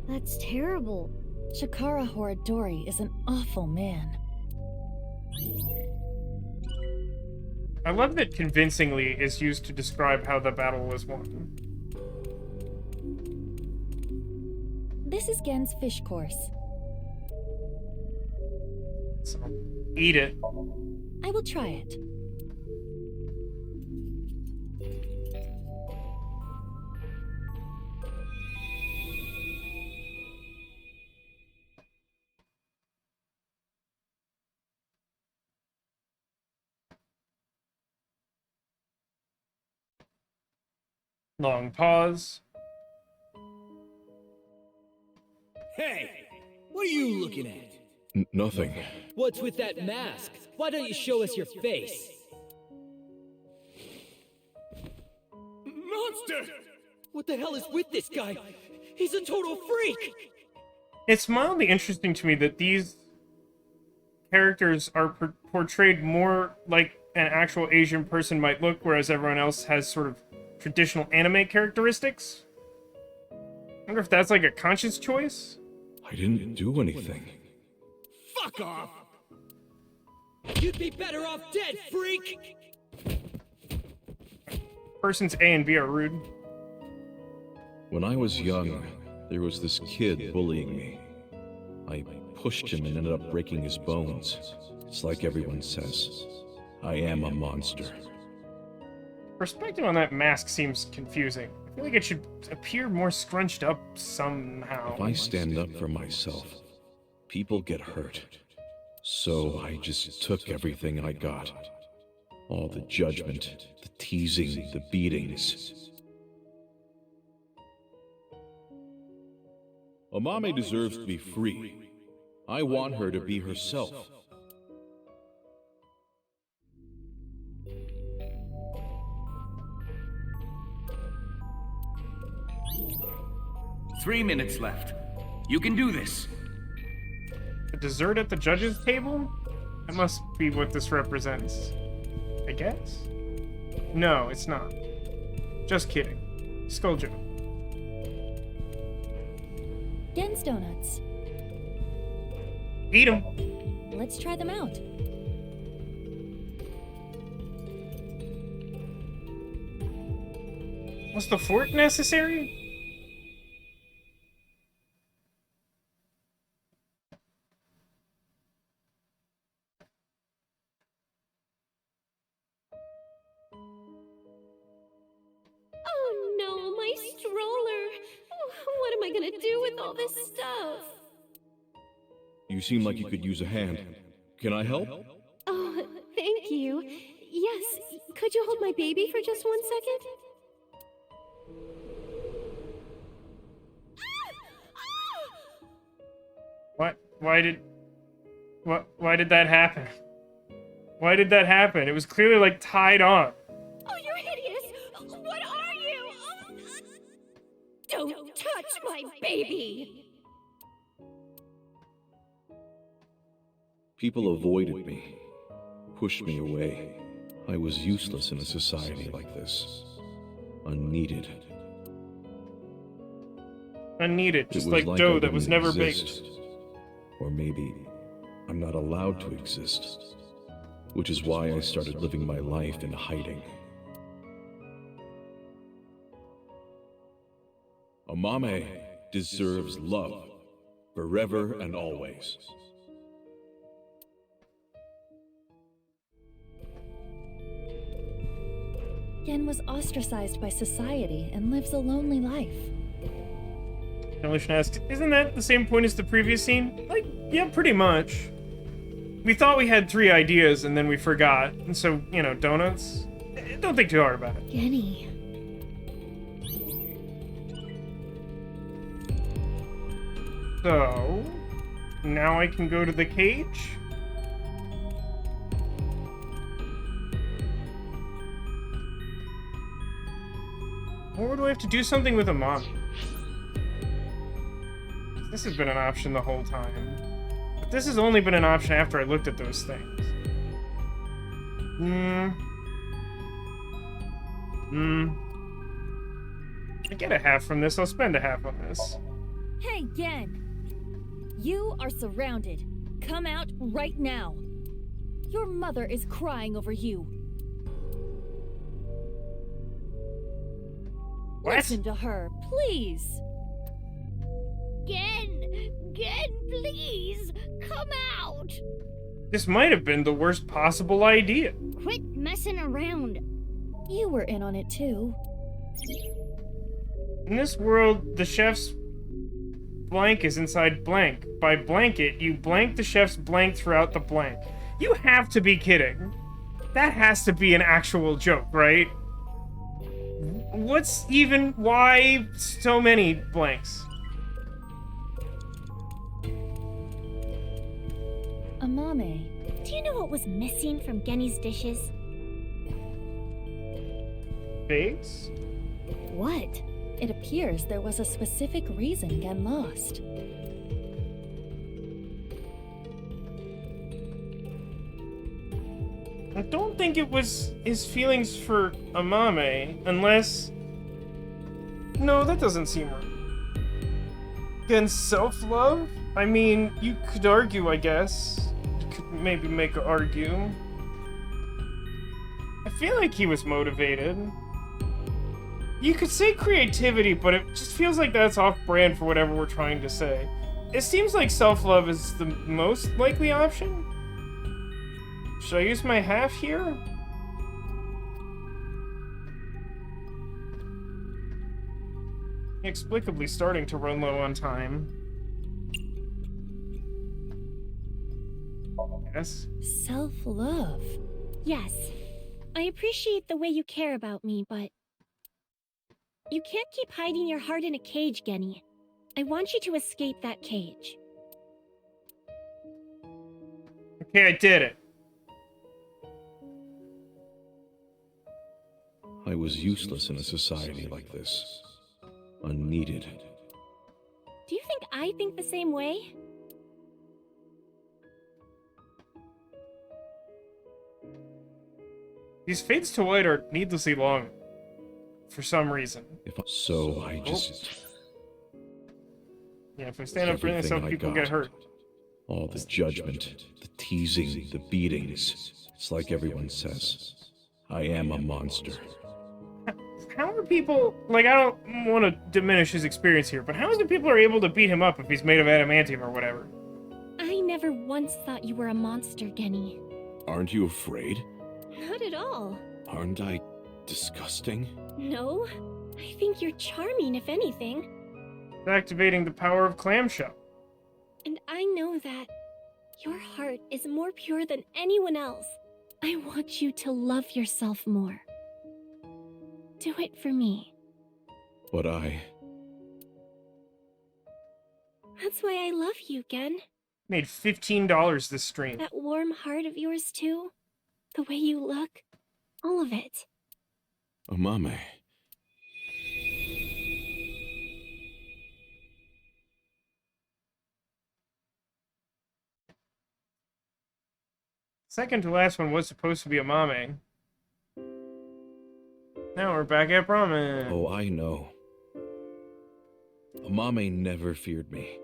That's terrible. Chikara Horadori is an awful man. I love that convincingly is used to describe how the battle was won. This is Gen's fish course. So, eat it. I will try it. Long pause. Hey! What are you looking at? Nothing. What's with that mask? Why don't you show us your face? Monster! What the hell is with this guy? He's a total freak! It's mildly interesting to me that these characters are portrayed more like an actual Asian person might look, whereas everyone else has sort of traditional anime characteristics. I wonder if that's like a conscious choice? I didn't do anything. Fuck off! You'd be better off dead, freak! Persons A and B are rude. When I was young, there was this kid bullying me. I pushed him and ended up breaking his bones. It's like everyone says, I am a monster. Perspective on that mask seems confusing. I feel like it should appear more scrunched up somehow. If I stand up for myself, people get hurt. So I just took everything I got. All the judgment, the teasing, the beatings. Amame deserves to be free. I want her to be herself. Three minutes left. You can do this. A dessert at the judges' table? That must be what this represents. I guess? No, it's not. Just kidding. Skull joke. Gen's donuts. Eat them. Let's try them out. Was the fork necessary? Oh no, my stroller! What am I gonna do with all this stuff? You seem like you could use a hand. Can I help? Oh, thank you. Yes, could you hold my baby for just 1 second? What? Why did that happen? Why did that happen? It was clearly, like, tied on. Oh, you're hideous! What are you? Don't touch my baby! People avoided me, pushed me away. I was useless in a society like this. Unneeded. Unneeded, just It was like I dough that was didn't never exist. baked. Or maybe I'm not allowed to exist. Which is why I started living my life in hiding. Amame deserves love, forever and always. Gen was ostracized by society and lives a lonely life. Demolition asks, isn't that the same point as the previous scene? Like, yeah, pretty much. We thought we had 3 ideas, and then we forgot. And so, you know, donuts? Don't think too hard about it. Jenny. So, now I can go to the cage? Or do I have to do something with a mom? This has been an option the whole time. But this has only been an option after I looked at those things. I get a half from this, I'll spend a half on this. Hey, Gen! You are surrounded. Come out right now. Your mother is crying over you. What? Listen to her, please. Gen, please, come out. This might have been the worst possible idea. Quit messing around. You were in on it too. In this world, the chef's blank is inside blank. By blanket, you blank the chef's blank throughout the blank. You have to be kidding. That has to be an actual joke, right? Why so many blanks? Amame. Do you know what was missing from Genny's dishes? Figs? What? It appears there was a specific reason Gen lost. I don't think it was his feelings for Amame, unless... No, that doesn't seem right. Gen's self-love? I mean, you could argue, I guess. You could maybe make an argue. I feel like he was motivated. You could say creativity, but it just feels like that's off-brand for whatever we're trying to say. It seems like self-love is the most likely option. Should I use my half here? Inexplicably starting to run low on time. Yes? Self-love. Yes. I appreciate the way you care about me, but... You can't keep hiding your heart in a cage, Genny. I want you to escape that cage. Okay, I did it. I was useless in a society like this. Unneeded. Do you think I think the same way? These fades to white are needlessly long. For some reason. So I just... Yeah, if I stand up for myself, people get hurt. All the judgment, the teasing, the beatings. It's like everyone says. I am a monster. How are people... Like, I don't want to diminish his experience here, but how is it people are able to beat him up if he's made of adamantium or whatever? I never once thought you were a monster, Genny. Aren't you afraid? Not at all. Aren't I disgusting? No. I think you're charming, if anything. Activating the power of clamshell. And I know that your heart is more pure than anyone else. I want you to love yourself more. Do it for me. But I... That's why I love you, Gen. Made $15 this stream. That warm heart of yours, too. The way you look. All of it. Amame. Second to last one was supposed to be Amame. Now we're back at ramen. Oh, I know. Amame never feared me.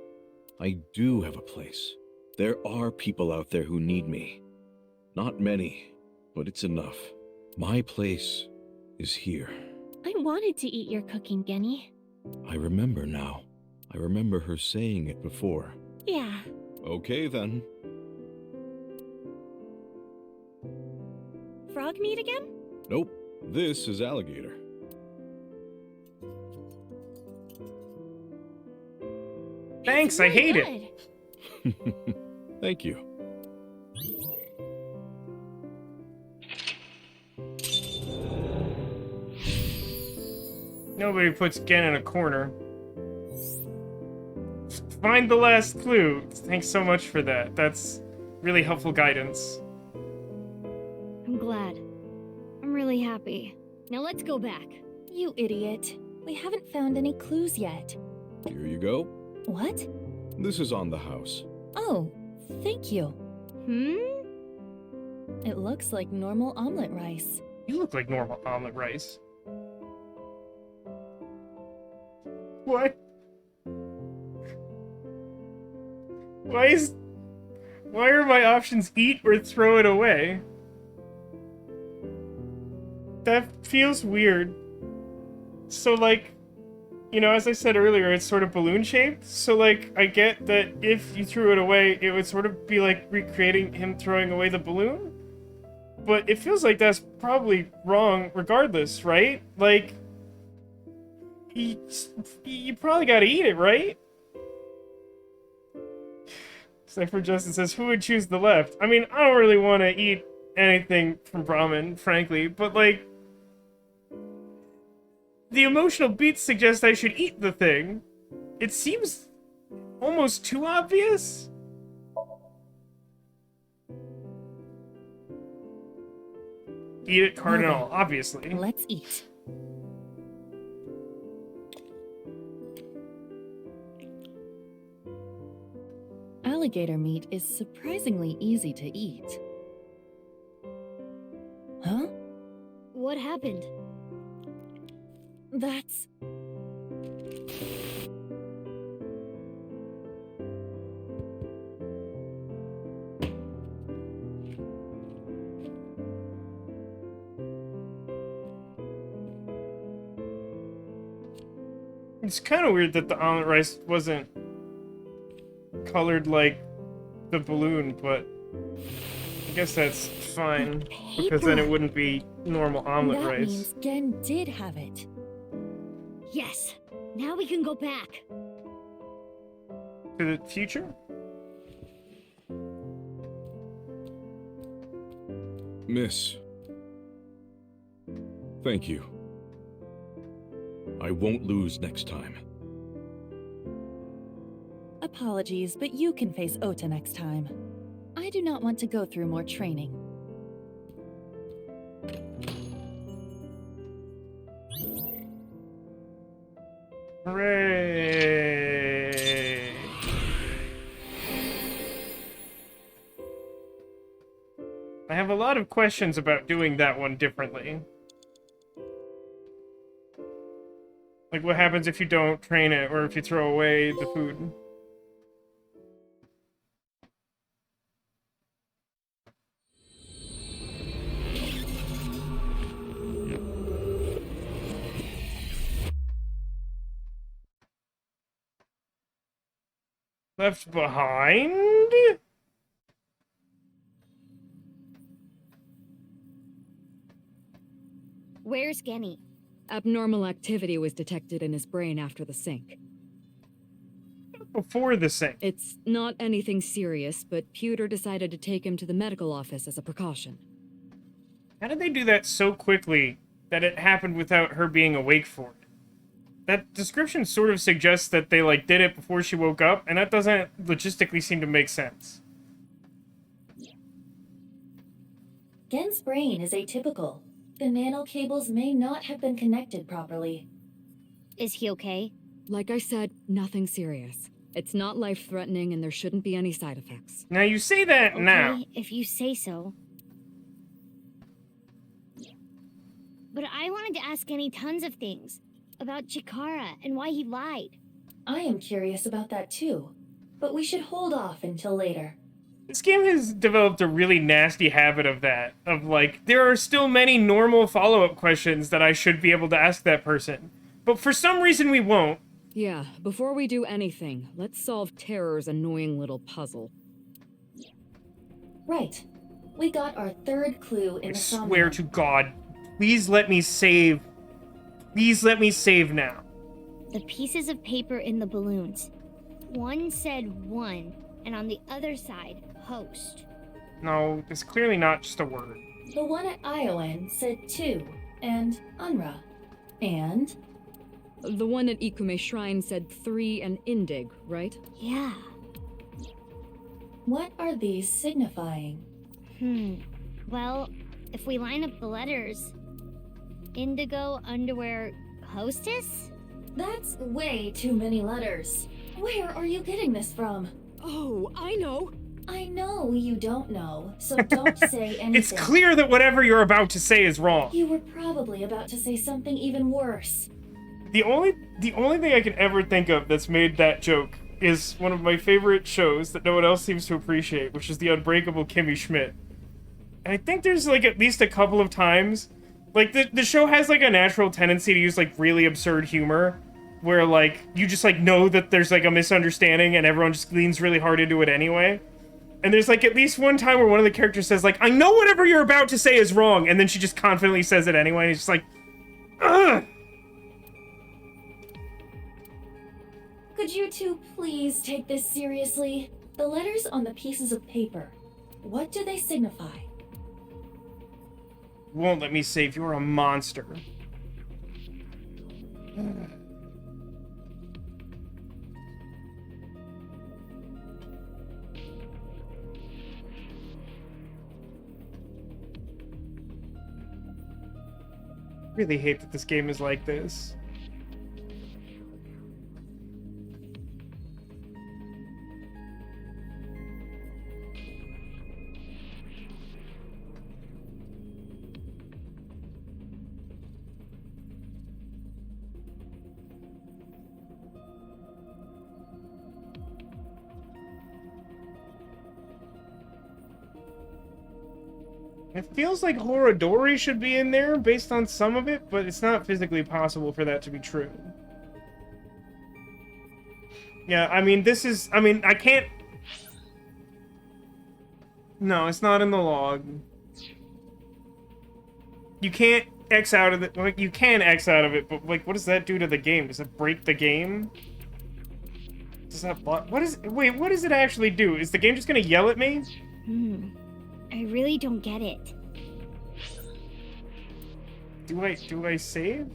I do have a place. There are people out there who need me. Not many, but it's enough. My place is here. I wanted to eat your cooking, Genny. I remember now. I remember her saying it before. Yeah. Okay, then. Frog meat again? Nope. This is alligator. Thanks, really I hate good. it. Thank you. Nobody puts Gen in a corner. Find the last clue. Thanks so much for that. That's really helpful guidance. I'm glad. I'm really happy. Now let's go back. You idiot. We haven't found any clues yet. Here you go. What? This is on the house. Oh, Thank you. It looks like normal omelet rice. You look like normal omelet rice. What? Why are my options eat or throw it away? That feels weird. So, like, you know, as I said earlier, it's sort of balloon-shaped. So, like, I get that if you threw it away, it would sort of be like recreating him throwing away the balloon. But it feels like that's probably wrong regardless, right? Like, you probably gotta eat it, right? Cypher Justin says, who would choose the left? I mean, I don't really want to eat anything from Brahmin, frankly, but, like, the emotional beats suggest I should eat the thing. It seems almost too obvious. Eat it, cardinal, obviously. Let's eat. Alligator meat is surprisingly easy to eat. Huh? What happened? That's... It's kind of weird that the omelet rice wasn't colored like the balloon, but I guess that's fine, because then it wouldn't be normal omelet that rice. means Gen did have it. Yes. Now we can go back. To the future? Miss. Thank you. I won't lose next time. Apologies, but you can face Ota next time. I do not want to go through more training. Hooray! I have a lot of questions about doing that one differently. Like, what happens if you don't train it, or if you throw away the food? Left behind? Where's Genny? Abnormal activity was detected in his brain after the sync. Before the sync? It's not anything serious, but Pewter decided to take him to the medical office as a precaution. How did they do that so quickly that it happened without her being awake for it? That description sort of suggests that they, like, did it before she woke up, and that doesn't logistically seem to make sense. Gen's brain is atypical. The nanocables may not have been connected properly. Is he okay? Like I said, nothing serious. It's not life-threatening, and there shouldn't be any side effects. Now, you say that now. If you say so. But I wanted to ask Genny tons of things. About Chikara and why he lied. I am curious about that too. But we should hold off until later. This game has developed a really nasty habit of that. Of, like, there are still many normal follow-up questions that I should be able to ask that person. But for some reason we won't. Yeah, before we do anything, let's solve Terror's annoying little puzzle. Right. We got our third clue in the Somnium. I swear to God, please let me save. Please let me save now. The pieces of paper in the balloons. One said 1, and on the other side, host. No, it's clearly not just a word. The one at Iowan said 2, and Unra. And? The one at Ikume Shrine said 3 and Indig, right? Yeah. What are these signifying? Well, if we line up the letters... Indigo underwear hostess? That's way too many letters. Where are you getting this from? Oh, I know. I know you don't know, so don't say anything. It's clear that whatever you're about to say is wrong. You were probably about to say something even worse. The only thing I can ever think of that's made that joke is one of my favorite shows that no one else seems to appreciate, which is The Unbreakable Kimmy Schmidt. And I think there's, like, at least a couple of times, like, the show has, like, a natural tendency to use, like, really absurd humor, where, like, you just, like, know that there's, like, a misunderstanding and everyone just leans really hard into it anyway. And there's, like, at least one time where one of the characters says, like, I know whatever you're about to say is wrong, and then she just confidently says it anyway, and it's just like, ugh! Could you two please take this seriously? The letters on the pieces of paper, what do they signify? Won't let me save, you're a monster. Really hate that this game is like this. It feels like Horodori should be in there based on some of it, but it's not physically possible for that to be true. Yeah, I mean, I can't... No, it's not in the log. You can't X out of it. Like, you can X out of it, but, like, what does that do to the game? Does it break the game? Does that block... Wait, what does it actually do? Is the game just gonna yell at me? I really don't get it. Do I save?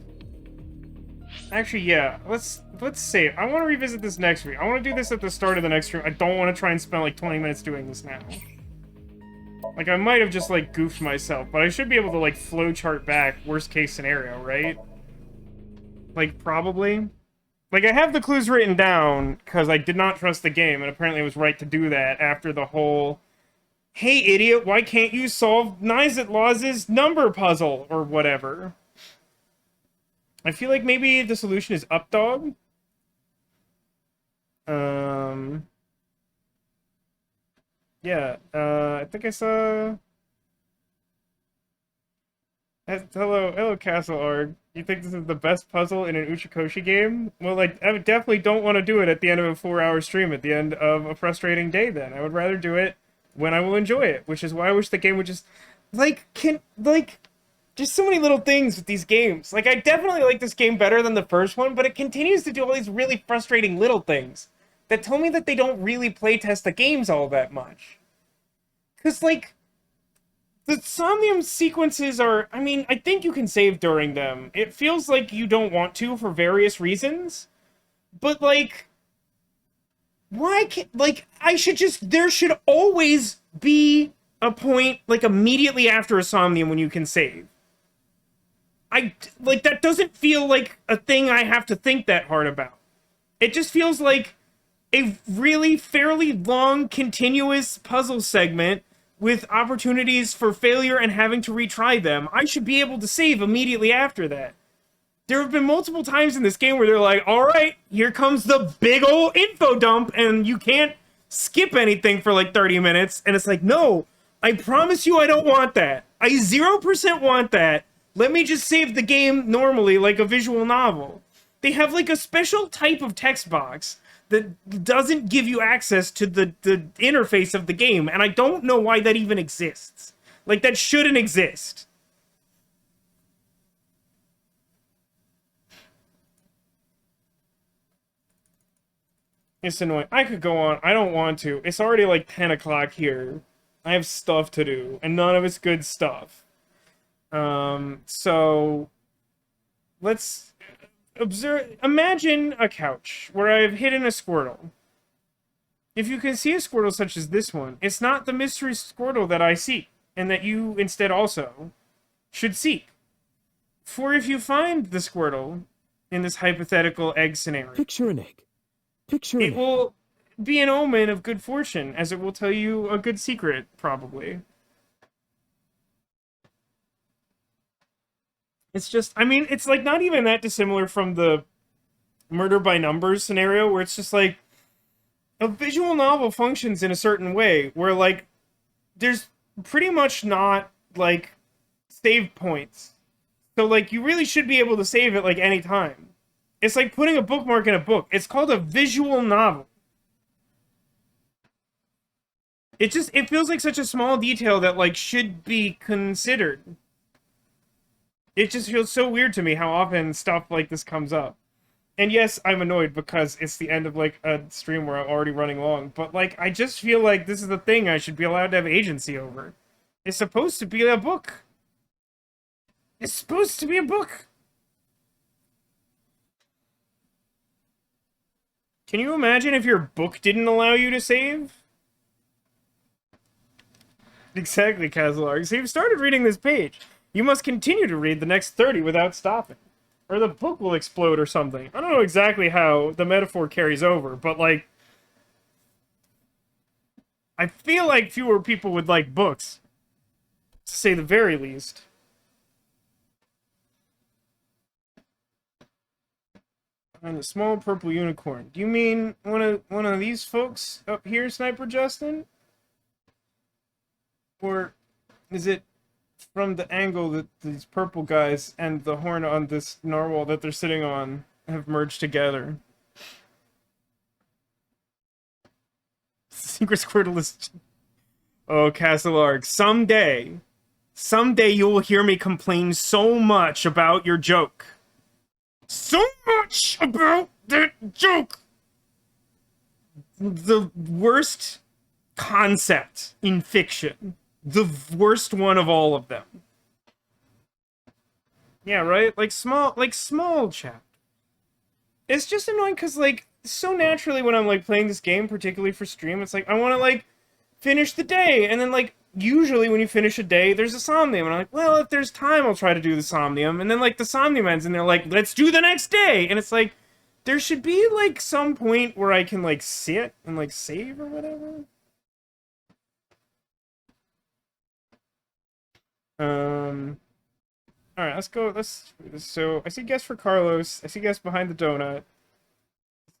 Actually, yeah. Let's save. I want to revisit this next week. I want to do this at the start of the next stream. I don't want to try and spend like 20 minutes doing this now. Like, I might have just like goofed myself, but I should be able to like flowchart back worst case scenario, right? Like, probably. Like, I have the clues written down because I did not trust the game, and apparently I was right to do that after the whole, hey, idiot, why can't you solve Nyzet number puzzle, or whatever. I feel like maybe the solution is Updog. Yeah, I think I saw... Hello, Castle Arg. You think this is the best puzzle in an Uchikoshi game? Well, I definitely don't want to do it at the end of a 4-hour stream, at the end of a frustrating day, then. I would rather do it when I will enjoy it, which is why I wish the game would just... just so many little things with these games. Like, I definitely like this game better than the first one, but it continues to do all these really frustrating little things that tell me that they don't really playtest the games all that much. Because, like, the Somnium sequences are... I mean, I think you can save during them. It feels like you don't want to for various reasons. But, like... why can't... Like, there should always be a point, like, immediately after a Somnium when you can save. Like, that doesn't feel like a thing I have to think that hard about. It just feels like a really fairly long, continuous puzzle segment with opportunities for failure and having to retry them. I should be able to save immediately after that. There have been multiple times in this game where they're like, alright, here comes the big ol' info dump, and you can't skip anything for like 30 minutes, and it's like, no, I promise you I don't want that. I 0% want that. Let me just save the game normally, like a visual novel. They have like a special type of text box that doesn't give you access to the interface of the game, and I don't know why that even exists. Like, that shouldn't exist. It's annoying. I could go on. I don't want to. It's already like 10 o'clock here. I have stuff to do, and none of it's good stuff. So let's observe. Imagine a couch where I've hidden a Squirtle. If you can see a Squirtle such as this one, it's not the mystery Squirtle that I seek, and that you instead also should seek. For if you find the Squirtle in this hypothetical egg scenario, picture an egg. Picture it will be an omen of good fortune, as it will tell you a good secret, probably. It's just, I mean, it's like not even that dissimilar from the murder by numbers scenario, where it's just like, a visual novel functions in a certain way, where like, there's pretty much not, like, save points. So, like, you really should be able to save it, like, any time. It's like putting a bookmark in a book. It's called a visual novel. It feels like such a small detail that, like, should be considered. It just feels so weird to me how often stuff like this comes up. And yes, I'm annoyed because it's the end of, like, a stream where I'm already running long. But, like, I just feel like this is the thing I should be allowed to have agency over. It's supposed to be a book. It's supposed to be a book. Can you imagine if your book didn't allow you to save? Exactly, Kazalar. So you've started reading this page. You must continue to read the next 30 without stopping. Or the book will explode or something. I don't know exactly how the metaphor carries over, but, like, I feel like fewer people would like books. To say the very least. And a small purple unicorn. Do you mean one of these folks up here, Sniper Justin? Or is it from the angle that these purple guys and the horn on this narwhal that they're sitting on have merged together? Secret Squirtle is... Oh, Castlearg, someday you will hear me complain so much about your joke. So much about that joke! The worst concept in fiction. The worst one of all of them. Yeah, right? Like small chat. It's just annoying because, like, so naturally when I'm, like, playing this game, particularly for stream, it's like, I want to, like, finish the day, and then, like, usually when you finish a day, there's a Somnium, and I'm like, well, if there's time, I'll try to do the Somnium, and then, like, the Somnium ends, and they're like, let's do the next day, and it's like, there should be, like, some point where I can, like, sit and, like, save or whatever. Alright, let's go, so, I see guess for Carlos, I see guess behind the donut, I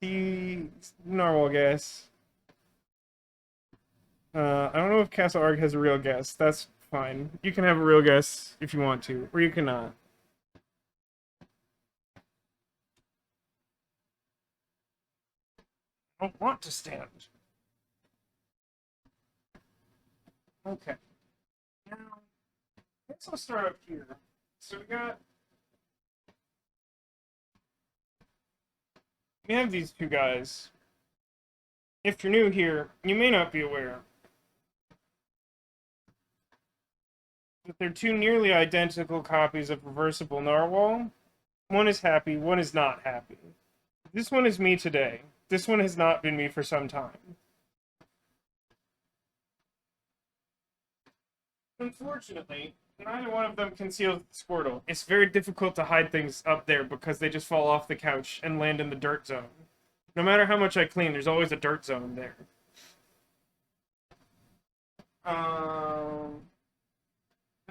see narwhal guess. I don't know if Castle Arg has a real guess, that's fine. You can have a real guess if you want to, or you cannot. I don't want to stand. Okay. Now, I guess I'll start up here. So we have these two guys. If you're new here, you may not be aware that they're two nearly identical copies of Reversible Narwhal. One is happy, one is not happy. This one is me today. This one has not been me for some time. Unfortunately, neither one of them conceals the Squirtle. It's very difficult to hide things up there because they just fall off the couch and land in the dirt zone. No matter how much I clean, there's always a dirt zone there. The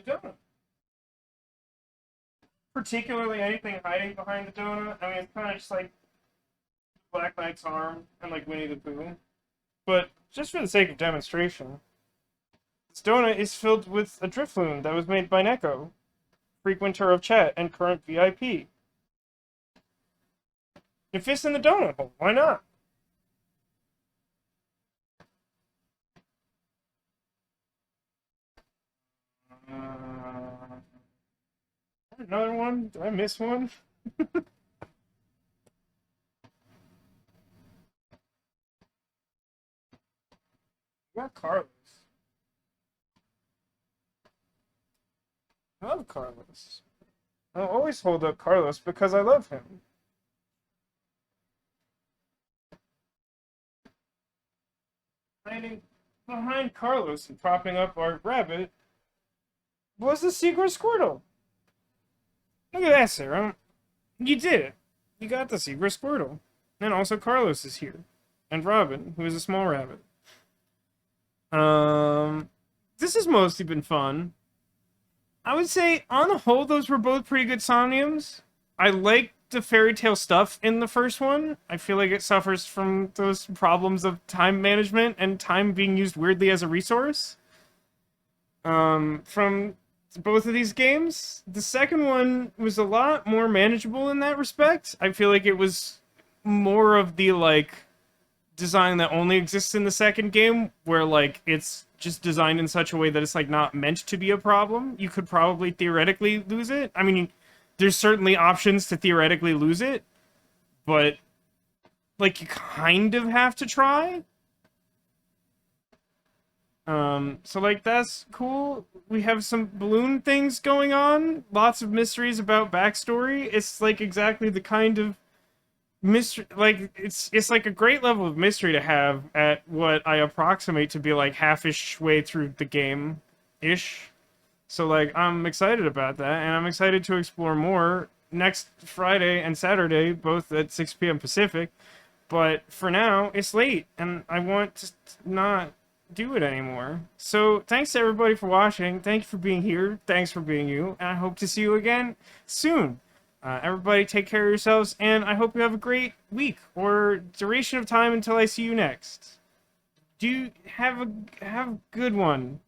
donut. Particularly anything hiding behind the donut. I mean, it's kind of just like Black Knight's arm and like Winnie the Pooh. But just for the sake of demonstration, this donut is filled with a Drifloon that was made by Neko, frequenter of chat and current VIP. You fist in the donut hole, why not? Another one? Did I miss one? I got Carlos. I love Carlos. I'll always hold up Carlos because I love him. Hiding behind Carlos and propping up our rabbit was the Secret Squirtle. Look at that, Sarah. You did it. You got the Secret Squirtle. And also Carlos is here. and Robin, who is a small rabbit. This has mostly been fun. I would say, on the whole, those were both pretty good Somniums. I like the fairy tale stuff in the first one. I feel like it suffers from those problems of time management and time being used weirdly as a resource. From both of these games. The second one was a lot more manageable in that respect. I feel like it was more of the, like, design that only exists in the second game, where, like, it's just designed in such a way that it's, like, not meant to be a problem. You could probably theoretically lose it. I mean, there's certainly options to theoretically lose it, but, like, you kind of have to try. So, like, that's cool. We have some balloon things going on. Lots of mysteries about backstory. It's, like, exactly the kind of mystery, like, it's like a great level of mystery to have at what I approximate to be, like, half-ish way through the game-ish. So, like, I'm excited about that, and I'm excited to explore more next Friday and Saturday, both at 6 p.m. Pacific. But for now, it's late, and I want to not do it anymore. So, thanks to everybody for watching. Thank you for being here. Thanks for being you. And I hope to see you again soon. Everybody take care of yourselves, and I hope you have a great week, or duration of time until I see you next. Have a good one.